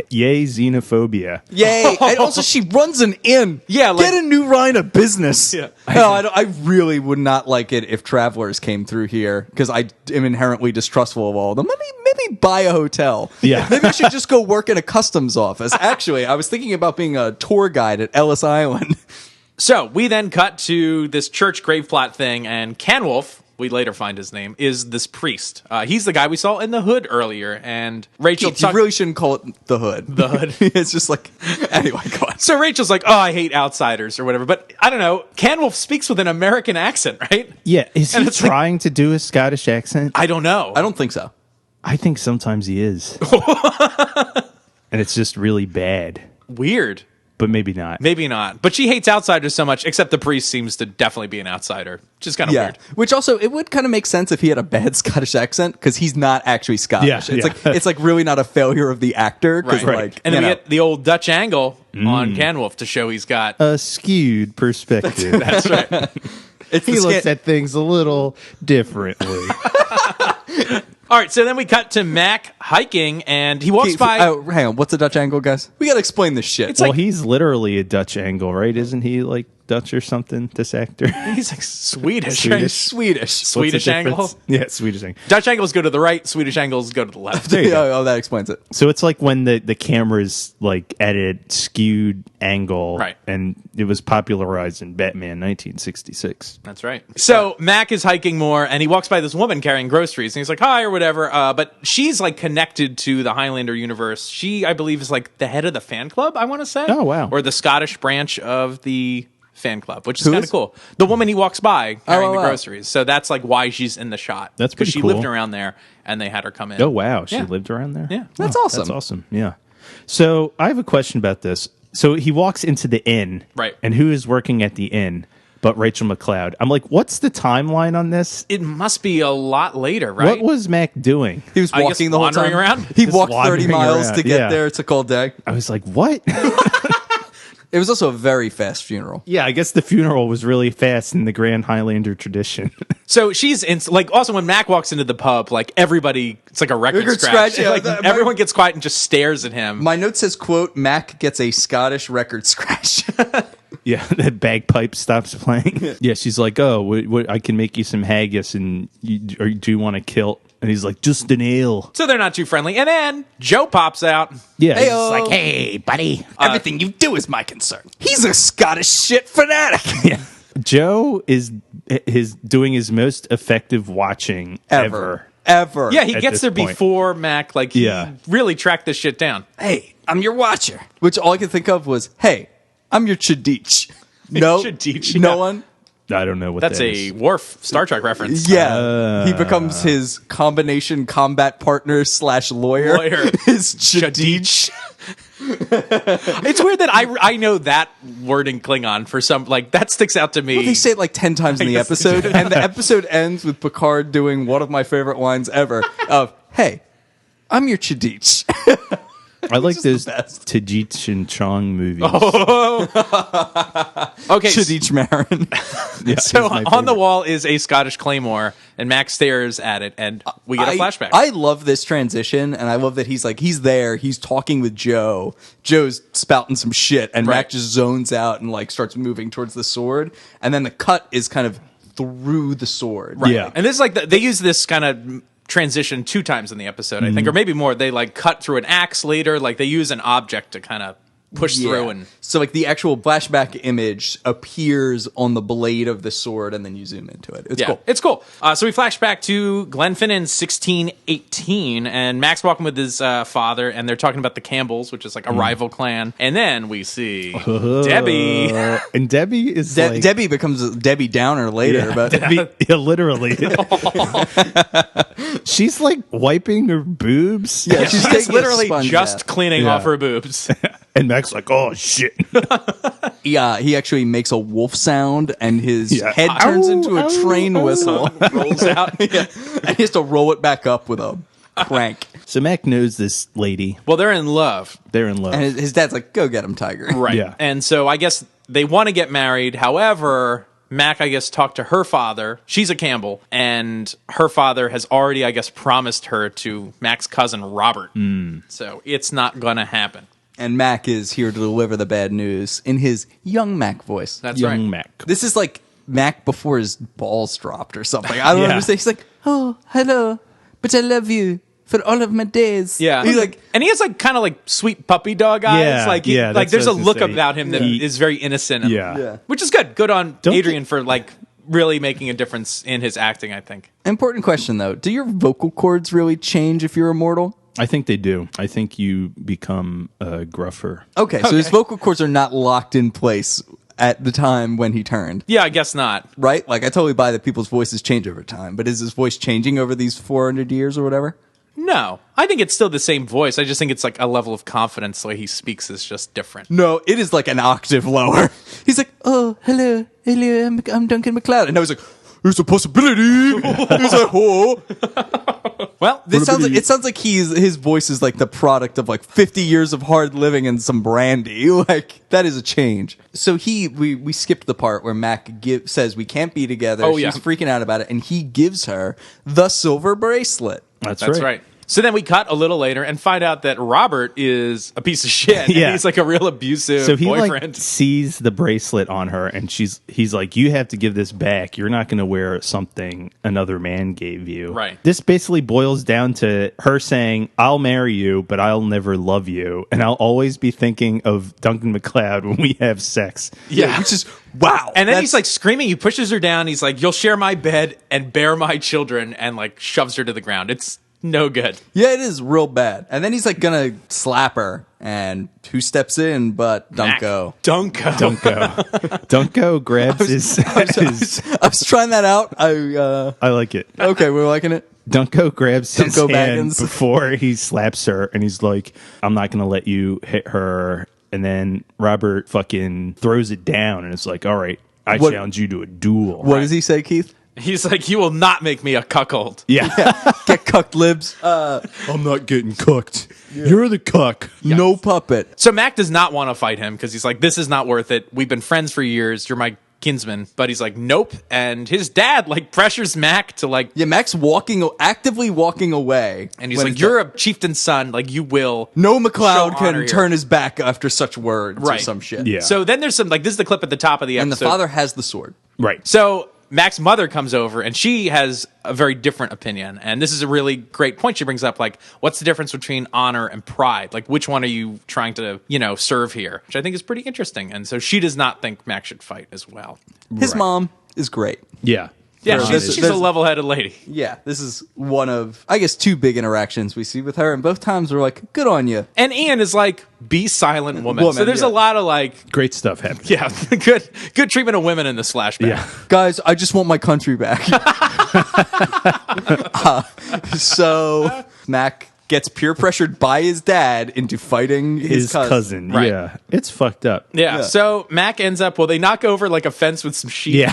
Speaker 6: yay, xenophobia.
Speaker 5: Yay. And also, she runs an inn.
Speaker 4: Yeah. Like,
Speaker 5: get a new line of business.
Speaker 4: Yeah.
Speaker 5: No, I really would not like it if travelers came through here, because I am inherently distrustful of all of them. Maybe buy a hotel.
Speaker 6: Yeah.
Speaker 5: Maybe I should just go work in a customs office. Actually, I was thinking about being a tour guide at Ellis Island.
Speaker 4: So we then cut to this church grave plot thing, and Canwolf, we later find his name, is this priest. He's the guy we saw in the hood earlier, and Rachel...
Speaker 5: You really shouldn't call it the hood.
Speaker 4: The hood.
Speaker 5: It's just like... Anyway, go on.
Speaker 4: So Rachel's like, oh, I hate outsiders, or whatever. But I don't know. Canwolf speaks with an American accent, right?
Speaker 6: Yeah. Is he trying to do a Scottish accent?
Speaker 4: I don't know.
Speaker 5: I don't think so.
Speaker 6: I think sometimes he is. And it's just really bad.
Speaker 4: Weird.
Speaker 6: But maybe not.
Speaker 4: Maybe not. But she hates outsiders so much, except the priest seems to definitely be an outsider. Which is kind of weird.
Speaker 5: Which also, it would kind of make sense if he had a bad Scottish accent, because he's not actually Scottish. It's like really not a failure of the actor.
Speaker 4: Right.
Speaker 5: Like,
Speaker 4: and then we get the old Dutch angle on Canwolf to show he's got
Speaker 6: a skewed perspective.
Speaker 4: That's right.
Speaker 6: He looks at things a little differently.
Speaker 4: All right, so then we cut to Mac hiking, and he walks by...
Speaker 5: hang on, what's a Dutch angle, guys? We gotta explain this shit.
Speaker 6: Well, he's literally a Dutch angle, right? Isn't he, like, Dutch or something, this actor?
Speaker 4: He's like Swedish.
Speaker 5: Swedish
Speaker 4: angle?
Speaker 6: Yeah, Swedish angle.
Speaker 4: Dutch angles go to the right, Swedish angles go to the left.
Speaker 5: Oh, that explains it.
Speaker 6: So it's like when the camera's, like, at a skewed angle.
Speaker 4: Right.
Speaker 6: And it was popularized in Batman 1966.
Speaker 4: That's right. So Mac is hiking more, and he walks by this woman carrying groceries, and he's like, hi, or whatever. But she's, like, connected to the Highlander universe. She, I believe, is, like, the head of the fan club, I want to say.
Speaker 6: Oh, wow.
Speaker 4: Or the Scottish branch of the fan club, which is kind of cool. The woman he walks by carrying the groceries. So that's, like, why she's in the shot.
Speaker 6: That's pretty
Speaker 4: cool. Because she lived around there, and they had her come in.
Speaker 6: Oh, wow. She lived around there?
Speaker 4: Yeah.
Speaker 5: That's awesome.
Speaker 6: That's awesome, yeah. So I have a question about this. So he walks into the inn.
Speaker 4: Right.
Speaker 6: And who is working at the inn? but Rachel McLeod. I'm like, what's the timeline on this?
Speaker 4: It must be a lot later, right?
Speaker 6: What was Mac doing?
Speaker 5: He was
Speaker 4: I guess
Speaker 5: walking the whole
Speaker 4: wandering
Speaker 5: time.
Speaker 4: around?
Speaker 5: He
Speaker 6: Just
Speaker 5: walked 30
Speaker 6: wandering
Speaker 5: miles
Speaker 6: around,
Speaker 5: to get
Speaker 6: yeah.
Speaker 5: there. It took all day.
Speaker 6: I was like, what?
Speaker 5: It was also a very fast funeral.
Speaker 6: Yeah, I guess the funeral was really fast in the Grand Highlander tradition.
Speaker 4: So she's like, also when Mac walks into the pub, like everybody, it's like a record scratch.
Speaker 5: yeah,
Speaker 4: Like everyone gets quiet and just stares at him.
Speaker 5: My note says, quote, Mac gets a Scottish record scratch.
Speaker 6: Yeah, the bagpipe stops playing. Yeah, she's like, oh, I can make you some haggis, and do you want to kill? And he's like, just an ale.
Speaker 4: So they're not too friendly. And then Joe pops out.
Speaker 6: Yeah, he's
Speaker 5: Heyo.
Speaker 6: like,
Speaker 7: Hey, buddy.
Speaker 5: Everything you do is my concern. He's a Scottish shit fanatic.
Speaker 6: yeah. Joe is doing his most effective watching ever.
Speaker 5: Ever.
Speaker 4: Yeah, he
Speaker 6: At
Speaker 4: gets
Speaker 6: this
Speaker 4: there
Speaker 6: point.
Speaker 4: before Mac. Like, he
Speaker 6: Yeah.
Speaker 4: really tracked this shit down.
Speaker 5: Hey, I'm your watcher. Which all I could think of was, hey, I'm your Chadich. No,
Speaker 4: Chadich,
Speaker 5: no
Speaker 4: yeah.
Speaker 5: one.
Speaker 6: I don't know what
Speaker 4: That's
Speaker 6: that
Speaker 4: a
Speaker 6: is.
Speaker 4: Worf Star Trek reference.
Speaker 5: Yeah, he becomes his combination combat partner / lawyer. His Chadich.
Speaker 4: It's weird that I know that word in Klingon for some, like, that sticks out to me.
Speaker 5: They say it like 10 times in the episode, and the episode ends with Picard doing one of my favorite lines ever of, hey, I'm your Chadich.
Speaker 6: I like
Speaker 5: just the
Speaker 6: those
Speaker 5: best.
Speaker 6: Tajich and Chong movies.
Speaker 4: Okay,
Speaker 5: Chadich Marin.
Speaker 6: Yeah,
Speaker 4: so
Speaker 6: he's my
Speaker 4: on the
Speaker 6: favorite.
Speaker 4: wall is a Scottish claymore, and Max stares at it, and we get a flashback.
Speaker 5: I love this transition, and I love that he's there, he's talking with Joe. Joe's spouting some shit, and
Speaker 4: Right.
Speaker 5: Mac just zones out and like starts moving towards the sword, and then the cut is kind of through the sword.
Speaker 4: Right.
Speaker 6: Yeah.
Speaker 4: And this is like, they use this kind of transition 2 times in the episode, I think, or maybe more. They like cut through an axe later, like they use an object to kind of push through. And
Speaker 5: so like the actual flashback image appears on the blade of the sword, and then you zoom into it. It's
Speaker 4: yeah,
Speaker 5: cool.
Speaker 4: it's cool. So we flash back to Glenfinnan 1618, and Max walking with his father, and they're talking about the Campbells, which is like a rival clan. And then we see Debbie.
Speaker 6: And Debbie is like...
Speaker 5: Debbie becomes a Debbie Downer later, but
Speaker 6: Debbie, yeah, literally. She's like wiping her boobs.
Speaker 5: Yeah,
Speaker 4: She's
Speaker 5: taking a
Speaker 4: literally
Speaker 5: sponge
Speaker 4: just
Speaker 5: bath.
Speaker 4: cleaning
Speaker 6: Yeah.
Speaker 4: off her boobs.
Speaker 6: And Mac's like, oh, shit.
Speaker 5: Yeah, he actually makes a wolf sound, and his
Speaker 6: Yeah.
Speaker 5: head turns
Speaker 6: Ow,
Speaker 5: into a
Speaker 6: ow,
Speaker 5: train
Speaker 6: ow.
Speaker 5: whistle.
Speaker 4: Rolls out.
Speaker 5: Yeah. And he has to roll it back up with a crank.
Speaker 6: So Mac knows this lady.
Speaker 4: Well, they're in love.
Speaker 6: They're in love.
Speaker 5: And his dad's like, go get him, Tiger.
Speaker 4: Right.
Speaker 6: Yeah.
Speaker 4: And so I guess they want to get married. However, Mac, I guess, talked to her father. She's a Campbell. And her father has already, I guess, promised her to Mac's cousin, Robert. So it's not going to happen.
Speaker 5: And Mac is here to deliver the bad news in his young Mac voice.
Speaker 4: That's
Speaker 6: Young
Speaker 4: right.
Speaker 6: Mac.
Speaker 5: This is like Mac before his balls dropped or something. I don't
Speaker 6: Yeah.
Speaker 5: understand. He's like, oh, hello, but I love you for all of my days.
Speaker 4: Yeah.
Speaker 5: He's like,
Speaker 4: and he has like kind of like sweet puppy dog eyes.
Speaker 6: Yeah,
Speaker 4: Like,
Speaker 6: yeah,
Speaker 4: like
Speaker 6: that's
Speaker 4: there's
Speaker 6: what
Speaker 4: a
Speaker 6: I was
Speaker 4: look
Speaker 6: gonna say.
Speaker 4: about him that is very innocent. And,
Speaker 6: Yeah.
Speaker 5: Yeah.
Speaker 4: Which is good. Good on
Speaker 6: Don't
Speaker 4: Adrian
Speaker 6: you-
Speaker 4: for like really making a difference in his acting, I think.
Speaker 5: important question though. Do your vocal cords really change if you're immortal?
Speaker 6: I think they do. I think you become gruffer.
Speaker 5: Okay, so his vocal cords are not locked in place at the time when he turned,
Speaker 4: Yeah, I guess not.
Speaker 5: right? Like, I totally buy that people's voices change over time, but is his voice changing over these 400 years or whatever?
Speaker 4: No, I think it's still the same voice. I just think it's like a level of confidence the way he speaks is just different.
Speaker 5: No, it is like an octave lower. He's like, oh, hello, I'm Duncan MacLeod. And now he's like, there's a possibility. He's like, oh.
Speaker 4: Well,
Speaker 5: It sounds like his voice is like the product of like 50 years of hard living and some brandy. Like, that is a change. So we skipped the part where Mac says we can't be together.
Speaker 4: Oh,
Speaker 5: She's
Speaker 4: yeah.
Speaker 5: freaking out about it, and he gives her the silver bracelet.
Speaker 6: That's
Speaker 4: right. So then we cut a little later and find out that Robert is a piece of shit.
Speaker 6: Yeah.
Speaker 4: And he's like a real abusive
Speaker 6: So he
Speaker 4: boyfriend.
Speaker 6: like sees the bracelet on her, and he's like, "You have to give this back. You're not going to wear something another man gave you."
Speaker 4: Right.
Speaker 6: This basically boils down to her saying, "I'll marry you, but I'll never love you, and I'll always be thinking of Duncan MacLeod when we have sex."
Speaker 4: Yeah.
Speaker 5: Which is, wow.
Speaker 4: And then he's like screaming. He pushes her down. He's like, "You'll share my bed and bear my children," and like shoves her to the ground. It's no good.
Speaker 5: yeah, it is real bad. And then he's like gonna slap her, and who steps in but Dunko?
Speaker 6: Dunko grabs his.
Speaker 5: I was trying that out.
Speaker 6: I like it.
Speaker 5: Okay, we're liking it.
Speaker 6: Dunko grabs his
Speaker 5: Dunko
Speaker 6: hand
Speaker 5: Baggins.
Speaker 6: before he slaps her, and he's like, "I'm not going to let you hit her." And then Robert fucking throws it down, and it's like, "All right, I challenge you to a duel.
Speaker 5: What does he say, Keith?
Speaker 4: He's like, you will not make me a cuckold.
Speaker 6: Yeah.
Speaker 5: Get cucked, libs.
Speaker 6: I'm not getting cooked. You're the cuck.
Speaker 5: No puppet.
Speaker 4: So Mac does not want to fight him because he's like, this is not worth it. We've been friends for years. You're my kinsman. But he's like, nope. And his dad like pressures Mac to like,
Speaker 5: Yeah, Mac's actively walking away.
Speaker 4: and he's like, you're a chieftain's son. Like you will.
Speaker 5: No McLeod
Speaker 4: show honor
Speaker 5: can
Speaker 4: here.
Speaker 5: turn his back after such words or
Speaker 4: Right.
Speaker 5: some shit.
Speaker 6: Yeah.
Speaker 4: So then there's some like, this is the clip at the top of the
Speaker 5: And
Speaker 4: episode.
Speaker 5: the father has the sword.
Speaker 6: Right.
Speaker 4: So Mac's mother comes over and she has a very different opinion. And this is a really great point she brings up. Like, what's the difference between honor and pride? Like, which one are you trying to, serve here? Which I think is pretty interesting. And so she does not think Mac should fight as well.
Speaker 5: His mom is great.
Speaker 6: Yeah.
Speaker 4: Yeah,
Speaker 5: There's-
Speaker 4: she's a level-headed lady.
Speaker 5: Yeah, this is one of, I guess, 2 big interactions we see with her. And both times we're like, good on you.
Speaker 4: And Ian is like, be silent, woman. So there's
Speaker 5: yeah.
Speaker 4: a lot of like,
Speaker 6: Great stuff happening.
Speaker 4: yeah, good treatment of women in this flashback.
Speaker 6: Yeah.
Speaker 5: Guys, I just want my country back. So Mac gets peer pressured by his dad into fighting his cousin.
Speaker 4: Right.
Speaker 6: Yeah. It's fucked up.
Speaker 4: Yeah. So Mac ends up, they knock over like a fence with some sheep.
Speaker 6: Yeah.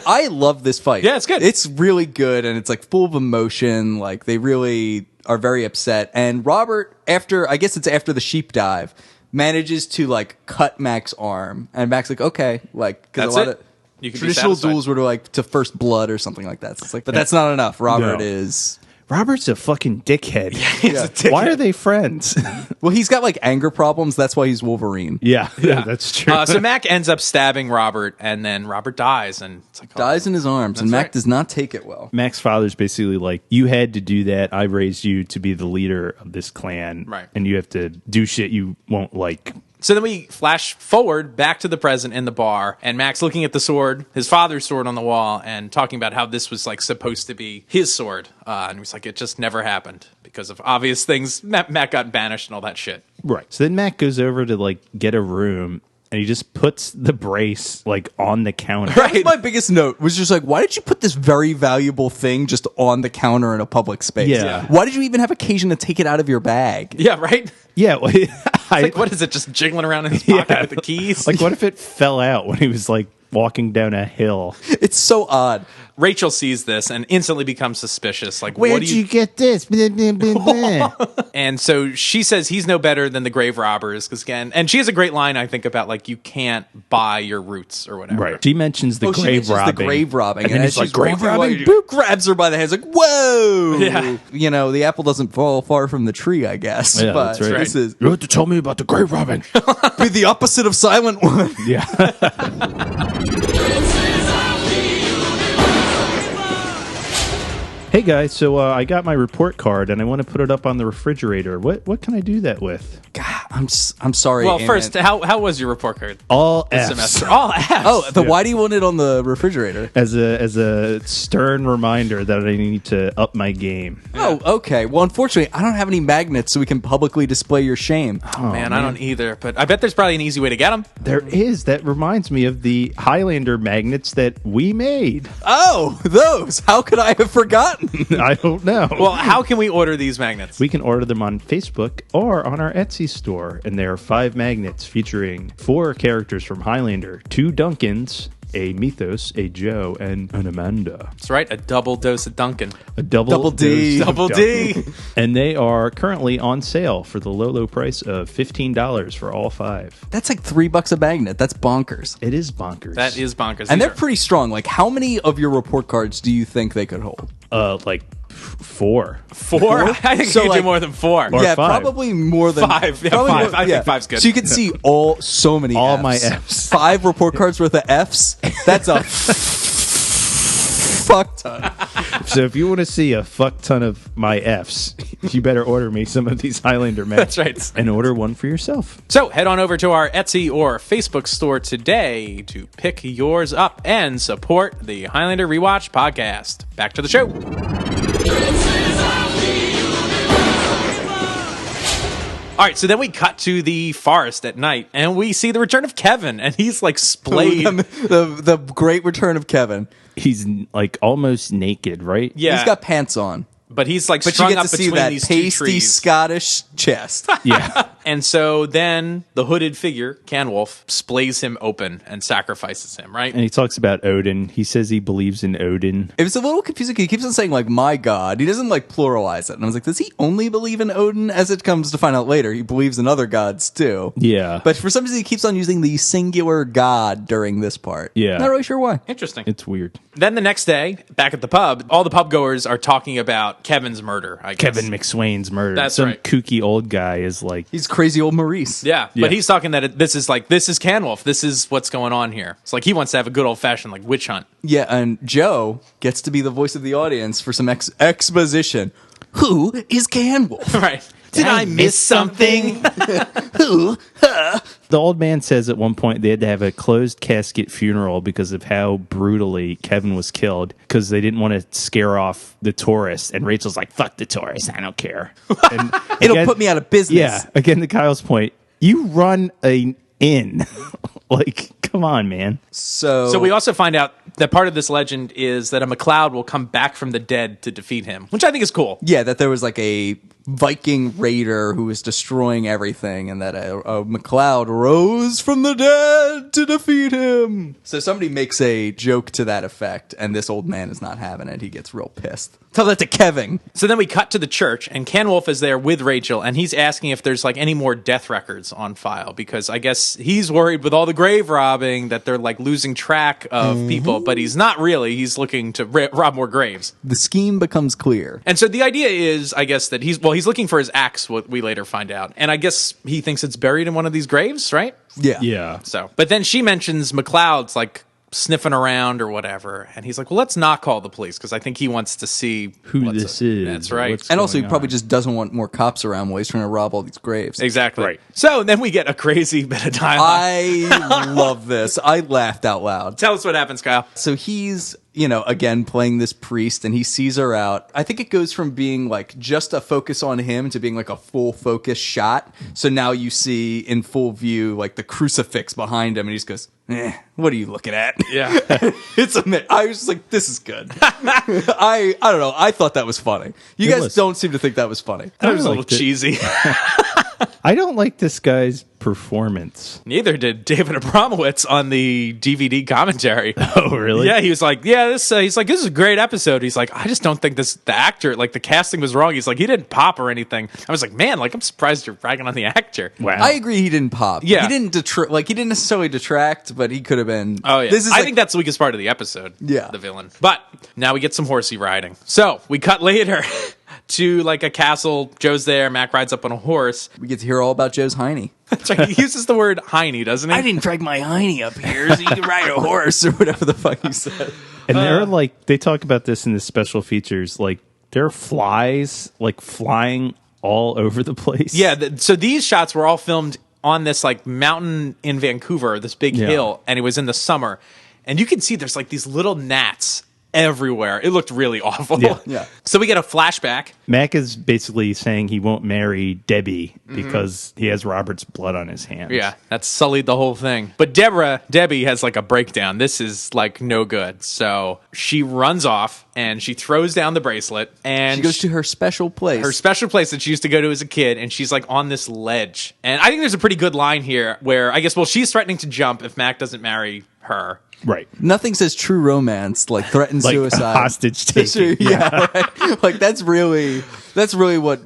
Speaker 5: I love this fight.
Speaker 4: Yeah, it's good.
Speaker 5: It's really good, and it's like full of emotion. Like they really are very upset. And Robert, after the sheep dive, manages to like cut Mac's arm, and Mac's like, okay, like because a
Speaker 4: That's
Speaker 5: lot
Speaker 4: it?
Speaker 5: of
Speaker 4: You can be
Speaker 5: traditional
Speaker 4: satisfied.
Speaker 5: duels were to first blood or something like that. So it's like, but that's not enough. Robert
Speaker 6: No.
Speaker 5: is.
Speaker 6: Robert's a fucking dickhead.
Speaker 4: He's a dickhead.
Speaker 6: Why are they friends?
Speaker 5: Well, he's got like anger problems. That's why he's Wolverine.
Speaker 6: yeah, that's true.
Speaker 4: So Mac ends up stabbing Robert, and then Robert dies, and it's like, oh.
Speaker 5: Dies in his arms, and
Speaker 4: That's
Speaker 5: Mac
Speaker 4: right.
Speaker 5: does not take it well.
Speaker 6: Mac's father's basically like, you had to do that. I raised you to be the leader of this clan.
Speaker 4: Right.
Speaker 6: And you have to do shit you won't like.
Speaker 4: So then we flash forward back to the present in the bar, and Mac's looking at the sword, his father's sword on the wall, and talking about how this was like supposed to be his sword. And he's like, it just never happened because of obvious things. Mac got banished and all that shit.
Speaker 6: Right. So then Mac goes over to like get a room, and he just puts the brace like on the counter.
Speaker 5: That was my biggest note was just like, why did you put this very valuable thing just on the counter in a public space?
Speaker 6: Yeah.
Speaker 5: Why did you even have occasion to take it out of your bag?
Speaker 4: Yeah, right?
Speaker 6: Yeah. Well,
Speaker 4: Like, what is it, just jiggling around in his pocket with the keys?
Speaker 6: Like, what if it fell out when he was like walking down a hill?
Speaker 5: It's so odd.
Speaker 4: Rachel sees this and instantly becomes suspicious. Like,
Speaker 6: Where'd
Speaker 4: what do you...
Speaker 6: get this? Blah, blah, blah, blah.
Speaker 4: And so she says he's no better than the grave robbers. Because again, and she has a great line, I think, about like, you can't buy your roots or whatever.
Speaker 6: Right. She mentions the
Speaker 5: She
Speaker 6: grave
Speaker 5: mentions
Speaker 6: robbing.
Speaker 5: the grave robbing.
Speaker 6: And then
Speaker 5: as
Speaker 6: he's like,
Speaker 5: she's
Speaker 6: grave
Speaker 5: walking away,
Speaker 6: robbing?
Speaker 5: Boop grabs her by the hands like, whoa!
Speaker 4: Yeah.
Speaker 5: You know, the apple doesn't fall far from the tree, I guess.
Speaker 6: Yeah,
Speaker 5: but
Speaker 6: that's right.
Speaker 5: this is
Speaker 6: You have to tell me about the grave robbing.
Speaker 5: be the opposite of Silent One.
Speaker 6: Yeah. Hey guys, so I got my report card and I want to put it up on the refrigerator. What can I do that with?
Speaker 5: God, I'm sorry.
Speaker 4: Well,
Speaker 5: Ant-Man.
Speaker 4: first, how was your report card
Speaker 6: All
Speaker 4: this
Speaker 6: F's.
Speaker 4: semester? All F's.
Speaker 5: Oh, why do you want it on the refrigerator?
Speaker 6: As a stern reminder that I need to up my game.
Speaker 5: Oh, okay. Well, unfortunately, I don't have any magnets so we can publicly display your shame.
Speaker 4: Oh, man, I don't either. But I bet there's probably an easy way to get them.
Speaker 6: There is. That reminds me of the Highlander magnets that we made.
Speaker 5: Oh, those. How could I have forgotten?
Speaker 6: I don't know.
Speaker 4: Well, how can we order these magnets?
Speaker 6: we can order them on Facebook or on our Etsy store, and there are 5 magnets featuring 4 characters from Highlander, 2 Duncans, a Mythos, a Joe, and an Amanda.
Speaker 4: That's right, a double dose of Duncan.
Speaker 6: A double
Speaker 5: D.
Speaker 6: dose of
Speaker 4: Double D.
Speaker 6: Duncan. And they are currently on sale for the low price of $15 for all 5.
Speaker 5: That's like $3 a magnet. That's bonkers.
Speaker 6: It is bonkers.
Speaker 4: That is bonkers.
Speaker 5: And
Speaker 4: These
Speaker 5: they're pretty strong. Like, how many of your report cards do you think they could hold?
Speaker 6: like 4.
Speaker 4: 4? I think
Speaker 5: So,
Speaker 4: you can
Speaker 5: like-
Speaker 4: do more than 4.
Speaker 6: Or
Speaker 5: yeah,
Speaker 6: 5.
Speaker 5: probably more than
Speaker 4: 5. Yeah,
Speaker 5: probably
Speaker 4: 5. I think 5's good.
Speaker 5: So you can see so many
Speaker 6: All
Speaker 5: Fs.
Speaker 6: my Fs.
Speaker 5: 5 report cards worth of Fs. That's a fuck ton.
Speaker 6: So if you want to see a fuck ton of my Fs, you better order me some of these Highlander magnets.
Speaker 4: That's right.
Speaker 6: And order one for yourself.
Speaker 4: So head on over to our Etsy or Facebook store today to pick yours up and support the Highlander Rewatch podcast. Back to the show. All right, so then we cut to the forest at night, and we see the return of Kevin, and he's like splayed.
Speaker 5: The great return of Kevin.
Speaker 6: He's like almost naked, right?
Speaker 4: Yeah.
Speaker 5: He's got pants on.
Speaker 4: but he's like
Speaker 5: But you
Speaker 4: strung
Speaker 5: get
Speaker 4: up
Speaker 5: to see
Speaker 4: between
Speaker 5: that
Speaker 4: these two
Speaker 5: pasty
Speaker 4: trees.
Speaker 5: Scottish chest.
Speaker 6: Yeah.
Speaker 4: And so then the hooded figure, Canwolf, splays him open and sacrifices him, right?
Speaker 6: And he talks about Odin. He says he believes in Odin.
Speaker 5: It was a little confusing. He keeps on saying, like, my God. He doesn't, like, pluralize it. And I was like, does he only believe in Odin? As it comes to find out later, he believes in other gods, too.
Speaker 6: Yeah.
Speaker 5: But for some reason, he keeps on using the singular God during this part.
Speaker 6: Yeah.
Speaker 5: Not really sure why.
Speaker 4: Interesting.
Speaker 6: It's weird.
Speaker 4: Then the next day, back at the pub, all the pub goers are talking about Kevin's murder, I guess.
Speaker 6: Kevin McSwain's murder.
Speaker 4: That's
Speaker 6: Some
Speaker 4: right.
Speaker 6: kooky old guy is like,
Speaker 5: He's crazy old Maurice.
Speaker 4: Yeah,
Speaker 6: Yeah.
Speaker 4: but he's talking that this is Canwolf. This is what's going on here. It's like he wants to have a good old-fashioned, like, witch hunt.
Speaker 5: Yeah, and Joe gets to be the voice of the audience for some exposition. Who is Canwolf?
Speaker 4: Right. Did I miss something?
Speaker 5: Who?
Speaker 6: the old man says at one point they had to have a closed casket funeral because of how brutally Kevin was killed, because they didn't want to scare off the tourists. And Rachel's like, fuck the tourists, I don't care. And
Speaker 5: It'll
Speaker 6: again-
Speaker 5: put me out of business.
Speaker 6: Yeah, again, to Kyle's point, you run an inn. Like, come on, man.
Speaker 4: So we also find out that part of this legend is that a MacLeod will come back from the dead to defeat him, which I think is cool.
Speaker 5: Yeah, that there was like a Viking raider who was destroying everything, and that a MacLeod rose from the dead to defeat him. So somebody makes a joke to that effect, and this old man is not having it. He gets real pissed. Tell that to Kevin.
Speaker 4: So then we cut to the church, and Canwolf is there with Rachel, and he's asking if there's like any more death records on file, because I guess he's worried with all the grave robbing that they're like losing track of people, but he's not really. He's looking to rob more graves.
Speaker 5: The scheme becomes clear.
Speaker 4: And so the idea is, I guess, that he's looking for his axe, what we later find out. And I guess he thinks it's buried in one of these graves, right?
Speaker 5: Yeah.
Speaker 6: Yeah.
Speaker 4: So, but then she mentions MacLeod's like sniffing around or whatever, and he's like, well, let's not call the police, because I think he wants to see
Speaker 6: Who this is.
Speaker 4: That's right.
Speaker 6: What's
Speaker 5: And also, he
Speaker 6: going
Speaker 5: probably
Speaker 6: on.
Speaker 5: just doesn't want more cops around while he's trying to rob all these graves.
Speaker 4: Exactly.
Speaker 6: Right.
Speaker 4: So then we get a crazy bit of dialogue.
Speaker 5: I love this. I laughed out loud.
Speaker 4: Tell us what happens, Kyle.
Speaker 5: So he's, again, playing this priest, and he sees her out. I think it goes from being like just a focus on him to being like a full focus shot. So now you see in full view like the crucifix behind him, and he just goes, what are you looking at?
Speaker 4: Yeah.
Speaker 5: I was just like, this is good. I don't know. I thought that was funny. You
Speaker 6: It
Speaker 5: guys
Speaker 6: was.
Speaker 5: don't seem to think that was funny.
Speaker 4: That was a
Speaker 6: liked
Speaker 4: little
Speaker 6: it.
Speaker 4: cheesy.
Speaker 6: I don't like this guy's performance.
Speaker 4: Neither did David Abramowitz on the DVD commentary.
Speaker 6: Oh, really?
Speaker 4: Yeah, he was like, this is a great episode. He's like, I just don't think the actor, like the casting was wrong. He's like, he didn't pop or anything. I was like, man, like I'm surprised you're ragging on the actor.
Speaker 6: Wow.
Speaker 5: I agree he didn't pop.
Speaker 4: Yeah.
Speaker 5: He didn't he didn't necessarily detract, but he could have been.
Speaker 4: Oh yeah,
Speaker 5: This is
Speaker 4: I
Speaker 5: like-
Speaker 4: think that's the weakest part of the episode.
Speaker 5: Yeah.
Speaker 4: The villain. But now we get some horsey riding. So we cut later to like a castle. Joe's there. Mac rides up on a horse.
Speaker 5: we get to hear all about Joe's hiney.
Speaker 4: That's right. He uses the word hiney, doesn't he?
Speaker 5: didn't drag my hiney up here so you can ride a horse or whatever the fuck he said.
Speaker 6: And they're like, they talk about this in the special features. Like, there are flies like flying all over the place.
Speaker 4: Yeah. So these shots were all filmed on this like mountain in Vancouver, this big
Speaker 6: Yeah.
Speaker 4: hill, and it was in the summer. And you can see there's like these little gnats everywhere. It looked really awful.
Speaker 5: Yeah.
Speaker 4: So we get a flashback.
Speaker 6: Mac is basically saying he won't marry Debbie because he has Robert's blood on his hands.
Speaker 4: Yeah, that sullied the whole thing. But Debbie has like a breakdown. This is like no good. So she runs off and she throws down the bracelet and
Speaker 5: She goes to her special place.
Speaker 4: her special place that she used to go to as a kid, and she's like on this ledge. And I think there's a pretty good line here where I guess, she's threatening to jump if Mac doesn't marry her.
Speaker 6: Right.
Speaker 5: Nothing says true romance like threatened
Speaker 6: Like
Speaker 5: suicide.
Speaker 6: hostage taking.
Speaker 5: Yeah, right? Like that's really what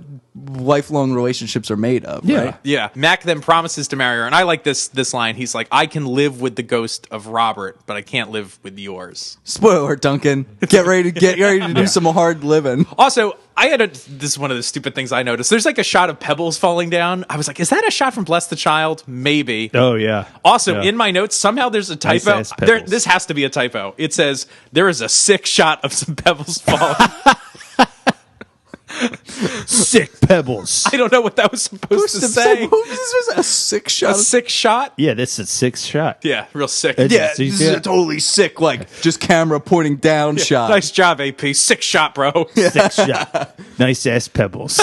Speaker 5: lifelong relationships are made of,
Speaker 6: Yeah.
Speaker 5: right?
Speaker 4: Yeah. Mac then promises to marry her, and I like this line. He's like, I can live with the ghost of Robert, but I can't live with yours.
Speaker 5: Spoiler alert, Duncan. Get ready to do some hard living.
Speaker 4: Also, this is one of the stupid things I noticed. There's like a shot of pebbles falling down. I was like, is that a shot from Bless the Child? Maybe.
Speaker 6: Oh, yeah.
Speaker 4: Also,
Speaker 6: Yeah.
Speaker 4: in my notes, somehow there's a typo.
Speaker 6: Nice-ass pebbles.
Speaker 4: This has to be a typo. It says, there is a sick shot of some pebbles falling.
Speaker 6: Sick pebbles.
Speaker 4: I don't know what that was supposed to say.
Speaker 5: Who is this? A sick shot?
Speaker 4: A sick shot?
Speaker 6: Yeah, this is a 6 shot.
Speaker 4: Yeah, real sick.
Speaker 5: Yeah,
Speaker 6: So you
Speaker 5: this
Speaker 6: see
Speaker 5: is
Speaker 6: it?
Speaker 5: a totally sick, like, just camera pointing down shot.
Speaker 4: Nice job, AP. Sick shot, bro.
Speaker 6: 6 shot. Nice ass pebbles.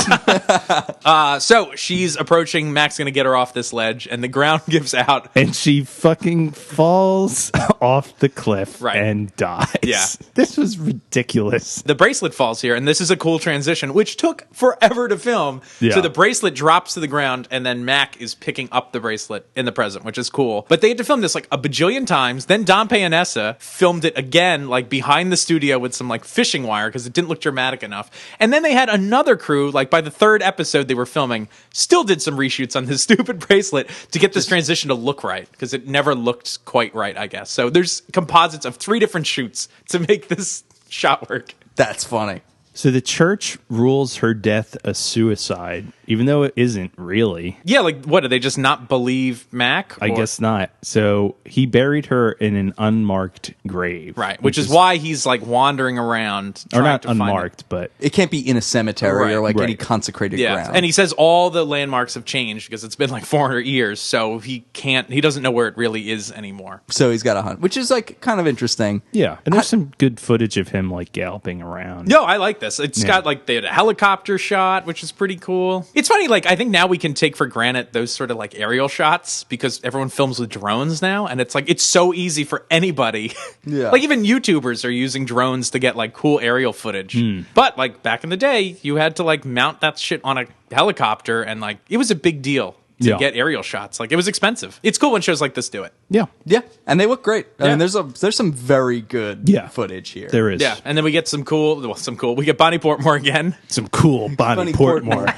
Speaker 4: So she's approaching. Mac's going to get her off this ledge, and the ground gives out.
Speaker 6: And she fucking falls off the cliff and dies.
Speaker 4: Yeah.
Speaker 6: This was ridiculous.
Speaker 4: The bracelet falls here, and this is a cool transition, which took forever to film.
Speaker 6: Yeah.
Speaker 4: So the bracelet drops to the ground, and then Mac is picking up the bracelet in the present, which is cool. But they had to film this like a bajillion times. Then Dom Payanessa filmed it again, like behind the studio with some like fishing wire because it didn't look dramatic enough. And then they had another crew, like by the third episode they were filming, still did some reshoots on this stupid bracelet to get this transition to look right because it never looked quite right, I guess. So there's composites of 3 different shoots to make this shot work.
Speaker 5: That's funny.
Speaker 6: So the church rules her death a suicide, even though it isn't really.
Speaker 4: Yeah, like what, do they just not believe Mac?
Speaker 6: I guess not. So he buried her in an unmarked grave.
Speaker 4: Right, which is why he's like wandering around.
Speaker 6: Or
Speaker 4: trying
Speaker 6: not
Speaker 4: to find
Speaker 6: unmarked, but...
Speaker 5: It can't be in a cemetery
Speaker 4: Right.
Speaker 5: or like
Speaker 6: Right.
Speaker 5: any consecrated
Speaker 4: Yeah,
Speaker 5: ground.
Speaker 4: and he says all the landmarks have changed because it's been like 400 years, so he doesn't know where it really is anymore.
Speaker 5: So he's got a hunt, which is like kind of interesting.
Speaker 6: Yeah, and there's some good footage of him like galloping around.
Speaker 4: No, I like this. It's got like they had a helicopter shot, which is pretty cool. It's funny, like I think now we can take for granted those sort of like aerial shots because everyone films with drones now, and it's like it's so easy for anybody.
Speaker 5: Yeah.
Speaker 4: Like even YouTubers are using drones to get like cool aerial footage. But like back in the day, you had to like mount that shit on a helicopter, and like it was a big deal to
Speaker 6: Yeah.
Speaker 4: get aerial shots. Like it was expensive. It's cool when shows like this do it.
Speaker 6: Yeah,
Speaker 5: Yeah, and they look great. I
Speaker 4: Yeah.
Speaker 5: mean, there's some very good footage here.
Speaker 6: there is.
Speaker 4: Yeah, and then we get some cool. We get Bonny Portmore again.
Speaker 6: Some cool Bonny
Speaker 5: Bonny
Speaker 6: Portmore.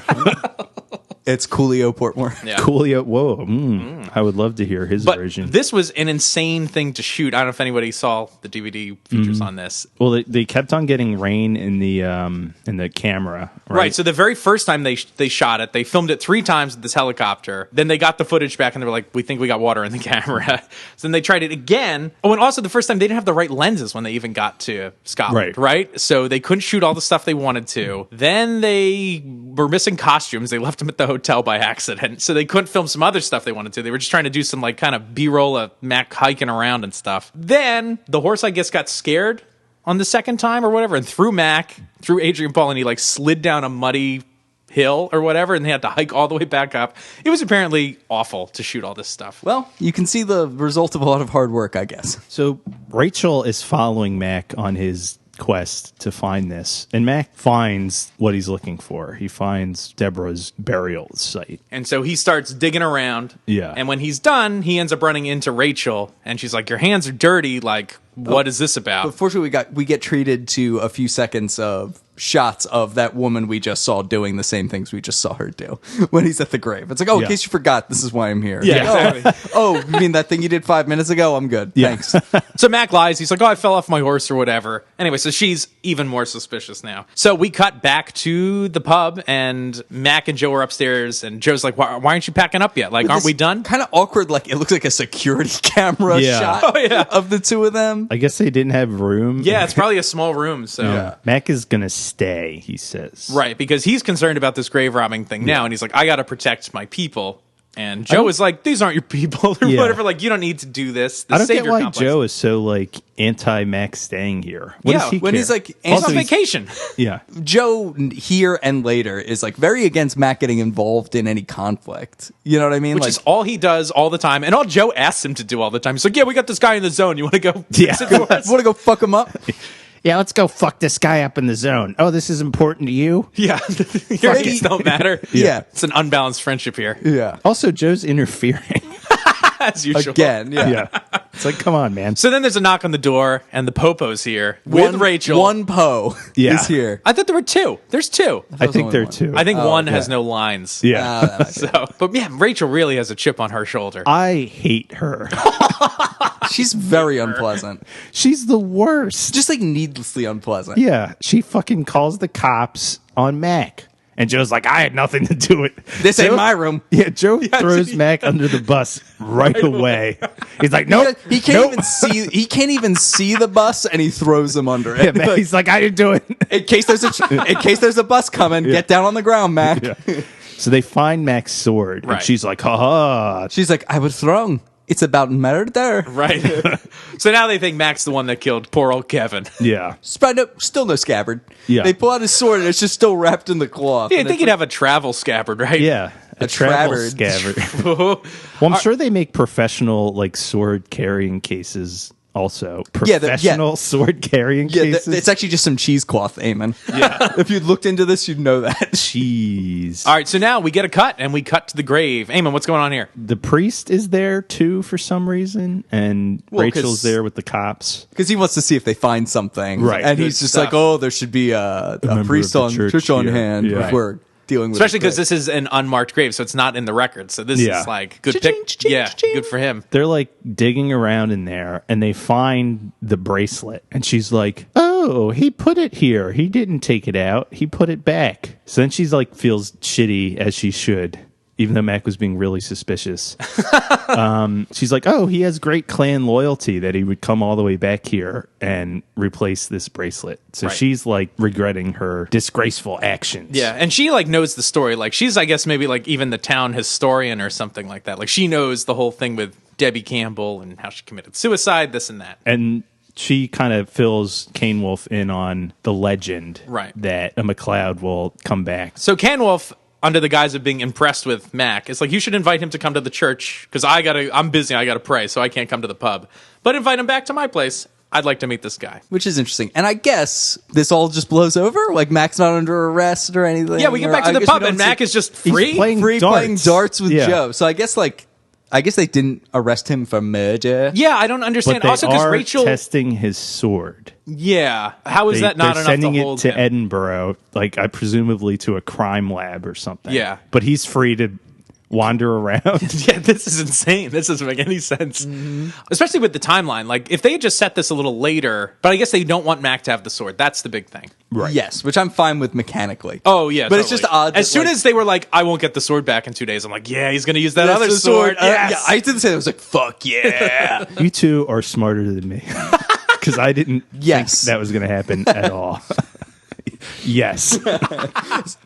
Speaker 5: It's Coolio Portmore.
Speaker 4: Yeah.
Speaker 6: Coolio. Whoa. I would love to hear his
Speaker 4: But
Speaker 6: version.
Speaker 4: this was an insane thing to shoot. I don't know if anybody saw the DVD features on this.
Speaker 6: Well, they kept on getting rain in the camera.
Speaker 4: Right. So the very first time they shot it, they filmed it 3 times with this helicopter. Then they got the footage back and they were like, we think we got water in the camera. So then they tried it again. Oh, and also the first time they didn't have the right lenses when they even got to Scotland. Right. So they couldn't shoot all the stuff they wanted to. Then they were missing costumes. They left them at the hotel by accident. So they couldn't film some other stuff they wanted to. They were just trying to do some like kind of B-roll of Mac hiking around and stuff. Then the horse, I guess, got scared on the second time or whatever and threw Adrian Paul, and he like slid down a muddy hill or whatever, and they had to hike all the way back up. It was apparently awful to shoot all this stuff.
Speaker 5: Well, you can see the result of a lot of hard work, I guess.
Speaker 6: So Rachel is following Mac on his quest to find this, and Mac finds what he's looking for. He finds Deborah's burial site.
Speaker 4: And so he starts digging around.
Speaker 6: Yeah.
Speaker 4: And when he's done, he ends up running into Rachel, and she's like, your hands are dirty. Like, what is this about?
Speaker 5: But fortunately, we get treated to a few seconds of shots of that woman we just saw doing the same things we just saw her do when he's at the grave. It's like, oh, in
Speaker 6: Yeah.
Speaker 5: case you forgot, this is why I'm here.
Speaker 4: Yeah,
Speaker 5: Like,
Speaker 4: exactly.
Speaker 5: oh, you mean that thing you did 5 minutes ago? I'm good.
Speaker 6: Yeah.
Speaker 5: Thanks.
Speaker 4: So Mac lies. He's like, oh, I fell off my horse or whatever. Anyway, so she's even more suspicious now. So we cut back to the pub, and Mac and Joe are upstairs, and Joe's like, why aren't you packing up yet? Like, aren't we done?
Speaker 5: Kind of awkward. Like, it looks like a security camera
Speaker 6: Yeah.
Speaker 5: shot of the two of them.
Speaker 6: I guess they didn't have room.
Speaker 4: Yeah, it's probably a small room. So
Speaker 6: Mac is gonna stay, he says.
Speaker 4: Right, because he's concerned about this grave robbing thing now, and he's like, I got to protect my people. And Joe is like, these aren't your people or
Speaker 6: Yeah.
Speaker 4: whatever. Like, you don't need to do this. The
Speaker 6: I don't get
Speaker 4: savior
Speaker 6: why
Speaker 4: complex.
Speaker 6: Joe is so like anti-Mac staying here. What
Speaker 4: Yeah,
Speaker 6: does he
Speaker 5: when
Speaker 6: care?
Speaker 5: he's like,
Speaker 4: He's
Speaker 5: also
Speaker 4: on vacation.
Speaker 6: yeah,
Speaker 5: Joe here and later is like very against Mac getting involved in any conflict. You know what I mean?
Speaker 4: Which
Speaker 5: like,
Speaker 4: is all he does all the time, and all Joe asks him to do all the time. He's like, yeah, we got this guy in the zone. You want to go fix it for us?
Speaker 5: want to go fuck him up?
Speaker 6: yeah. Let's go fuck this guy up in the zone. Oh, this is important to you.
Speaker 4: Yeah, your
Speaker 5: Maybe-
Speaker 4: needs don't matter.
Speaker 5: Yeah.
Speaker 4: It's an unbalanced friendship here,
Speaker 5: Yeah.
Speaker 6: Also, Joe's interfering.
Speaker 4: as usual.
Speaker 5: Again, yeah.
Speaker 6: yeah, it's like, come on, man.
Speaker 4: So then there's a knock on the door, and the Popo's here with Rachel.
Speaker 5: One Poe
Speaker 6: Yeah.
Speaker 5: is here.
Speaker 4: I thought there were 2. There's 2.
Speaker 6: I think
Speaker 5: only
Speaker 6: there are
Speaker 5: one.
Speaker 6: 2.
Speaker 4: I think one
Speaker 5: okay.
Speaker 4: has no lines.
Speaker 6: yeah,
Speaker 5: that might be-
Speaker 4: So, but yeah, Rachel really has a chip on her shoulder.
Speaker 6: I hate her.
Speaker 5: She's very unpleasant.
Speaker 6: She's the worst.
Speaker 5: Just like needlessly unpleasant.
Speaker 6: Yeah, she fucking calls the cops on Mac. And Joe's like, I had nothing to do with it.
Speaker 5: This ain't my room.
Speaker 6: Yeah, Joe throws Mac under the bus right away. He's like, nope.
Speaker 5: He can't even see. He can't even see the bus, and he throws him under it.
Speaker 6: Yeah, Mac, he's like, I didn't do it.
Speaker 5: In case there's a bus coming, get down on the ground, Mac.
Speaker 6: Yeah. So they find Mac's sword,
Speaker 4: Right.
Speaker 6: and she's like, ha.
Speaker 5: She's like, I was wrong. It's about murder.
Speaker 4: Right. So now they think Mac's the one that killed poor old Kevin.
Speaker 6: Yeah.
Speaker 5: Still no scabbard.
Speaker 6: Yeah.
Speaker 5: They pull out his sword, and it's just still wrapped in the cloth.
Speaker 4: Yeah, I
Speaker 5: And
Speaker 4: think
Speaker 5: it's
Speaker 4: he'd have a travel scabbard, right?
Speaker 6: Yeah. A travel
Speaker 5: trabard.
Speaker 6: scabbard. Well, I'm sure they make professional like sword carrying cases also.
Speaker 5: Yeah,
Speaker 6: Professional sword carrying cases.
Speaker 5: it's actually just some cheesecloth, Eamon. Yeah. If you'd looked into this, you'd know that.
Speaker 6: Cheese.
Speaker 4: All right, so now we get a cut, and we cut to the grave. Eamon, what's going on here?
Speaker 6: The priest is there too for some reason, and
Speaker 5: Well,
Speaker 6: Rachel's
Speaker 5: 'cause-
Speaker 6: there with the cops.
Speaker 5: Because he wants to see if they find something.
Speaker 6: Right.
Speaker 5: And
Speaker 4: Good
Speaker 5: he's just
Speaker 4: stuff.
Speaker 5: like, oh, there should be a
Speaker 6: member
Speaker 5: priest
Speaker 6: of the
Speaker 5: on
Speaker 6: church
Speaker 5: on
Speaker 6: here.
Speaker 5: hand
Speaker 6: Yeah.
Speaker 5: if we're dealing with
Speaker 4: Especially
Speaker 5: it.
Speaker 4: because this is an unmarked grave, so it's not in the record. So this
Speaker 6: Yeah.
Speaker 4: is like good
Speaker 5: Cha-ching,
Speaker 4: pick.
Speaker 5: cha-ching,
Speaker 4: Yeah,
Speaker 5: cha-ching.
Speaker 4: good for him.
Speaker 6: They're like digging around in there, and they find the bracelet, and she's like, "Oh, he put it here. He didn't take it out. He put it back." So then she's like, feels shitty as she should, even though Mac was being really suspicious. She's like, "Oh, he has great clan loyalty that he would come all the way back here and replace this bracelet." So
Speaker 4: Right.
Speaker 6: she's like regretting her disgraceful actions.
Speaker 4: Yeah, and she like knows the story. Like she's, I guess, maybe like even the town historian or something like that. Like she knows the whole thing with Debbie Campbell and how she committed suicide, this and that.
Speaker 6: And she kind of fills Cane Wolf in on the legend
Speaker 4: Right.
Speaker 6: that a McLeod will come back.
Speaker 4: So Canwolf, under the guise of being impressed with Mac, is like, you should invite him to come to the church because I'm busy, I gotta pray, so I can't come to the pub. But invite him back to my place. I'd like to meet this guy.
Speaker 5: Which is interesting. And I guess this all just blows over? Like Mac's not under arrest or anything?
Speaker 4: Yeah, we get
Speaker 5: Or
Speaker 4: back to
Speaker 5: I
Speaker 4: the
Speaker 5: guess we
Speaker 4: pub
Speaker 5: don't
Speaker 4: and
Speaker 5: see-
Speaker 4: Mac is just
Speaker 6: He's
Speaker 4: free.
Speaker 6: playing
Speaker 5: playing darts with
Speaker 6: Yeah.
Speaker 5: Joe. So I guess they didn't arrest him for murder.
Speaker 4: Yeah, I don't understand.
Speaker 6: But they
Speaker 4: Also, because
Speaker 6: are
Speaker 4: Rachel.
Speaker 6: testing his sword.
Speaker 4: Yeah, how is that not
Speaker 6: they're
Speaker 4: enough
Speaker 6: sending
Speaker 4: to
Speaker 6: it
Speaker 4: hold
Speaker 6: to
Speaker 4: him?
Speaker 6: Edinburgh, like presumably to a crime lab or something.
Speaker 4: Yeah.
Speaker 6: But he's free to wander around.
Speaker 4: Yeah, this is insane. This doesn't make any sense. Especially with the timeline. Like, if they had just set this a little later, but I guess they don't want Mac to have the sword. That's the big thing.
Speaker 6: Right.
Speaker 5: Yes, which I'm fine with mechanically.
Speaker 4: Oh, yeah.
Speaker 5: But it's just odd
Speaker 4: As
Speaker 5: that,
Speaker 4: soon
Speaker 5: like-
Speaker 4: as they were like, I won't get the sword back in 2 days, I'm like, yeah, he's going to use that
Speaker 5: That's
Speaker 4: other
Speaker 5: the
Speaker 4: sword. Yes.
Speaker 5: Yeah, I did say that. I was like, fuck yeah.
Speaker 6: You two are smarter than me. Because I didn't
Speaker 5: Yes.
Speaker 6: think that was going to happen at all. Yes.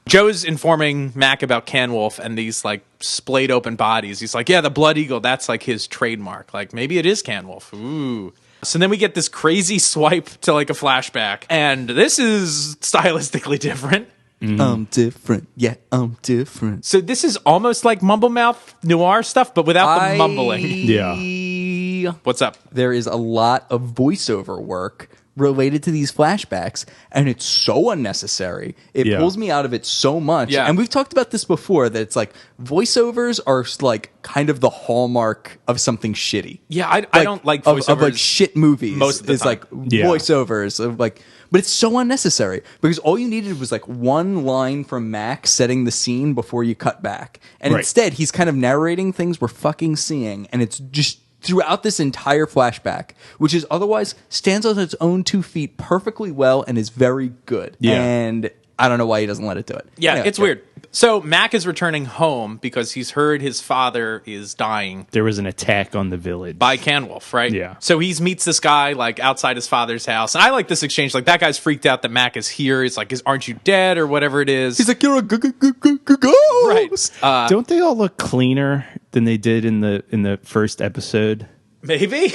Speaker 4: Joe's informing Mac about Canwolf and these like splayed open bodies. He's like, yeah, the Blood Eagle, that's like his trademark. Like maybe it is Canwolf. Ooh. So then we get this crazy swipe to like a flashback, and this is stylistically different.
Speaker 5: I'm different. Yeah, I'm different.
Speaker 4: So this is almost like mumble mouth noir stuff, but without the mumbling.
Speaker 6: Yeah.
Speaker 4: What's up?
Speaker 5: There is a lot of voiceover work related to these flashbacks, and it's so unnecessary. It
Speaker 6: Yeah.
Speaker 5: pulls me out of it so much.
Speaker 4: Yeah.
Speaker 5: And we've talked about this before, that it's like voiceovers are like kind of the hallmark of something shitty.
Speaker 4: Yeah, I don't like voiceovers.
Speaker 5: of like shit movies.
Speaker 4: most of the
Speaker 5: it's
Speaker 4: time.
Speaker 5: like
Speaker 6: Yeah.
Speaker 5: voiceovers of like, but it's so unnecessary because all you needed was like one line from Max setting the scene before you cut back, and
Speaker 6: Right.
Speaker 5: instead he's kind of narrating things we're fucking seeing, and it's just throughout this entire flashback, which is otherwise stands on its own 2 feet perfectly well and is very good.
Speaker 6: Yeah.
Speaker 5: And I don't know why he doesn't let it do it.
Speaker 4: Yeah,
Speaker 5: Anyway,
Speaker 4: it's weird. So Mac is returning home because he's heard his father is dying
Speaker 6: There was an attack on the village.
Speaker 4: by Canwolf, right?
Speaker 6: Yeah.
Speaker 4: So he meets this guy like outside his father's house. And I like this exchange. Like that guy's freaked out that Mac is here. He's like, aren't you dead or whatever it is?
Speaker 5: He's like, you're a ghost.
Speaker 4: Right.
Speaker 6: Don't they all look cleaner than they did in the first episode?
Speaker 4: Maybe.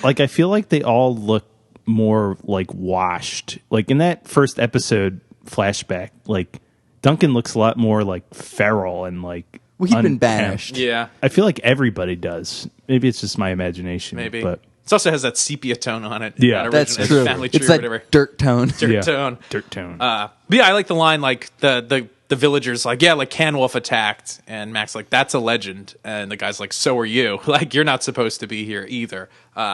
Speaker 6: Like I feel like they all look more like washed. Like in that first episode flashback, like Duncan looks a lot more like feral and like
Speaker 5: Well, he'd been
Speaker 6: unkempt.
Speaker 5: banished.
Speaker 4: Yeah.
Speaker 6: I feel like everybody does. Maybe it's just my imagination.
Speaker 4: Maybe.
Speaker 6: But
Speaker 4: It also has that sepia tone on it.
Speaker 6: Yeah.
Speaker 4: That
Speaker 5: That's
Speaker 4: original
Speaker 5: true.
Speaker 4: Family tree
Speaker 5: It's
Speaker 4: or
Speaker 5: that
Speaker 4: whatever.
Speaker 5: dirt tone.
Speaker 4: Dirt
Speaker 6: yeah.
Speaker 4: tone.
Speaker 6: Dirt tone.
Speaker 4: But yeah, I like the line like the villagers like, yeah, like Canwolf attacked, and Mac's like, that's a legend, and the guy's like, so are you. Like you're not supposed to be here either.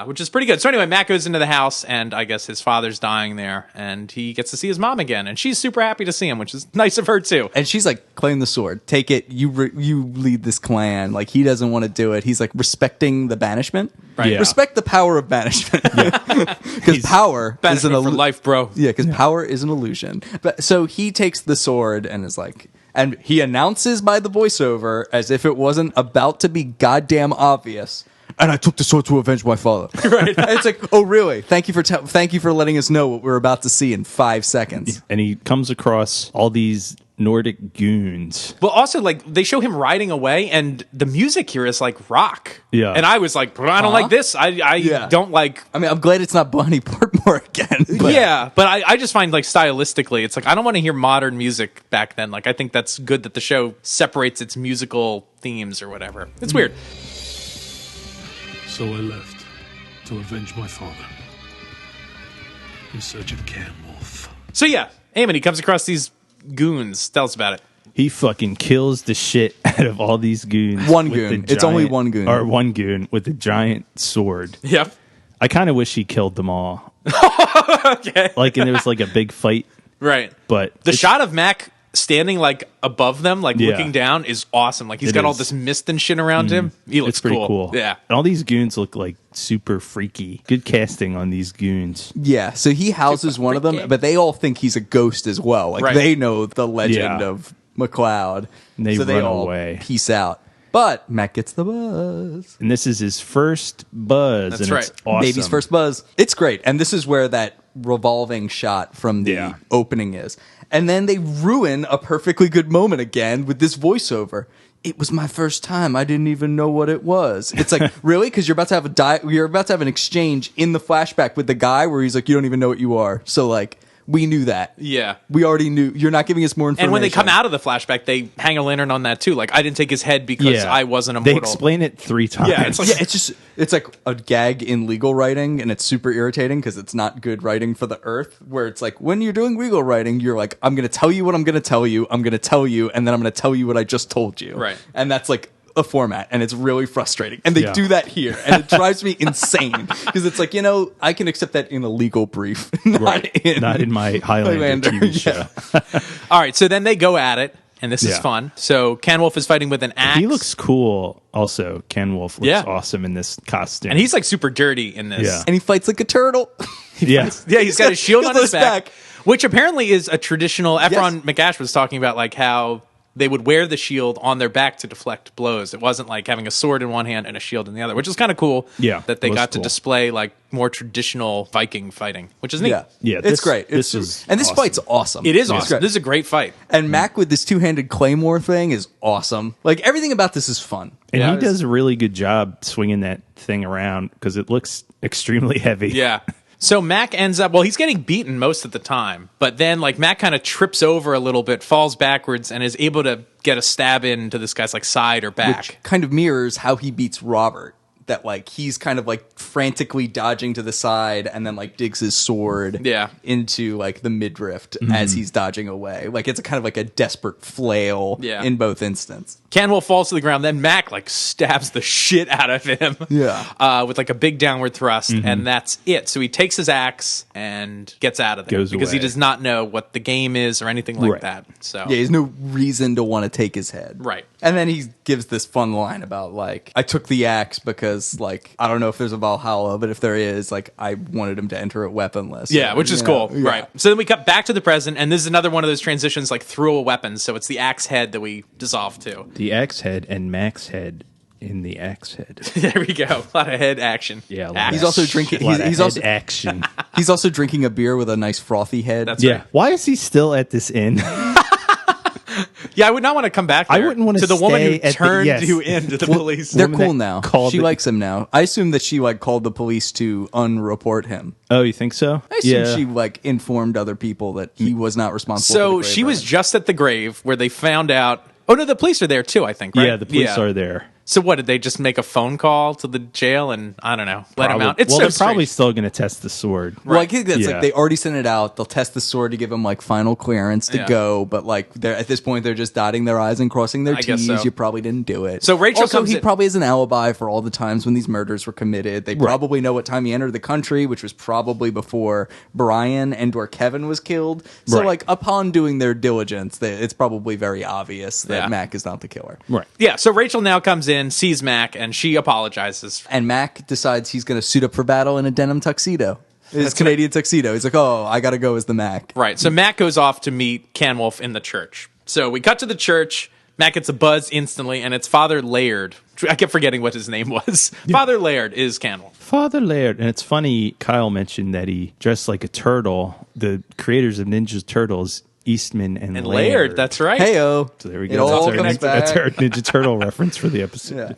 Speaker 4: which is pretty good. So anyway, Matt goes into the house, and I guess his father's dying there, and he gets to see his mom again, and she's super happy to see him, which is nice of her too.
Speaker 5: And she's like, claim the sword, take it. You lead this clan. Like, he doesn't want to do it. He's like respecting the banishment.
Speaker 4: Right.
Speaker 6: Yeah.
Speaker 5: Respect the power of banishment. Because power is an
Speaker 4: Banishment for life, bro.
Speaker 5: Yeah, because power is an illusion. But so he takes the sword and is like, and he announces by the voiceover as if it wasn't about to be goddamn obvious. And I took the sword to avenge my father.
Speaker 4: Right.
Speaker 5: It's like, oh really? Thank you for letting us know what we're about to see in 5 seconds.
Speaker 6: And he comes across all these Nordic goons.
Speaker 4: Well, also, like, they show him riding away, and the music here is like rock.
Speaker 6: Yeah.
Speaker 4: And I was like, I don't like this. I don't like.
Speaker 5: I mean, I'm glad it's not Bonny Portmore again. But
Speaker 4: Yeah, but I just find, like, stylistically, it's like, I don't want to hear modern music back then. Like, I think that's good that the show separates its musical themes or whatever. It's weird.
Speaker 1: So I left to avenge my father. In search of Canwolf.
Speaker 4: So, yeah, Eamon, he comes across these goons. Tell us about it.
Speaker 6: He fucking kills the shit out of all these goons.
Speaker 5: One
Speaker 6: with
Speaker 5: goon.
Speaker 6: the
Speaker 5: It's only
Speaker 6: giant-
Speaker 5: one goon.
Speaker 6: Or one goon with a giant sword.
Speaker 4: Yep.
Speaker 6: I kind of wish he killed them all.
Speaker 4: Okay.
Speaker 6: Like, and there was like a big fight,
Speaker 4: Right.
Speaker 6: but
Speaker 4: The
Speaker 6: it's-
Speaker 4: shot of Mac standing, like, above them, like,
Speaker 6: Yeah.
Speaker 4: looking down is awesome. Like, he's
Speaker 6: It
Speaker 4: got all
Speaker 6: is.
Speaker 4: this mist and shit around him. He looks
Speaker 6: it's pretty cool.
Speaker 4: Yeah.
Speaker 6: And all these goons look like super freaky. Good casting on these goons.
Speaker 5: Yeah, so he houses one of them, but they all think he's a ghost as well. Like,
Speaker 4: Right.
Speaker 5: they know the legend
Speaker 6: Yeah.
Speaker 5: of McLeod.
Speaker 6: And they
Speaker 5: so they
Speaker 6: run
Speaker 5: all
Speaker 6: away.
Speaker 5: peace out. But Matt gets the buzz.
Speaker 6: And this is his first buzz.
Speaker 4: That's
Speaker 6: and
Speaker 4: right.
Speaker 6: It's awesome.
Speaker 5: Baby's first buzz. It's great. And this is where that revolving shot from the
Speaker 6: Yeah.
Speaker 5: opening is. And then they ruin a perfectly good moment again with this voiceover. It was my first time. I didn't even know what it was. It's like, really? Because you're about to have you're about to have an exchange in the flashback with the guy where he's like, you don't even know what you are. So like, we knew that.
Speaker 4: Yeah.
Speaker 5: We already knew. You're not giving us more information.
Speaker 4: And when they come out of the flashback, they hang a lantern on that too. Like, I didn't take his head because I wasn't
Speaker 6: They
Speaker 4: immortal.
Speaker 6: explain it 3 times.
Speaker 4: Yeah, it's like-
Speaker 5: Yeah, it's like a gag in legal writing, and it's super irritating because it's not good writing for the Earth. Where it's like, when you're doing legal writing, you're like, I'm going to tell you what I'm going to tell you, I'm going to tell you, and then I'm going to tell you what I just told you.
Speaker 4: Right.
Speaker 5: And that's like a format, and it's really frustrating. And they
Speaker 6: Yeah.
Speaker 5: do that here, and it drives me insane because it's like, I can accept that in a legal brief, not
Speaker 6: Not in my Highlander TV show.
Speaker 4: All right, so then they go at it, and this is
Speaker 6: Yeah.
Speaker 4: fun. So Canwolf is fighting with an axe.
Speaker 6: He looks cool. Also, Ken Wolf looks
Speaker 4: Yeah.
Speaker 6: awesome in this costume.
Speaker 4: and he's like super dirty in this.
Speaker 6: Yeah.
Speaker 5: And he fights like a turtle.
Speaker 6: yeah.
Speaker 4: Yeah, he's got a shield on his
Speaker 5: his
Speaker 4: back,
Speaker 5: back.
Speaker 4: which apparently is a traditional. Efron McAsh was talking about like how they would wear the shield on their back to deflect blows. It wasn't like having a sword in one hand and a shield in the other, which is kind of cool.
Speaker 6: Yeah,
Speaker 4: that they
Speaker 6: it was
Speaker 4: got to
Speaker 6: cool.
Speaker 4: display like more traditional Viking fighting, which is neat.
Speaker 5: Yeah,
Speaker 6: Yeah,
Speaker 5: it's
Speaker 6: this-
Speaker 5: great.
Speaker 6: this is
Speaker 5: and this
Speaker 6: awesome.
Speaker 5: fight's awesome.
Speaker 4: It is
Speaker 5: It's
Speaker 4: awesome.
Speaker 5: great.
Speaker 4: This is a great fight.
Speaker 5: And Mac with this two-handed claymore thing is awesome. Like, everything about this is fun.
Speaker 6: And
Speaker 4: Yeah.
Speaker 6: he does a really good job swinging that thing around because it looks extremely heavy.
Speaker 4: Yeah. So Mac ends up, well, he's getting beaten most of the time, but then like Mac kind of trips over a little bit, falls backwards, and is able to get a stab into this guy's like side or back.
Speaker 5: Which kind of mirrors how he beats Robert. That like he's kind of like frantically dodging to the side and then like digs his sword into like the midriff as he's dodging away. Like it's a kind of like a desperate flail in both instances.
Speaker 4: Canwolf falls to the ground, then Mac like stabs the shit out of him. With like a big downward thrust, and that's it. So he takes his axe and gets out of there
Speaker 6: Goes
Speaker 4: because he
Speaker 6: away.
Speaker 4: does not know what the game is or anything like
Speaker 6: Right.
Speaker 4: that. So
Speaker 5: Yeah, he has no reason to want to take his head.
Speaker 4: Right.
Speaker 5: And then he gives this fun line about like, I took the axe because like, I don't know if there's a Valhalla, but if there is, like, I wanted him to enter it weaponless.
Speaker 4: Yeah,
Speaker 5: Or,
Speaker 4: which is
Speaker 5: you
Speaker 4: cool.
Speaker 5: know, yeah.
Speaker 4: Right. So then we cut back to the present, and this is another one of those transitions like through a weapon. So it's the axe head that we dissolve to.
Speaker 6: The axe head and Mac's head in the axe head.
Speaker 4: There we go. A lot of head action.
Speaker 6: Yeah, a lot
Speaker 4: Axe.
Speaker 5: He's also drinking.
Speaker 6: A lot of
Speaker 5: He's
Speaker 6: head
Speaker 5: also
Speaker 6: action.
Speaker 5: he's also drinking a beer with a nice frothy head.
Speaker 4: That's
Speaker 6: Yeah.
Speaker 4: right.
Speaker 6: Why is he still at this inn?
Speaker 4: Yeah, I would not want to come back there.
Speaker 6: I wouldn't want
Speaker 4: to the woman who
Speaker 6: stay at the-
Speaker 4: turned
Speaker 6: yes.
Speaker 4: you into the police.
Speaker 5: They're
Speaker 6: woman
Speaker 5: cool
Speaker 6: that
Speaker 5: now.
Speaker 6: called
Speaker 5: She
Speaker 6: it-
Speaker 5: likes him now. I assume that she like called the police to unreport him.
Speaker 6: Oh, you think so?
Speaker 5: I assume she like informed other people that he was not responsible.
Speaker 4: So
Speaker 5: for the grave
Speaker 4: she was
Speaker 5: robbing.
Speaker 4: just at the grave where they found out. Oh no, the police are there too. I think. Right?
Speaker 6: Yeah, the police are there.
Speaker 4: So what, did they just make a phone call to the jail and, I don't know, let him out? It's
Speaker 6: they're
Speaker 4: so
Speaker 6: probably
Speaker 4: strange.
Speaker 6: still going to test the sword.
Speaker 5: Well, I think that's
Speaker 6: Yeah.
Speaker 5: like they already sent it out. They'll test the sword to give them like final clearance to
Speaker 4: Yeah.
Speaker 5: go, but like they're at this point they're just dotting their I's and crossing their
Speaker 4: I guess
Speaker 5: T's.
Speaker 4: so.
Speaker 5: You probably didn't do it.
Speaker 4: So Rachel
Speaker 5: also,
Speaker 4: comes
Speaker 5: he
Speaker 4: in-
Speaker 5: probably has an alibi for all the times when these murders were committed. They probably know what time he entered the country, which was probably before Brian and or Kevin was killed. So
Speaker 6: Right.
Speaker 5: like upon doing their diligence, it's probably very obvious that
Speaker 4: Yeah.
Speaker 5: Mac is not the killer.
Speaker 6: Right.
Speaker 4: Yeah, so Rachel now comes in, sees Mac, and she apologizes.
Speaker 5: And Mac decides he's going to suit up for battle in a denim tuxedo. His Canadian tuxedo. He's like, oh, I got to go as the Mac.
Speaker 4: Right, so Mac goes off to meet Canwolf in the church. So we cut to the church. Mac gets a buzz instantly, and it's Father Laird. I kept forgetting what his name was. Father Laird is Canwolf.
Speaker 6: Father Laird. And it's funny, Kyle mentioned that he dressed like a turtle. The creators of Ninja Turtles, Eastman and
Speaker 4: Laird, that's right.
Speaker 5: Heyo.
Speaker 6: So there we
Speaker 5: It
Speaker 6: go.
Speaker 5: all
Speaker 6: That's our,
Speaker 5: comes back.
Speaker 6: that's our Ninja Turtle reference for the episode.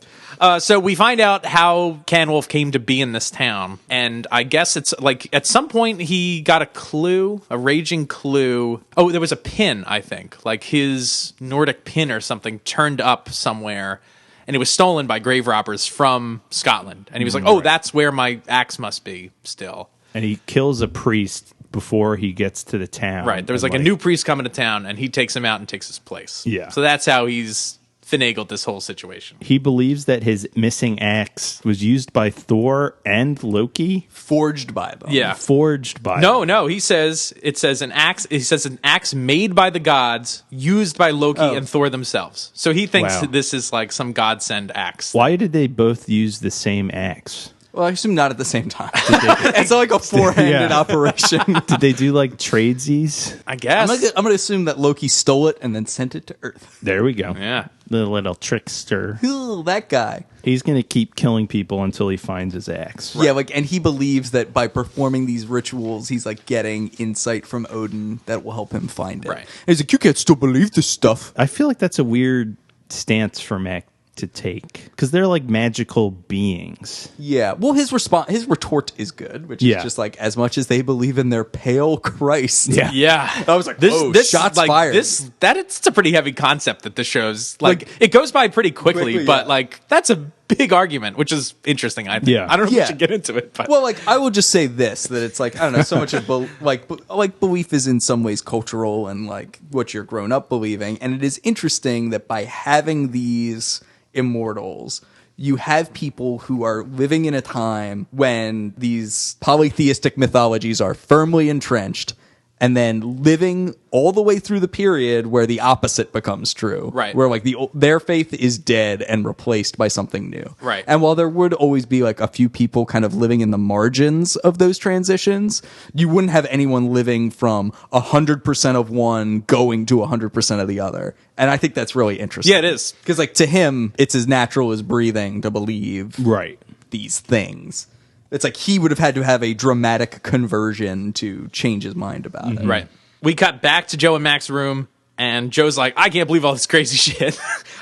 Speaker 4: So we find out how Canwolf came to be in this town, and I guess it's like at some point he got a clue, a raging clue. Oh, there was a pin, I think, like his Nordic pin or something turned up somewhere, and it was stolen by grave robbers from Scotland. And he was like, "Oh, that's where my axe must be still."
Speaker 6: And he kills a priest before he gets to the town.
Speaker 4: Right. There was
Speaker 6: And,
Speaker 4: like a new priest coming to town, and he takes him out and takes his place.
Speaker 6: Yeah.
Speaker 4: So that's how he's finagled this whole situation.
Speaker 6: He believes that his missing axe was used by Thor and Loki,
Speaker 5: Forged by them.
Speaker 4: Yeah.
Speaker 6: forged by
Speaker 4: No, he says it says an axe. He says an axe made by the gods, used by Loki and Thor themselves. So he thinks
Speaker 6: Wow.
Speaker 4: that this is like some godsend axe.
Speaker 6: Why did they both use the same axe?
Speaker 5: Well, I assume not at the same time. It's not like a four-handed
Speaker 6: Yeah.
Speaker 5: operation.
Speaker 6: Did they do like tradesies?
Speaker 4: I guess.
Speaker 5: I'm gonna assume that Loki stole it and then sent it to Earth.
Speaker 6: There we go.
Speaker 4: Yeah.
Speaker 6: The little trickster.
Speaker 5: Ooh, that guy.
Speaker 6: He's going to keep killing people until he finds his axe.
Speaker 5: Yeah, like, and he believes that by performing these rituals, he's like getting insight from Odin that will help him find it.
Speaker 4: Right.
Speaker 5: And he's like, you can't still believe this stuff.
Speaker 6: I feel like that's a weird stance for Mac to take because they're like magical beings.
Speaker 5: Yeah. Well, his retort is good, which
Speaker 6: Yeah.
Speaker 5: is just like, as much as they believe in their pale Christ.
Speaker 4: Yeah.
Speaker 5: I was like, shots
Speaker 4: like,
Speaker 5: fired.
Speaker 4: It's a pretty heavy concept that the show's like it goes by pretty quickly,
Speaker 5: Quickly,
Speaker 4: but
Speaker 5: yeah.
Speaker 4: like that's a big argument, which is interesting, I think.
Speaker 6: Yeah.
Speaker 4: I don't know if
Speaker 5: Yeah.
Speaker 4: we should get into it, but
Speaker 5: Well, like, I will just say this, that it's like, I don't know, so much of belief is in some ways cultural and like what you're grown up believing. And it is interesting that by having these immortals, you have people who are living in a time when these polytheistic mythologies are firmly entrenched, and then living all the way through the period where the opposite becomes true.
Speaker 4: Right.
Speaker 5: Where like their faith is dead and replaced by something new.
Speaker 4: Right.
Speaker 5: And while there would always be like a few people kind of living in the margins of those transitions, you wouldn't have anyone living from 100% of one going to 100% of the other. And I think that's really interesting.
Speaker 4: Yeah, it is.
Speaker 5: Because like to him, it's as natural as breathing to believe
Speaker 6: Right.
Speaker 5: these things. It's like he would have had to have a dramatic conversion to change his mind about it.
Speaker 4: Right. We cut back to Joe and Mac's room, and Joe's like, I can't believe all this crazy shit.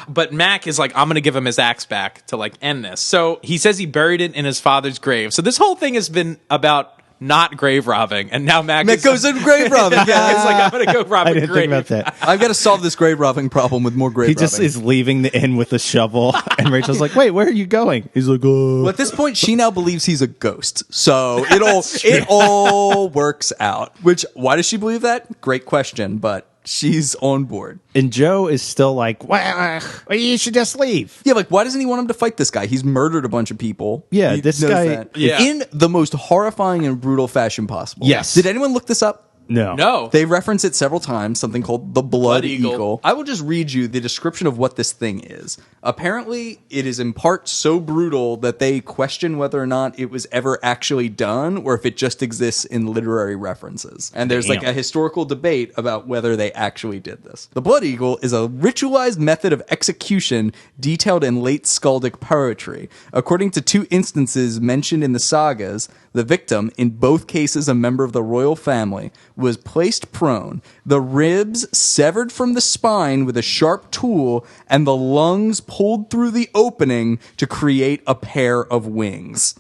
Speaker 4: But Mac is like, I'm going to give him his axe back to like end this. So he says he buried it in his father's grave. So this whole thing has been about not grave robbing, and now Mac
Speaker 5: Goes in grave robbing.
Speaker 4: He's like, I'm going to go rob
Speaker 6: I
Speaker 4: a
Speaker 6: didn't
Speaker 4: grave.
Speaker 6: think about that.
Speaker 5: I've got to solve this grave robbing problem with more grave
Speaker 6: He
Speaker 5: robbing.
Speaker 6: just is leaving the inn with a shovel, and Rachel's like, "Wait, where are you going?" He's like, "Oh."
Speaker 5: Well, at this point, she now believes he's a ghost. So it all works out. Which, why does she believe that? Great question, but she's on board.
Speaker 6: And Joe is still like, "Well, you should just leave."
Speaker 5: Yeah, like, why doesn't he want him to fight this guy? He's murdered a bunch of people.
Speaker 6: Yeah,
Speaker 5: He
Speaker 6: this
Speaker 5: knows
Speaker 6: guy-
Speaker 5: that.
Speaker 4: Yeah.
Speaker 5: In the most horrifying and brutal fashion possible.
Speaker 6: Yes.
Speaker 5: Did anyone look this up?
Speaker 6: No,
Speaker 4: No.
Speaker 5: They reference it several times, something called the Blood
Speaker 4: Blood Eagle.
Speaker 5: Eagle. I will just read you the description of what this thing is. Apparently, it is in part so brutal that they question whether or not it was ever actually done or if it just exists in literary references. And there's like
Speaker 6: Damn.
Speaker 5: a historical debate about whether they actually did this. The Blood Eagle is a ritualized method of execution detailed in late skaldic poetry. According to two instances mentioned in the sagas, the victim, in both cases a member of the royal family, was placed prone, the ribs severed from the spine with a sharp tool, and the lungs pulled through the opening to create a pair of wings.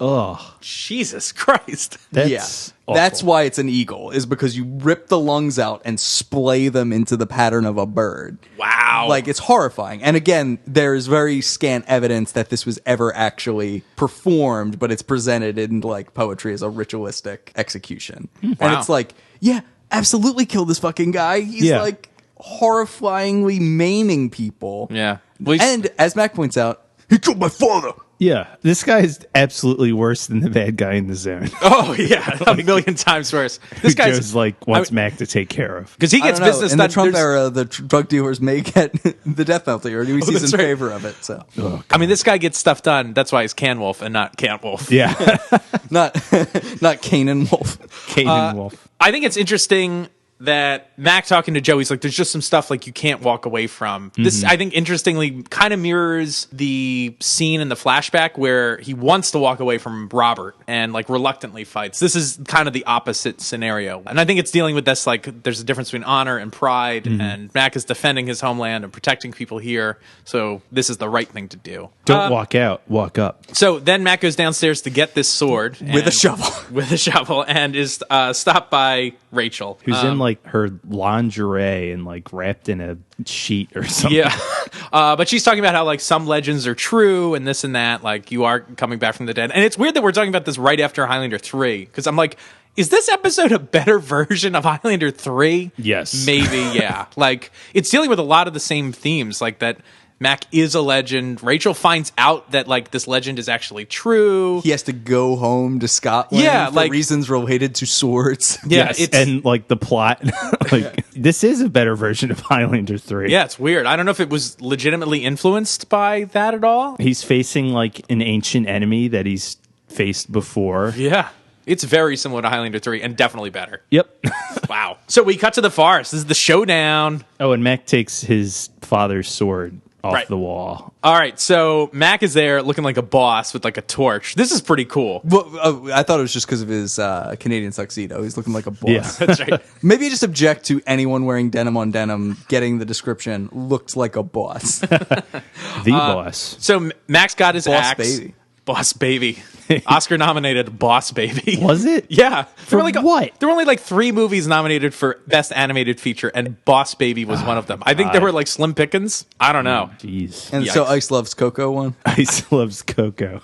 Speaker 4: Jesus Christ.
Speaker 6: that's awful.
Speaker 5: That's why it's an eagle, is because you rip the lungs out and splay them into the pattern of a bird.
Speaker 4: Wow. Wow.
Speaker 5: Like, it's horrifying. And again, there's very scant evidence that this was ever actually performed, but it's presented in, like, poetry as a ritualistic execution. And it's like, yeah, absolutely kill this fucking guy. He's, like, horrifyingly maiming people.
Speaker 4: Yeah.
Speaker 5: And, as Mac points out, he killed my father.
Speaker 6: Yeah, this guy is absolutely worse than the bad guy in the zone.
Speaker 4: Oh, yeah. A million times worse. This guy's
Speaker 6: Joe's like wants Mac to take care of.
Speaker 4: because he gets business
Speaker 5: in
Speaker 4: done.
Speaker 5: the Trump era, the drug dealers may get the death penalty, or he sees in
Speaker 4: right.
Speaker 5: favor of it. So,
Speaker 4: I mean, this guy gets stuff done. That's why he's Canwolf and not Cantwolf.
Speaker 6: Yeah,
Speaker 5: not Canaan Wolf.
Speaker 6: Canaan Wolf.
Speaker 4: I think it's interesting that Mac talking to Joe, he's like, there's just some stuff like you can't walk away from. This, I think, interestingly, kind of mirrors the scene in the flashback where he wants to walk away from Robert and like reluctantly fights. This is kind of the opposite scenario. And I think it's dealing with this, like, there's a difference between honor and pride, and Mac is defending his homeland and protecting people here. So this is the right thing to do.
Speaker 6: Don't walk out, walk up.
Speaker 4: So then Mac goes downstairs to get this sword.
Speaker 5: With a shovel.
Speaker 4: With a shovel, and is stopped by Rachel.
Speaker 6: Who's in like her lingerie and like wrapped in a sheet or something.
Speaker 4: Yeah. But she's talking about how like some legends are true and this and that, like you are coming back from the dead. And it's weird that we're talking about this right after Highlander 3, because I'm like, is this episode a better version of Highlander 3?
Speaker 6: Yes.
Speaker 4: Maybe, yeah. Like, it's dealing with a lot of the same themes, like that Mac is a legend. Rachel finds out that, like, this legend is actually true.
Speaker 5: He has to go home to Scotland for
Speaker 4: like
Speaker 5: reasons related to swords.
Speaker 4: Yeah,
Speaker 6: Yes, and like the plot, like this is a better version of Highlander 3.
Speaker 4: Yeah, it's weird. I don't know if it was legitimately influenced by that at all.
Speaker 6: He's facing like an ancient enemy that he's faced before.
Speaker 4: Yeah. It's very similar to Highlander 3 and definitely better.
Speaker 6: Yep.
Speaker 4: Wow. So we cut to the forest. This is the showdown.
Speaker 6: Oh, and Mac takes his father's sword off
Speaker 4: Right.
Speaker 6: the wall.
Speaker 4: All right. So Mac is there looking like a boss with like a torch. This is pretty cool.
Speaker 5: Well, I thought it was just because of his Canadian tuxedo. He's looking like a boss.
Speaker 6: Yeah.
Speaker 4: That's right.
Speaker 5: Maybe just object to anyone wearing denim on denim getting the description looked like a boss.
Speaker 6: The boss.
Speaker 4: So Mac's got his
Speaker 5: Boss
Speaker 4: axe.
Speaker 5: baby.
Speaker 4: Boss Baby. Oscar nominated Boss Baby.
Speaker 6: Was it?
Speaker 4: Yeah.
Speaker 6: For
Speaker 4: There were like
Speaker 6: what?
Speaker 4: There were only like 3 movies nominated for Best Animated Feature, and Boss Baby was one of them. I think there were like Slim Pickens. I don't know.
Speaker 6: Jeez.
Speaker 5: And so Ice Loves Coco one.
Speaker 6: Ice loves Coco.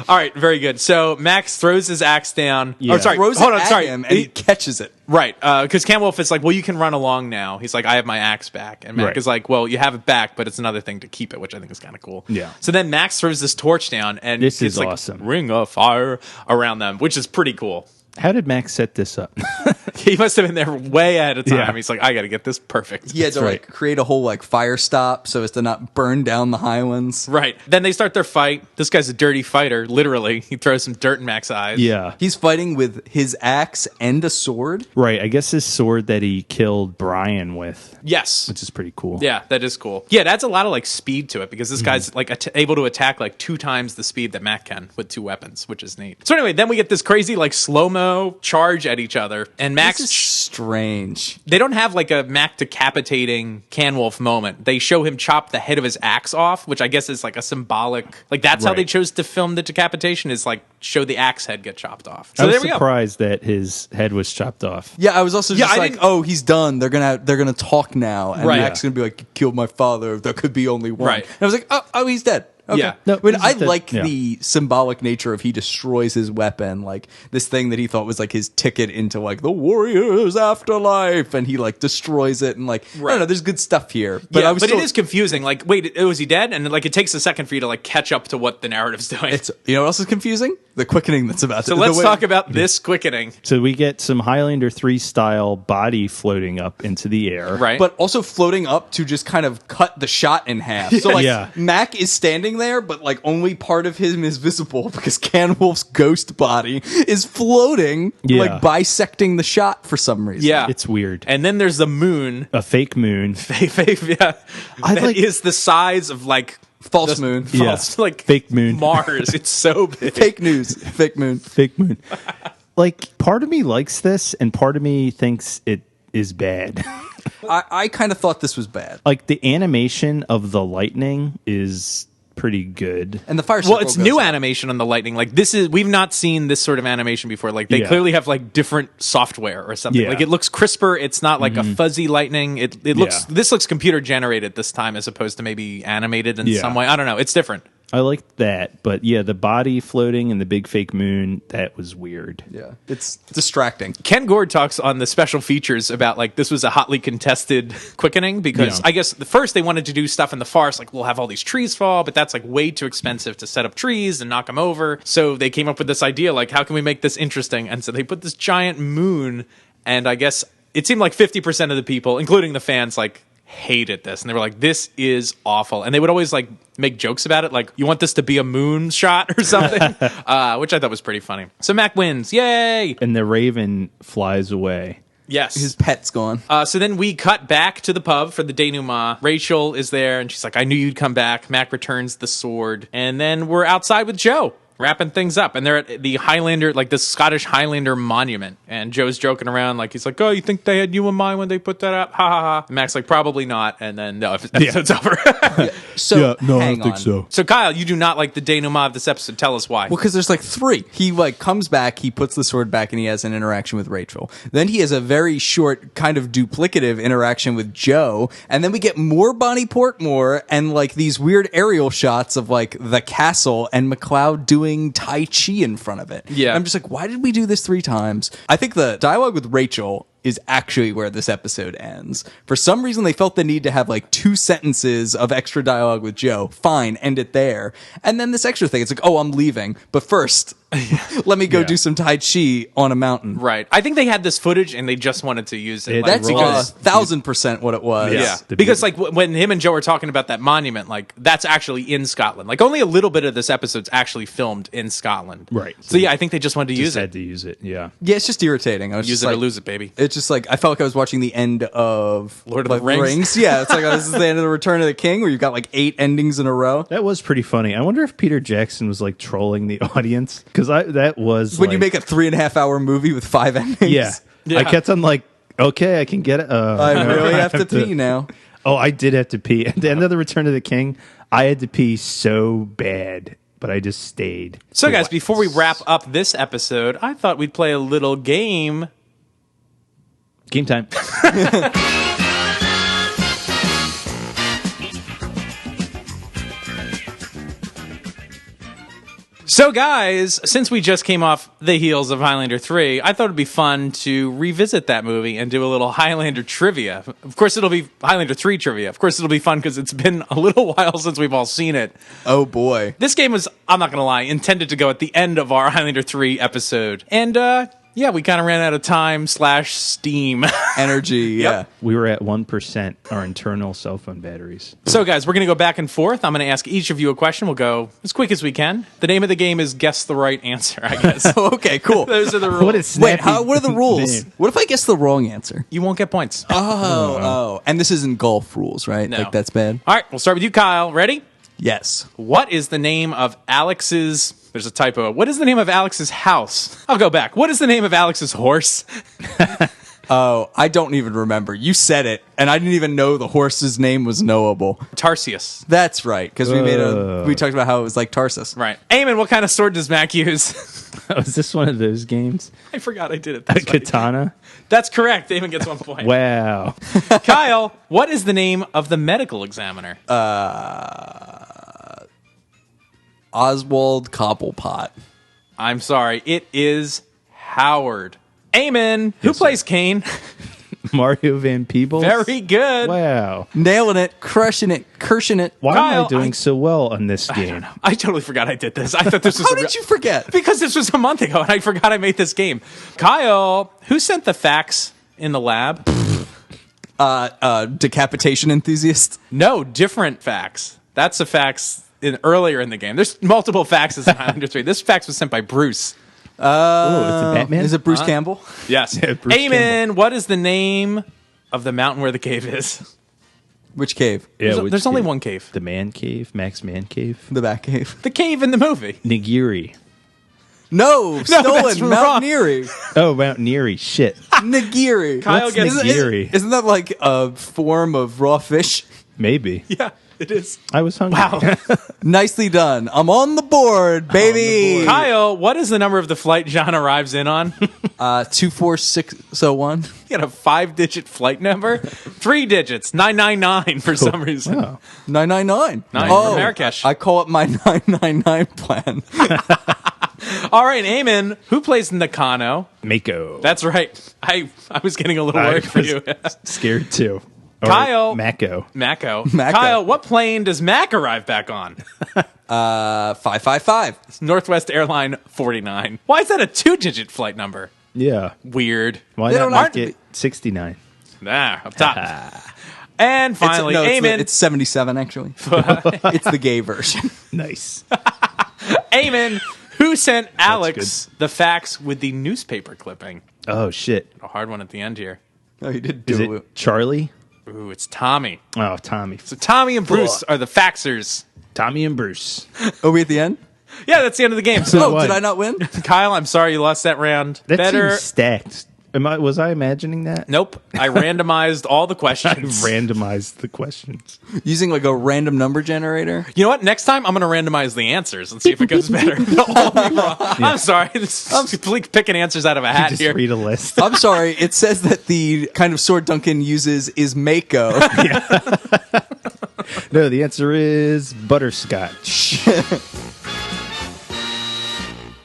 Speaker 4: All right, very good. So Max throws his axe down.
Speaker 6: Yeah.
Speaker 4: Oh, sorry.
Speaker 5: Throws
Speaker 4: Hold
Speaker 5: it
Speaker 4: on.
Speaker 5: at
Speaker 4: Sorry.
Speaker 5: him and he catches it.
Speaker 4: Right, because Canwolf is like, well, you can run along now. He's like, I have my axe back. And Mac
Speaker 6: Right.
Speaker 4: is like, well, you have it back, but it's another thing to keep it, which I think is kind of cool.
Speaker 6: Yeah.
Speaker 4: So then Max throws this torch down, and
Speaker 6: This
Speaker 4: it's
Speaker 6: is
Speaker 4: like
Speaker 6: awesome.
Speaker 4: ring of fire around them, which is pretty cool.
Speaker 6: How did Max set this up?
Speaker 4: He must have been there way ahead of time.
Speaker 6: Yeah.
Speaker 4: He's like, I got to get this perfect.
Speaker 5: He had to
Speaker 6: right.
Speaker 5: like create a whole like fire stop so as to not burn down the Highlands.
Speaker 4: Right. Then they start their fight. This guy's a dirty fighter, literally. He throws some dirt in Max's eyes.
Speaker 6: Yeah.
Speaker 5: He's fighting with his axe and a sword.
Speaker 6: Right. I guess his sword that he killed Brian with,
Speaker 4: Yes.
Speaker 6: which is pretty cool.
Speaker 4: Yeah, that is cool. Yeah, it adds a lot of like speed to it because this guy's like able to attack like 2 times the speed that Mac can with 2 weapons, which is neat. So anyway, then we get this crazy like slow-mo charge at each other, and Max.
Speaker 5: This is strange.
Speaker 4: They don't have like a Mac decapitating Canwolf moment. They show him chop the head of his axe off, which I guess is like a symbolic. Like that's how
Speaker 6: Right.
Speaker 4: they chose to film the decapitation, is like show the axe head get chopped off. So
Speaker 6: I was
Speaker 4: there we go.
Speaker 6: surprised that his head was chopped off.
Speaker 5: Yeah, I was also
Speaker 4: Yeah,
Speaker 5: just
Speaker 4: I
Speaker 5: like,
Speaker 4: didn't-
Speaker 5: oh, he's done. They're gonna talk now, and
Speaker 4: Right.
Speaker 5: Mac's gonna be like, you killed my father. There could be only one.
Speaker 4: Right.
Speaker 5: And I was like, oh, he's dead. Okay.
Speaker 4: Yeah.
Speaker 6: No,
Speaker 5: I mean,
Speaker 6: he's
Speaker 5: I
Speaker 6: dead.
Speaker 5: like
Speaker 6: Yeah.
Speaker 5: the symbolic nature of he destroys his weapon, like this thing that he thought was like his ticket into like the warrior's afterlife, and he like destroys it, and like I
Speaker 4: Right.
Speaker 5: don't know, there's good stuff here, but
Speaker 4: Yeah,
Speaker 5: I was
Speaker 4: but
Speaker 5: still,
Speaker 4: it is confusing. Like, wait, was he dead? And like, it takes a second for you to like catch up to what the narrative's doing.
Speaker 5: It's you know what else is confusing? The quickening that's about
Speaker 4: So
Speaker 5: to.
Speaker 4: let's
Speaker 5: the way-
Speaker 4: talk about this quickening.
Speaker 6: So we get some Highlander 3 style body floating up into the air.
Speaker 4: Right.
Speaker 5: But also floating up to just kind of cut the shot in half. So like
Speaker 6: Yeah.
Speaker 5: Mac is standing there, but like only part of him is visible because Canwolf's ghost body is floating,
Speaker 6: Yeah.
Speaker 5: like bisecting the shot for some reason.
Speaker 4: Yeah.
Speaker 6: It's weird.
Speaker 4: And then there's the moon.
Speaker 6: A fake moon.
Speaker 4: Yeah.
Speaker 6: I
Speaker 4: That
Speaker 6: like-
Speaker 4: is the size of like
Speaker 5: False moon.
Speaker 4: false, like
Speaker 6: Fake moon.
Speaker 4: Mars. It's so big.
Speaker 5: Fake news. Fake moon.
Speaker 6: Fake moon. Like, part of me likes this, and part of me thinks it is bad.
Speaker 5: I kind of thought this was bad.
Speaker 6: Like, the animation of the lightning is pretty good.
Speaker 5: And the fire
Speaker 4: Well,
Speaker 5: circle
Speaker 4: it's
Speaker 5: goes
Speaker 4: new
Speaker 5: up.
Speaker 4: animation on the lightning. Like we've not seen this sort of animation before. Like they
Speaker 6: Yeah.
Speaker 4: clearly have like different software or something.
Speaker 6: Yeah.
Speaker 4: Like it looks crisper. It's not like a fuzzy lightning. It looks
Speaker 6: Yeah.
Speaker 4: this looks computer generated this time as opposed to maybe animated in
Speaker 6: Yeah.
Speaker 4: some way. I don't know. It's different.
Speaker 6: I liked that, but yeah, the body floating and the big fake moon, that was weird.
Speaker 5: Yeah, it's distracting.
Speaker 4: Ken Gord talks on the special features about like this was a hotly contested quickening because
Speaker 6: Yeah.
Speaker 4: I guess the first they wanted to do stuff in the forest like we'll have all these trees fall, but that's like way too expensive to set up trees and knock them over. So they came up with this idea like how can we make this interesting? And so they put this giant moon, and I guess it seemed like 50% of the people, including the fans, like hated this, and they were like, this is awful. And they would always like make jokes about it, like, you want this to be a moon shot or something, which I thought was pretty funny. So Mac wins. Yay.
Speaker 6: And the raven flies away.
Speaker 4: Yes.
Speaker 5: His pet's gone.
Speaker 4: So then we cut back to the pub for the denouement. Rachel is there, and she's like, I knew you'd come back. Mac returns the sword. And then we're outside with Joe, wrapping things up. And they're at the Highlander, like the Scottish Highlander monument. And Joe's joking around, like, he's like, oh, you think they had you in mind when they put that up? Ha ha ha. And Mac's like, probably not. And then, no, episode's over.
Speaker 5: So hang on.
Speaker 4: So, Kyle, you do not like the denouement of this episode. Tell us why.
Speaker 5: Well, because there's like three. He like comes back, he puts the sword back, and he has an interaction with Rachel. Then he has a very short, kind of duplicative interaction with Joe, and then we get more Bonny Portmore and like these weird aerial shots of like the castle and McLeod doing Tai Chi in front of it.
Speaker 4: Yeah.
Speaker 5: I'm just like, why did we do this 3 times? I think the dialogue with Rachel is actually where this episode ends. For some reason, they felt the need to have like 2 sentences of extra dialogue with Joe. Fine, end it there. And then this extra thing, it's like, oh, I'm leaving. But first, let me go do some Tai Chi on a mountain.
Speaker 4: Right. I think they had this footage and they just wanted to use it.
Speaker 6: It-
Speaker 4: Like,
Speaker 5: That's
Speaker 6: Because-
Speaker 5: 1,000% what it was.
Speaker 4: yeah.
Speaker 6: The
Speaker 4: Because,
Speaker 6: beauty-
Speaker 4: like, when him and Joe were talking about that monument, like, that's actually in Scotland. Like, only a little bit of this episode's actually filmed in Scotland.
Speaker 6: Right.
Speaker 4: So, yeah, I think they just wanted to use
Speaker 6: Just
Speaker 4: it.
Speaker 6: had to use it, yeah.
Speaker 5: Yeah, it's just irritating. I was
Speaker 4: Use
Speaker 5: just
Speaker 4: it or
Speaker 5: like,
Speaker 4: lose it, baby.
Speaker 5: It's just like I felt like I was watching the end of
Speaker 4: Lord of the Rings.
Speaker 5: Yeah, it's like this is the end of the Return of the King, where you've got like 8 endings in a row.
Speaker 6: That was pretty funny. I wonder if Peter Jackson was like trolling the audience, because that was
Speaker 5: When
Speaker 6: like,
Speaker 5: you make a 3.5 hour movie with 5 endings.
Speaker 6: yeah. I kept on like, okay, I can get it.
Speaker 5: I really have to pee now.
Speaker 6: Oh, I did have to pee at the end of the Return of the King. I had to pee so bad, but I just stayed.
Speaker 4: So, guys, before we wrap up this episode, I thought we'd play a little game.
Speaker 6: Game time.
Speaker 4: So, guys, since we just came off the heels of Highlander 3, I thought it'd be fun to revisit that movie and do a little Highlander trivia. Of course, it'll be Highlander 3 trivia. Of course, it'll be fun because it's been a little while since we've all seen it.
Speaker 5: Oh boy.
Speaker 4: This game was, I'm not going to lie, intended to go at the end of our Highlander 3 episode. And, yeah, we kind of ran out of time / steam.
Speaker 5: Energy, yeah.
Speaker 6: We were at 1%, our internal cell phone batteries.
Speaker 4: So, guys, we're going to go back and forth. I'm going to ask each of you a question. We'll go as quick as we can. The name of the game is Guess the Right Answer, I guess.
Speaker 5: Okay, cool.
Speaker 4: Those are the rules.
Speaker 6: What is snappy
Speaker 5: What are the rules?
Speaker 6: name.
Speaker 5: What if I guess the wrong answer?
Speaker 4: You won't get points.
Speaker 5: Oh. And this isn't golf rules, right?
Speaker 4: No.
Speaker 5: Like, that's bad?
Speaker 4: All right, we'll start with you, Kyle. Ready?
Speaker 5: Yes.
Speaker 4: What is the name of Alex's... There's a typo. What is the name of Alex's house? I'll go back. What is the name of Alex's horse?
Speaker 5: Oh, I don't even remember. You said it, and I didn't even know the horse's name was knowable.
Speaker 4: Tarsius.
Speaker 5: That's right, because we talked about how it was like Tarsus.
Speaker 4: Right. Eamon, what kind of sword does Mac use?
Speaker 6: Was this one of those games?
Speaker 4: I forgot I did it.
Speaker 6: A
Speaker 4: That's, funny.
Speaker 6: katana?
Speaker 4: That's correct. Eamon gets 1 point.
Speaker 6: Wow.
Speaker 4: Kyle, what is the name of the medical examiner?
Speaker 5: Oswald Cobblepot.
Speaker 4: I'm sorry. It is Howard. Eamon, who plays Kane?
Speaker 6: Mario Van Peebles?
Speaker 4: Very good.
Speaker 6: Wow.
Speaker 5: Nailing it, crushing it, cursing it.
Speaker 6: Why am
Speaker 4: Kyle,
Speaker 6: I doing so well on this game?
Speaker 4: I totally forgot I did this. I thought this was
Speaker 5: How
Speaker 4: a real-
Speaker 5: did you forget?
Speaker 4: Because this was a month ago and I forgot I made this game. Kyle, who sent the fax in the lab?
Speaker 5: Decapitation enthusiast.
Speaker 4: No, different fax. That's a fax earlier in the game. There's multiple faxes in Highlander 3. This fax was sent by Bruce.
Speaker 6: Oh, it's a Batman?
Speaker 5: Is it Bruce Campbell?
Speaker 4: Yes.
Speaker 6: Yeah, Bruce
Speaker 4: Eamon,
Speaker 6: Campbell.
Speaker 4: what is the name of the mountain where the cave is?
Speaker 5: Which cave?
Speaker 6: Yeah,
Speaker 4: There's only one cave.
Speaker 6: The Man Cave? Max Man Cave?
Speaker 5: The Bat Cave.
Speaker 4: The cave in the movie.
Speaker 6: Nigiri.
Speaker 5: No, stolen.
Speaker 4: that's wrong.
Speaker 5: Mount Neary.
Speaker 6: Oh, Mount Neary. Shit.
Speaker 5: Nigiri.
Speaker 4: Kyle
Speaker 6: What's
Speaker 4: gets
Speaker 6: nigiri?
Speaker 5: Isn't that like a form of raw fish?
Speaker 6: Maybe.
Speaker 4: Yeah. It is.
Speaker 6: I was hungry.
Speaker 4: Wow.
Speaker 5: Nicely done. I'm on the board, baby.
Speaker 4: Kyle, what is the number of the flight John arrives in on?
Speaker 5: 24601.
Speaker 4: He had a 5-digit flight number. 3 digits. 999 for some reason.
Speaker 6: Wow.
Speaker 5: 999.
Speaker 4: From Marrakesh.
Speaker 5: I call it my 999 plan.
Speaker 4: All right, Eamon, who plays Nakano?
Speaker 6: Mako.
Speaker 4: That's right. I was getting a little worried for you.
Speaker 6: Scared too. Or
Speaker 4: Kyle.
Speaker 6: Mako.
Speaker 4: Mako.
Speaker 5: Mako.
Speaker 4: Kyle, what plane does Mac arrive back on?
Speaker 5: 555.
Speaker 4: It's Northwest Airline 49. Why is that a 2-digit flight number?
Speaker 6: Yeah.
Speaker 4: Weird.
Speaker 6: Why
Speaker 5: They
Speaker 6: not
Speaker 5: don't have
Speaker 6: make
Speaker 5: to
Speaker 6: it 69?
Speaker 4: Up top. And finally, Eamon.
Speaker 5: It's 77, actually. It's the gay version.
Speaker 6: Nice.
Speaker 4: Eamon, who sent Alex the fax with the newspaper clipping?
Speaker 6: Oh, shit.
Speaker 4: A hard one at the end here.
Speaker 5: Oh, you did
Speaker 6: Is
Speaker 5: do
Speaker 6: it Charlie?
Speaker 4: Ooh, it's Tommy.
Speaker 6: Oh, Tommy.
Speaker 4: So Tommy and Bruce are the faxers.
Speaker 6: Tommy and Bruce.
Speaker 5: Are we at the end?
Speaker 4: Yeah, that's the end of the game. So,
Speaker 6: what?
Speaker 5: Did I not win?
Speaker 4: Kyle, I'm sorry you lost that round.
Speaker 6: That
Speaker 4: Better.
Speaker 6: seems stacked. Was I imagining that?
Speaker 4: Nope. I randomized all the
Speaker 6: I
Speaker 4: questions.
Speaker 6: randomized the questions.
Speaker 5: Using like a random number generator?
Speaker 4: You know what? Next time, I'm going to randomize the answers and see if it goes better. They'll all be wrong. I'm sorry. This is complete picking answers out of a hat
Speaker 6: Just
Speaker 4: here.
Speaker 6: read a list.
Speaker 5: I'm sorry. It says that the kind of sword Duncan uses is Mako.
Speaker 6: No, the answer is butterscotch.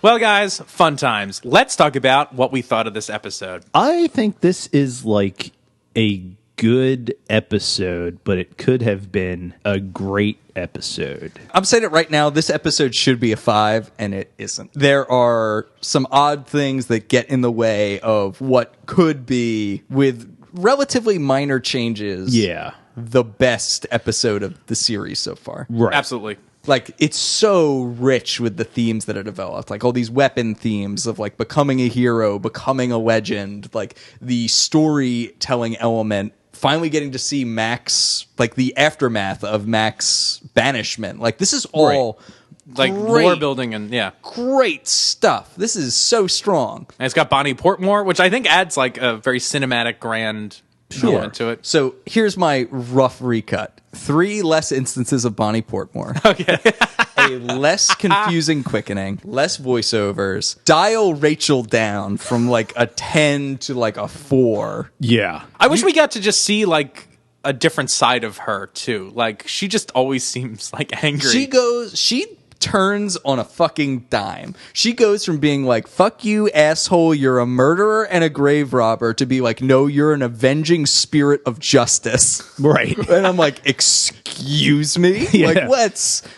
Speaker 4: Well, guys, fun times. Let's talk about what we thought of this episode.
Speaker 6: I think this is like a good episode, but it could have been a great episode.
Speaker 5: I'm saying it right now. This episode should be a 5, and it isn't. There are some odd things that get in the way of what could be, with relatively minor changes,
Speaker 6: Yeah.
Speaker 5: the best episode of the series so far.
Speaker 6: Right.
Speaker 4: Absolutely.
Speaker 5: Like, it's so rich with the themes that are developed. Like, all these weapon themes of, like, becoming a hero, becoming a legend, like, the storytelling element, finally getting to see Max, like, the aftermath of Max's banishment. Like, this is all
Speaker 4: Like lore building and
Speaker 5: great stuff. This is so strong.
Speaker 4: And it's got Bonny Portmore, which I think adds like a very cinematic, grand element to it.
Speaker 5: So here's my rough recut. 3 less instances of Bonny Portmore. Okay. A less confusing quickening, less voiceovers. Dial Rachel down from like a 10 to like a 4.
Speaker 6: Yeah.
Speaker 4: I wish we got to just see like a different side of her too. Like she just always seems like angry.
Speaker 5: She turns on a fucking dime. She goes from being like, fuck you, asshole, you're a murderer and a grave robber, to be like, no, you're an avenging spirit of justice.
Speaker 6: Right.
Speaker 5: And I'm like, excuse me?
Speaker 6: Yeah.
Speaker 5: Like,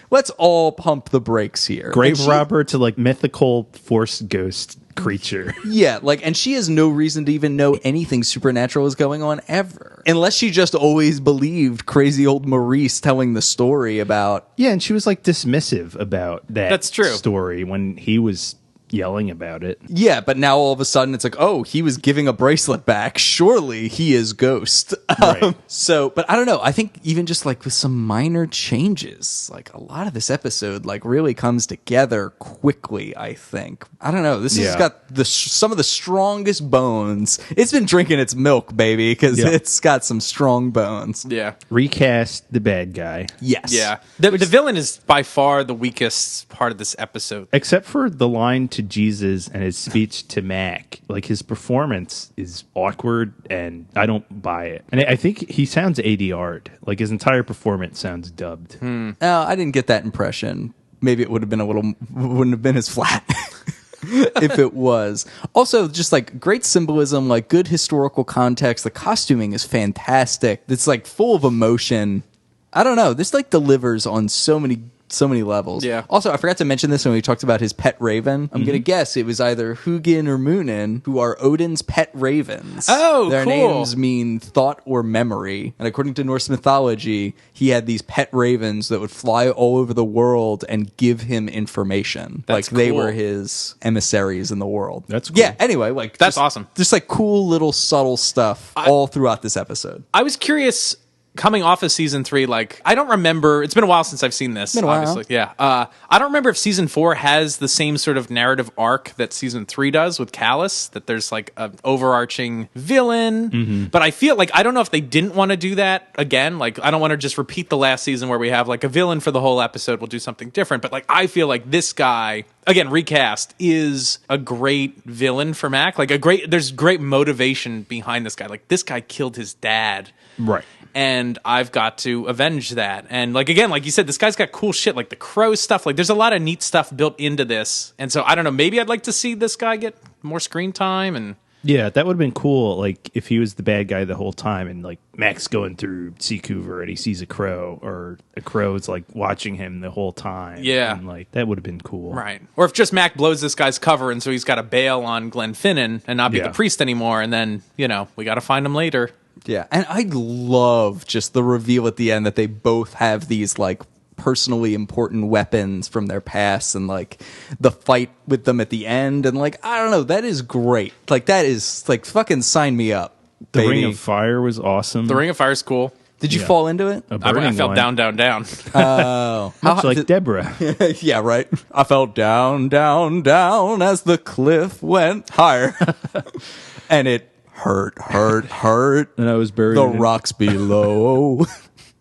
Speaker 5: let's all pump the brakes here.
Speaker 6: Grave
Speaker 5: And she-
Speaker 6: robber to like mythical force ghost creature.
Speaker 5: Yeah, like, and she has no reason to even know anything supernatural is going on ever. Unless she just always believed crazy old Maurice telling the story about...
Speaker 6: Yeah, and she was like dismissive about that
Speaker 4: That's true.
Speaker 6: story when he was yelling about it.
Speaker 5: Yeah, but now all of a sudden it's like, oh, he was giving a bracelet back. Surely he is Ghost.
Speaker 6: Right.
Speaker 5: So, but I don't know. I think even just like with some minor changes, like a lot of this episode like really comes together quickly, I think. I don't know. This has
Speaker 6: Yeah.
Speaker 5: got some of the strongest bones. It's been drinking its milk, baby, because
Speaker 6: Yeah.
Speaker 5: it's got some strong bones.
Speaker 4: Yeah.
Speaker 6: Recast the bad guy.
Speaker 5: Yes.
Speaker 4: Yeah. The villain is by far the weakest part of this episode.
Speaker 6: Except for the line to Jesus and his speech to Mac. Like his performance is awkward and I don't buy it. And I think he sounds ADR'd. Like his entire performance sounds dubbed.
Speaker 5: No, I didn't get that impression. Maybe it would have been wouldn't have been as flat if it was. Also, just like great symbolism, like good historical context. The costuming is fantastic. It's like full of emotion. I don't know. This like delivers on so many levels.
Speaker 4: Yeah.
Speaker 5: Also, I forgot to mention this when we talked about his pet raven. I'm gonna guess it was either Hugin or Munin, who are Odin's pet ravens.
Speaker 4: Oh,
Speaker 5: their
Speaker 4: cool.
Speaker 5: names mean thought or memory. And according to Norse mythology, he had these pet ravens that would fly all over the world and give him information.
Speaker 4: That's
Speaker 5: like they
Speaker 4: cool.
Speaker 5: were his emissaries in the world.
Speaker 6: That's cool.
Speaker 5: Yeah. Anyway, like
Speaker 4: That's
Speaker 5: just-
Speaker 4: awesome.
Speaker 5: Just like cool little subtle stuff all throughout this episode.
Speaker 4: I was curious coming off of season 3, like, I don't remember. It's been a while since I've seen this.
Speaker 5: Been a while.
Speaker 4: Obviously, yeah. I don't remember if season 4 has the same sort of narrative arc that season 3 does with Callus. That there's like an overarching villain. But I feel like I don't know if they didn't want to do that again. Like, I don't want to just repeat the last season where we have like a villain for the whole episode. We'll do something different. But like, I feel like this guy, again, recast, is a great villain for Mac. Like there's great motivation behind this guy. Like, this guy killed his dad.
Speaker 6: Right.
Speaker 4: And I've got to avenge that. And like, again, like you said, this guy's got cool shit, like the crow stuff. Like, there's a lot of neat stuff built into this. And so I don't know, maybe I'd like to see this guy get more screen time. And
Speaker 6: Yeah, that would have been cool, like, if he was the bad guy the whole time and, like, Mac's going through Seacouver and he sees a crow, or a crow's, like, watching him the whole time.
Speaker 4: Yeah.
Speaker 6: And, like, that would have been cool.
Speaker 4: right. Or if just Mac blows this guy's cover and so he's got to bail on Glenfinnan and not be the priest anymore. And then, you know, we got to find him later.
Speaker 5: Yeah, and I love just the reveal at the end that they both have these, like, personally important weapons from their past, and like the fight with them at the end, and like, I don't know, that is great. Like, that is like, fucking sign me up,
Speaker 6: The
Speaker 5: baby.
Speaker 6: Ring of Fire was awesome.
Speaker 4: The Ring of Fire's cool.
Speaker 5: Did you fall into it?
Speaker 4: I fell down.
Speaker 5: Oh,
Speaker 6: Much like Deborah.
Speaker 5: yeah, right. I fell down as the cliff went higher, and it hurt.
Speaker 6: And I was buried
Speaker 5: The
Speaker 6: in
Speaker 5: rocks below.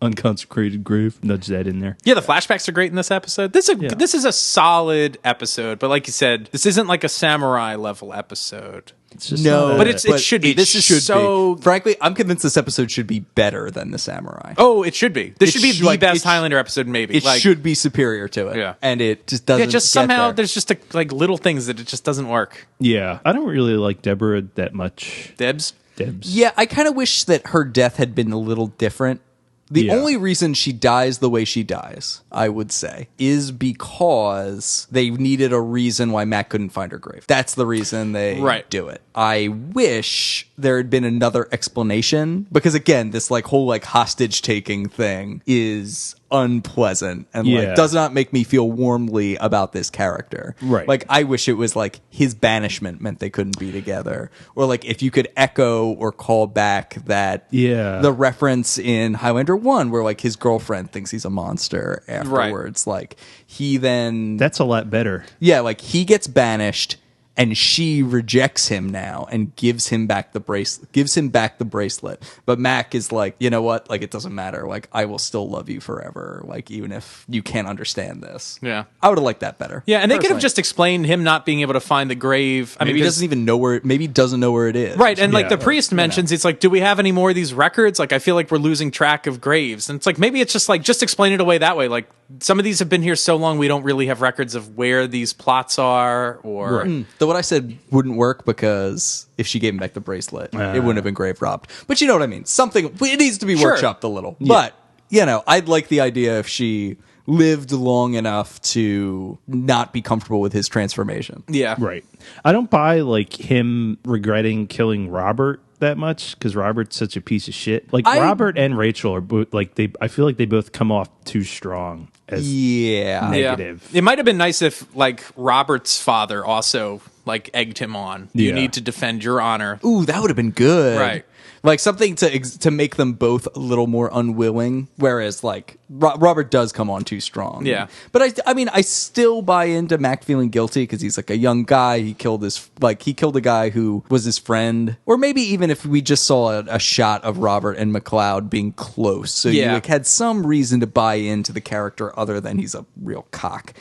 Speaker 6: unconsecrated grave. Nudge that in there.
Speaker 4: Yeah, the flashbacks are great in this episode. This is a solid episode, but like you said, this isn't like a samurai level episode.
Speaker 6: It's just
Speaker 5: No,
Speaker 6: not a-
Speaker 4: But it should be. This is so.
Speaker 5: be. Frankly, I'm convinced this episode should be better than the samurai.
Speaker 4: Oh, it should be. This
Speaker 5: It
Speaker 4: should be
Speaker 5: sh-
Speaker 4: the
Speaker 5: like,
Speaker 4: best
Speaker 5: it sh-
Speaker 4: Highlander episode, maybe.
Speaker 5: It
Speaker 4: Like,
Speaker 5: should be superior to it.
Speaker 4: Yeah.
Speaker 5: And it just doesn't.
Speaker 4: Yeah, just
Speaker 5: get
Speaker 4: somehow
Speaker 5: there.
Speaker 4: there's just like little things that it just doesn't work.
Speaker 6: Yeah. I don't really like Deborah that much.
Speaker 4: Debs.
Speaker 6: Debs.
Speaker 5: Yeah, I kind of wish that her death had been a little different. The
Speaker 6: Yeah.
Speaker 5: only reason she dies the way she dies, I would say, is because they needed a reason why Matt couldn't find her grave. That's the reason they
Speaker 4: Right.
Speaker 5: do it. I wish there had been another explanation, because again, this like whole like hostage taking thing is unpleasant and
Speaker 6: Yeah.
Speaker 5: like does not make me feel warmly about this character.
Speaker 6: Right.
Speaker 5: Like, I wish it was like his banishment meant they couldn't be together, or like if you could echo or call back that the reference in Highlander 1 where like his girlfriend thinks he's a monster afterwards. Like, he then
Speaker 6: That's a lot better.
Speaker 5: yeah, like he gets banished and she rejects him now and gives him back the bracelet. But Mac is like, you know what? Like, it doesn't matter. Like, I will still love you forever. Like, even if you can't understand this.
Speaker 4: Yeah.
Speaker 5: I would have liked that better.
Speaker 4: Yeah, and they could have
Speaker 5: personally.
Speaker 4: just explained him not being able to find the grave. I mean,
Speaker 5: Maybe he
Speaker 4: because-
Speaker 5: doesn't even know where. Maybe he doesn't know where it is.
Speaker 4: Right, and like
Speaker 6: Yeah.
Speaker 4: the priest mentions, it's like, do we have any more of these records? Like, I feel like we're losing track of graves. And it's like, maybe it's just like, just explain it away that way. Like, some of these have been here so long, we don't really have records of where these plots are, or...
Speaker 5: Though what I said wouldn't work, because if she gave him back the bracelet, it wouldn't have been grave robbed. But you know what I mean? Something, it needs to be
Speaker 4: Sure.
Speaker 5: workshopped a little. But, you know, I'd like the idea if she lived long enough to not be comfortable with his transformation.
Speaker 4: Yeah.
Speaker 6: Right. I don't buy like him regretting killing Robert that much, because Robert's such a piece of shit. Like, Robert and Rachel are both like, I feel like they both come off too strong as
Speaker 5: Yeah.
Speaker 6: negative.
Speaker 4: It might have been nice if, like, Robert's father also, like, egged him on. You
Speaker 6: Yeah.
Speaker 4: need to defend your honor.
Speaker 5: Ooh, that would have been good.
Speaker 4: Right.
Speaker 5: Like something to make them both a little more unwilling. Whereas, like, Robert does come on too strong.
Speaker 4: Yeah.
Speaker 5: But I mean, I still buy into Mac feeling guilty because he's like a young guy. He killed a guy who was his friend. Or maybe even if we just saw a shot of Robert and McLeod being close, so you
Speaker 4: Yeah.
Speaker 5: like had some reason to buy into the character other than he's a real cock.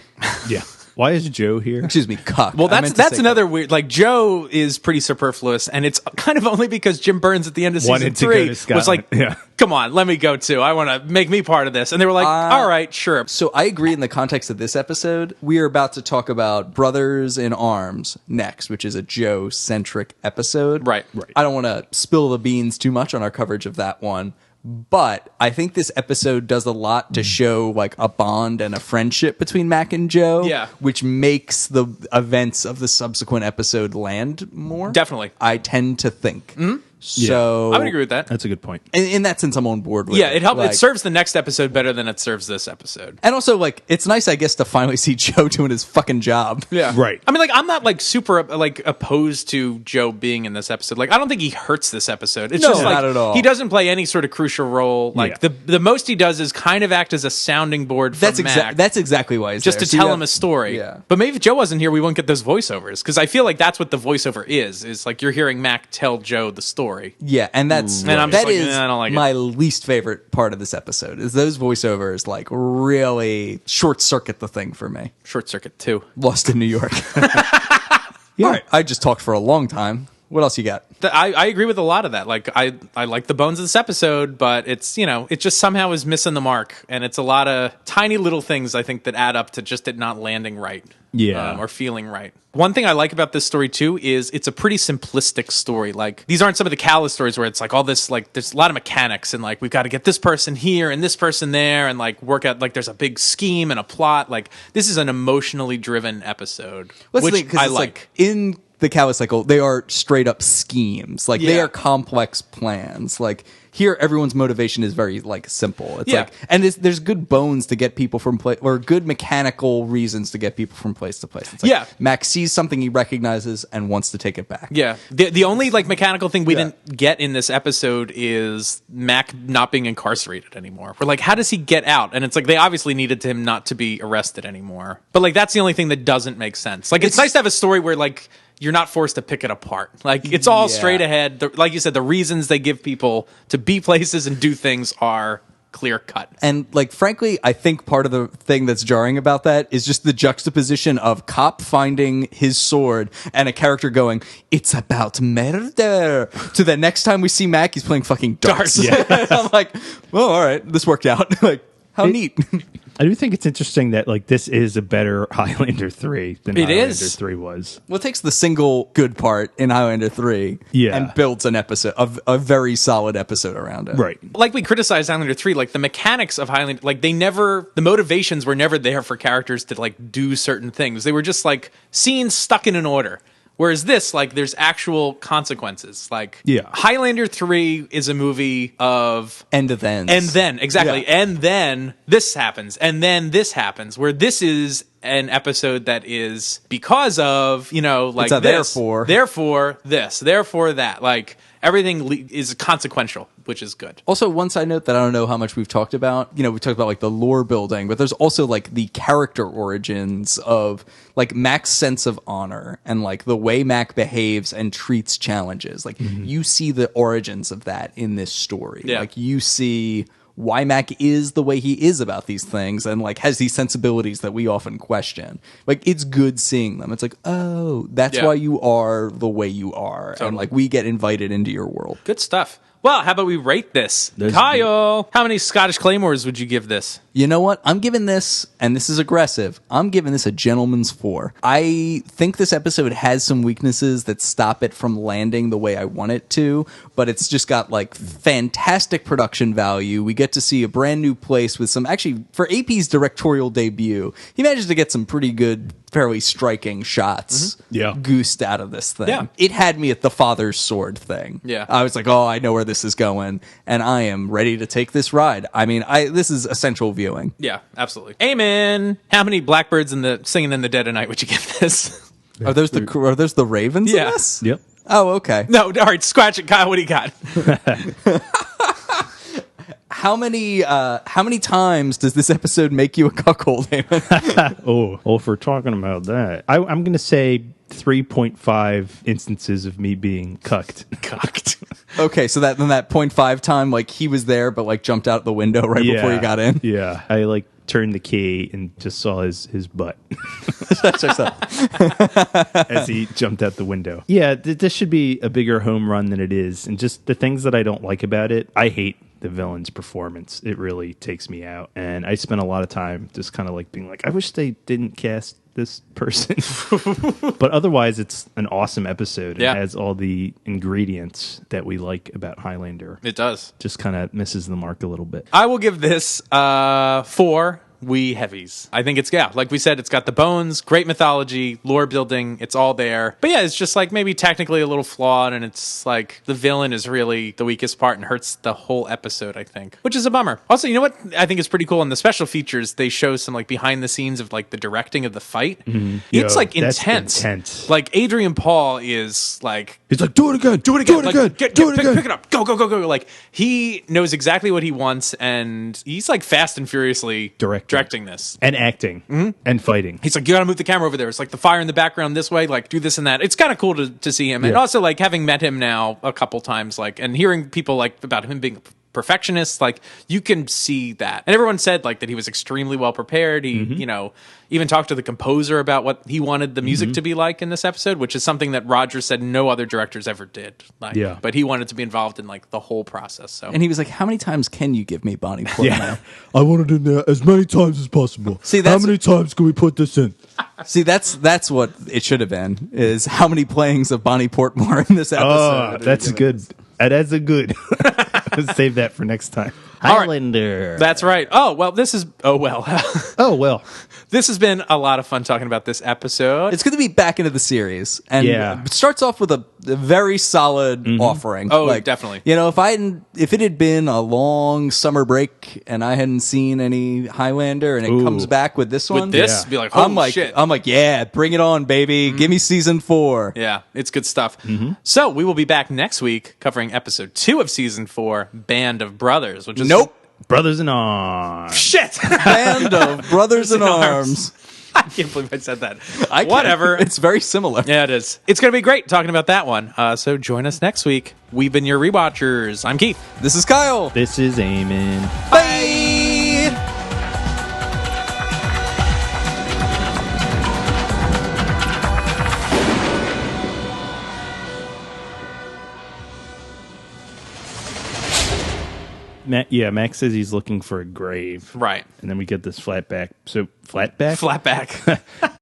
Speaker 6: Yeah. Why is Joe here?
Speaker 5: Excuse me, cuck.
Speaker 4: Well,
Speaker 5: I meant to
Speaker 4: that's
Speaker 5: say
Speaker 4: another weird. Like, Joe is pretty superfluous, and it's kind of only because Jim Burns at the end of season
Speaker 6: Wanted to go
Speaker 4: 3
Speaker 6: to
Speaker 4: was
Speaker 6: Scotland.
Speaker 4: like,
Speaker 6: Yeah.
Speaker 4: "Come on, let me go too. I want to make me part of this." And they were like, "All right, sure."
Speaker 5: So I agree in the context of this episode. We are about to talk about Brothers in Arms next, which is a Joe-centric episode.
Speaker 4: Right.
Speaker 5: I don't want to spill the beans too much on our coverage of that one, but I think this episode does a lot to show like a bond and a friendship between Mac and Joe,
Speaker 4: Yeah.
Speaker 5: which makes the events of the subsequent episode land more.
Speaker 4: Definitely.
Speaker 5: I tend to think. So
Speaker 4: I would agree with that.
Speaker 6: That's a good point.
Speaker 5: in that sense, I'm on board with it.
Speaker 4: Yeah, it helps.
Speaker 5: Like-
Speaker 4: It serves the next episode better than it serves this episode.
Speaker 5: And also, like, it's nice, I guess, to finally see Joe doing his fucking job.
Speaker 4: Yeah,
Speaker 6: Right.
Speaker 4: I mean, like, I'm not like super like opposed to Joe being in this episode. Like, I don't think he hurts this episode. It's
Speaker 5: No,
Speaker 4: just like
Speaker 5: not at all.
Speaker 4: he doesn't play any sort of crucial role. Like the most he does is kind of act as a sounding board for Mac.
Speaker 5: That's exactly why he's
Speaker 4: just
Speaker 5: there.
Speaker 4: to
Speaker 5: So you
Speaker 4: tell
Speaker 5: have-
Speaker 4: him a story.
Speaker 5: Yeah.
Speaker 4: But maybe if Joe wasn't here, we wouldn't get those voiceovers because I feel like that's what the voiceover is like you're hearing Mac tell Joe the story.
Speaker 5: Yeah, and that's
Speaker 4: And I'm just
Speaker 5: that
Speaker 4: like,
Speaker 5: is
Speaker 4: I don't like it.
Speaker 5: my least favorite part of this episode. Is those voiceovers like really short circuit the thing for me?
Speaker 4: Short Circuit 2.
Speaker 5: Lost in New York. All right, I just talked for a long time. What else you got?
Speaker 4: I agree with a lot of that. Like I like the bones of this episode, but it's it just somehow is missing the mark, and it's a lot of tiny little things I think that add up to just it not landing right, or feeling right. One thing I like about this story too is it's a pretty simplistic story. Like these aren't some of the Callus stories where it's like all this like there's a lot of mechanics and like we've got to get this person here and this person there and like work out like there's a big scheme and a plot. Like this is an emotionally driven episode, which I like.
Speaker 5: In the Callus cycle, they are straight up schemes. Like they
Speaker 4: Yeah.
Speaker 5: are complex plans. Like here, everyone's motivation is very like simple. It's
Speaker 4: Yeah.
Speaker 5: like, and there's good bones to get people from place, or good mechanical reasons to get people from place to place. It's like
Speaker 4: Yeah.
Speaker 5: Max sees something he recognizes and wants to take it back.
Speaker 4: Yeah. The only like mechanical thing we didn't get in this episode is Mac not being incarcerated anymore. We're like, how does he get out? And it's like they obviously needed him not to be arrested anymore. But like that's the only thing that doesn't make sense. Like it's nice to have a story where like you're not forced to pick it apart. Like it's all straight ahead. Like you said, the reasons they give people to be places and do things are clear cut.
Speaker 5: And like, frankly, I think part of the thing that's jarring about that is just the juxtaposition of cop finding his sword and a character going, "It's about murder," to the next time we see Mac, he's playing fucking darts. I'm like, well, all right, this worked out. Like, how neat.
Speaker 6: I do think it's interesting that like this is a better Highlander 3 than
Speaker 4: It
Speaker 6: Highlander
Speaker 4: is.
Speaker 6: 3 was.
Speaker 5: Well, it takes the single good part in Highlander 3 and builds an episode of a very solid episode around it.
Speaker 6: Right.
Speaker 4: Like we criticized Highlander 3, like the mechanics of Highlander, like the motivations were never there for characters to like do certain things. They were just like scenes stuck in an order. Whereas this, like, there's actual consequences. Like, Highlander 3 is a movie of...
Speaker 5: End of ends.
Speaker 4: And then, exactly.
Speaker 5: Yeah.
Speaker 4: And then this happens. And then this happens. Where this is an episode that is because of, like
Speaker 5: it's a
Speaker 4: this.
Speaker 5: Therefore
Speaker 4: this. Therefore that. Like, everything is consequential, which is good.
Speaker 5: Also, one side note that I don't know how much we've talked about, we talked about like the lore building, but there's also like the character origins of like Mac's sense of honor and like the way Mac behaves and treats challenges. Like you see the origins of that in this story.
Speaker 4: Yeah.
Speaker 5: Like you see why Mac is the way he is about these things and like has these sensibilities that we often question. Like it's good seeing them. It's like, oh, that's why you are the way you are.
Speaker 4: Totally.
Speaker 5: And like we get invited into your world.
Speaker 4: Good stuff. Well, how about we rate this? Kyle, how many Scottish Claymores would you give this?
Speaker 5: You know what? I'm giving this, and this is aggressive, I'm giving this a gentleman's 4. I think this episode has some weaknesses that stop it from landing the way I want it to, but it's just got like fantastic production value. We get to see a brand new place with some, actually, for AP's directorial debut, he managed to get some pretty good, fairly striking shots goosed out of this thing.
Speaker 4: Yeah.
Speaker 5: It had me at the father's sword thing.
Speaker 4: Yeah.
Speaker 5: I was like, oh, I know where this is going, and I am ready to take this ride. I mean, this is essential viewing.
Speaker 4: Yeah, absolutely. Amen. How many blackbirds in the singing in the dead of night would you give this?
Speaker 5: Are those the ravens in
Speaker 4: Yeah.
Speaker 5: this?
Speaker 6: Yep.
Speaker 5: Oh, okay.
Speaker 4: No, all right, scratch it, Kyle. What do you got?
Speaker 5: How many times does this episode make you a cuckold, Eamon?
Speaker 6: Oh, if we're talking about that, I'm going to say 3.5 instances of me being cucked.
Speaker 4: Cocked.
Speaker 5: Okay, so that 0.5 time, like he was there, but like jumped out the window right before you got in.
Speaker 6: Yeah. I like turned the key and just saw his butt as he jumped out the window. Yeah, this should be a bigger home run than it is. And just the things that I don't like about it, I hate the villain's performance. It really takes me out. And I spent a lot of time just kind of like being like, I wish they didn't cast this person. But otherwise, it's an awesome episode.
Speaker 4: Yeah.
Speaker 6: It has all the ingredients that we like about Highlander.
Speaker 4: It does.
Speaker 6: Just kind of misses the mark a little bit.
Speaker 4: I will give this 4 We heavies. I think it's, yeah, like we said, it's got the bones, great mythology, lore building, it's all there. But yeah, it's just like maybe technically a little flawed, and it's like the villain is really the weakest part and hurts the whole episode, I think, which is a bummer. Also, you know what I think is pretty cool? In the special features, they show some like behind the scenes of like the directing of the fight. It's like intense. Like Adrian Paul is like,
Speaker 1: He's like, do it again. Do it again.
Speaker 4: like,
Speaker 1: Do it again.
Speaker 4: pick it up. Go. Like he knows exactly what he wants, and he's like fast and furiously directing this.
Speaker 6: And acting and fighting.
Speaker 4: He's like, you gotta move the camera over there. It's like the fire in the background this way, like do this and that. It's kind of cool to see him. And also like having met him now a couple times, like, and hearing people like about him being a perfectionist, like you can see that. And everyone said like that he was extremely well prepared. He, you know, even talked to the composer about what he wanted the music to be like in this episode, which is something that Roger said no other directors ever did. Like, but he wanted to be involved in like the whole process. So,
Speaker 5: And he was like, how many times can you give me Bonny Portmore?
Speaker 1: I want it in there as many times as possible.
Speaker 5: See,
Speaker 1: how many times can we put this in?
Speaker 5: See, that's what it should have been, is how many playings of Bonny Portmore in this episode.
Speaker 6: Oh, that's good. That's a good. Save that for next time. Highlander.
Speaker 4: that's right. Oh well, this is this has been a lot of fun talking about this episode.
Speaker 5: It's good to be back into the series, and it starts off with a very solid offering.
Speaker 4: Oh, like, definitely.
Speaker 5: You know, if it had been a long summer break and I hadn't seen any Highlander, and it comes back with this one,
Speaker 4: be like, holy shit.
Speaker 5: I'm like, yeah, bring it on, baby. Give me season 4.
Speaker 4: Yeah, it's good stuff. So we will be back next week covering episode 2 of season 4, Band of Brothers, which is
Speaker 6: Brothers in Arms.
Speaker 4: Shit.
Speaker 5: Band of Brothers in Arms.
Speaker 4: I can't believe I said that.
Speaker 5: Whatever. It's very similar.
Speaker 4: Yeah, it is. It's going to be great talking about that one. So join us next week. We've been your Rewatchers. I'm Keith.
Speaker 5: This is Kyle.
Speaker 6: This is Eamon.
Speaker 5: Bye.
Speaker 6: Max says he's looking for a grave.
Speaker 4: Right.
Speaker 6: And then we get this flatback. So, flatback?
Speaker 4: Flatback.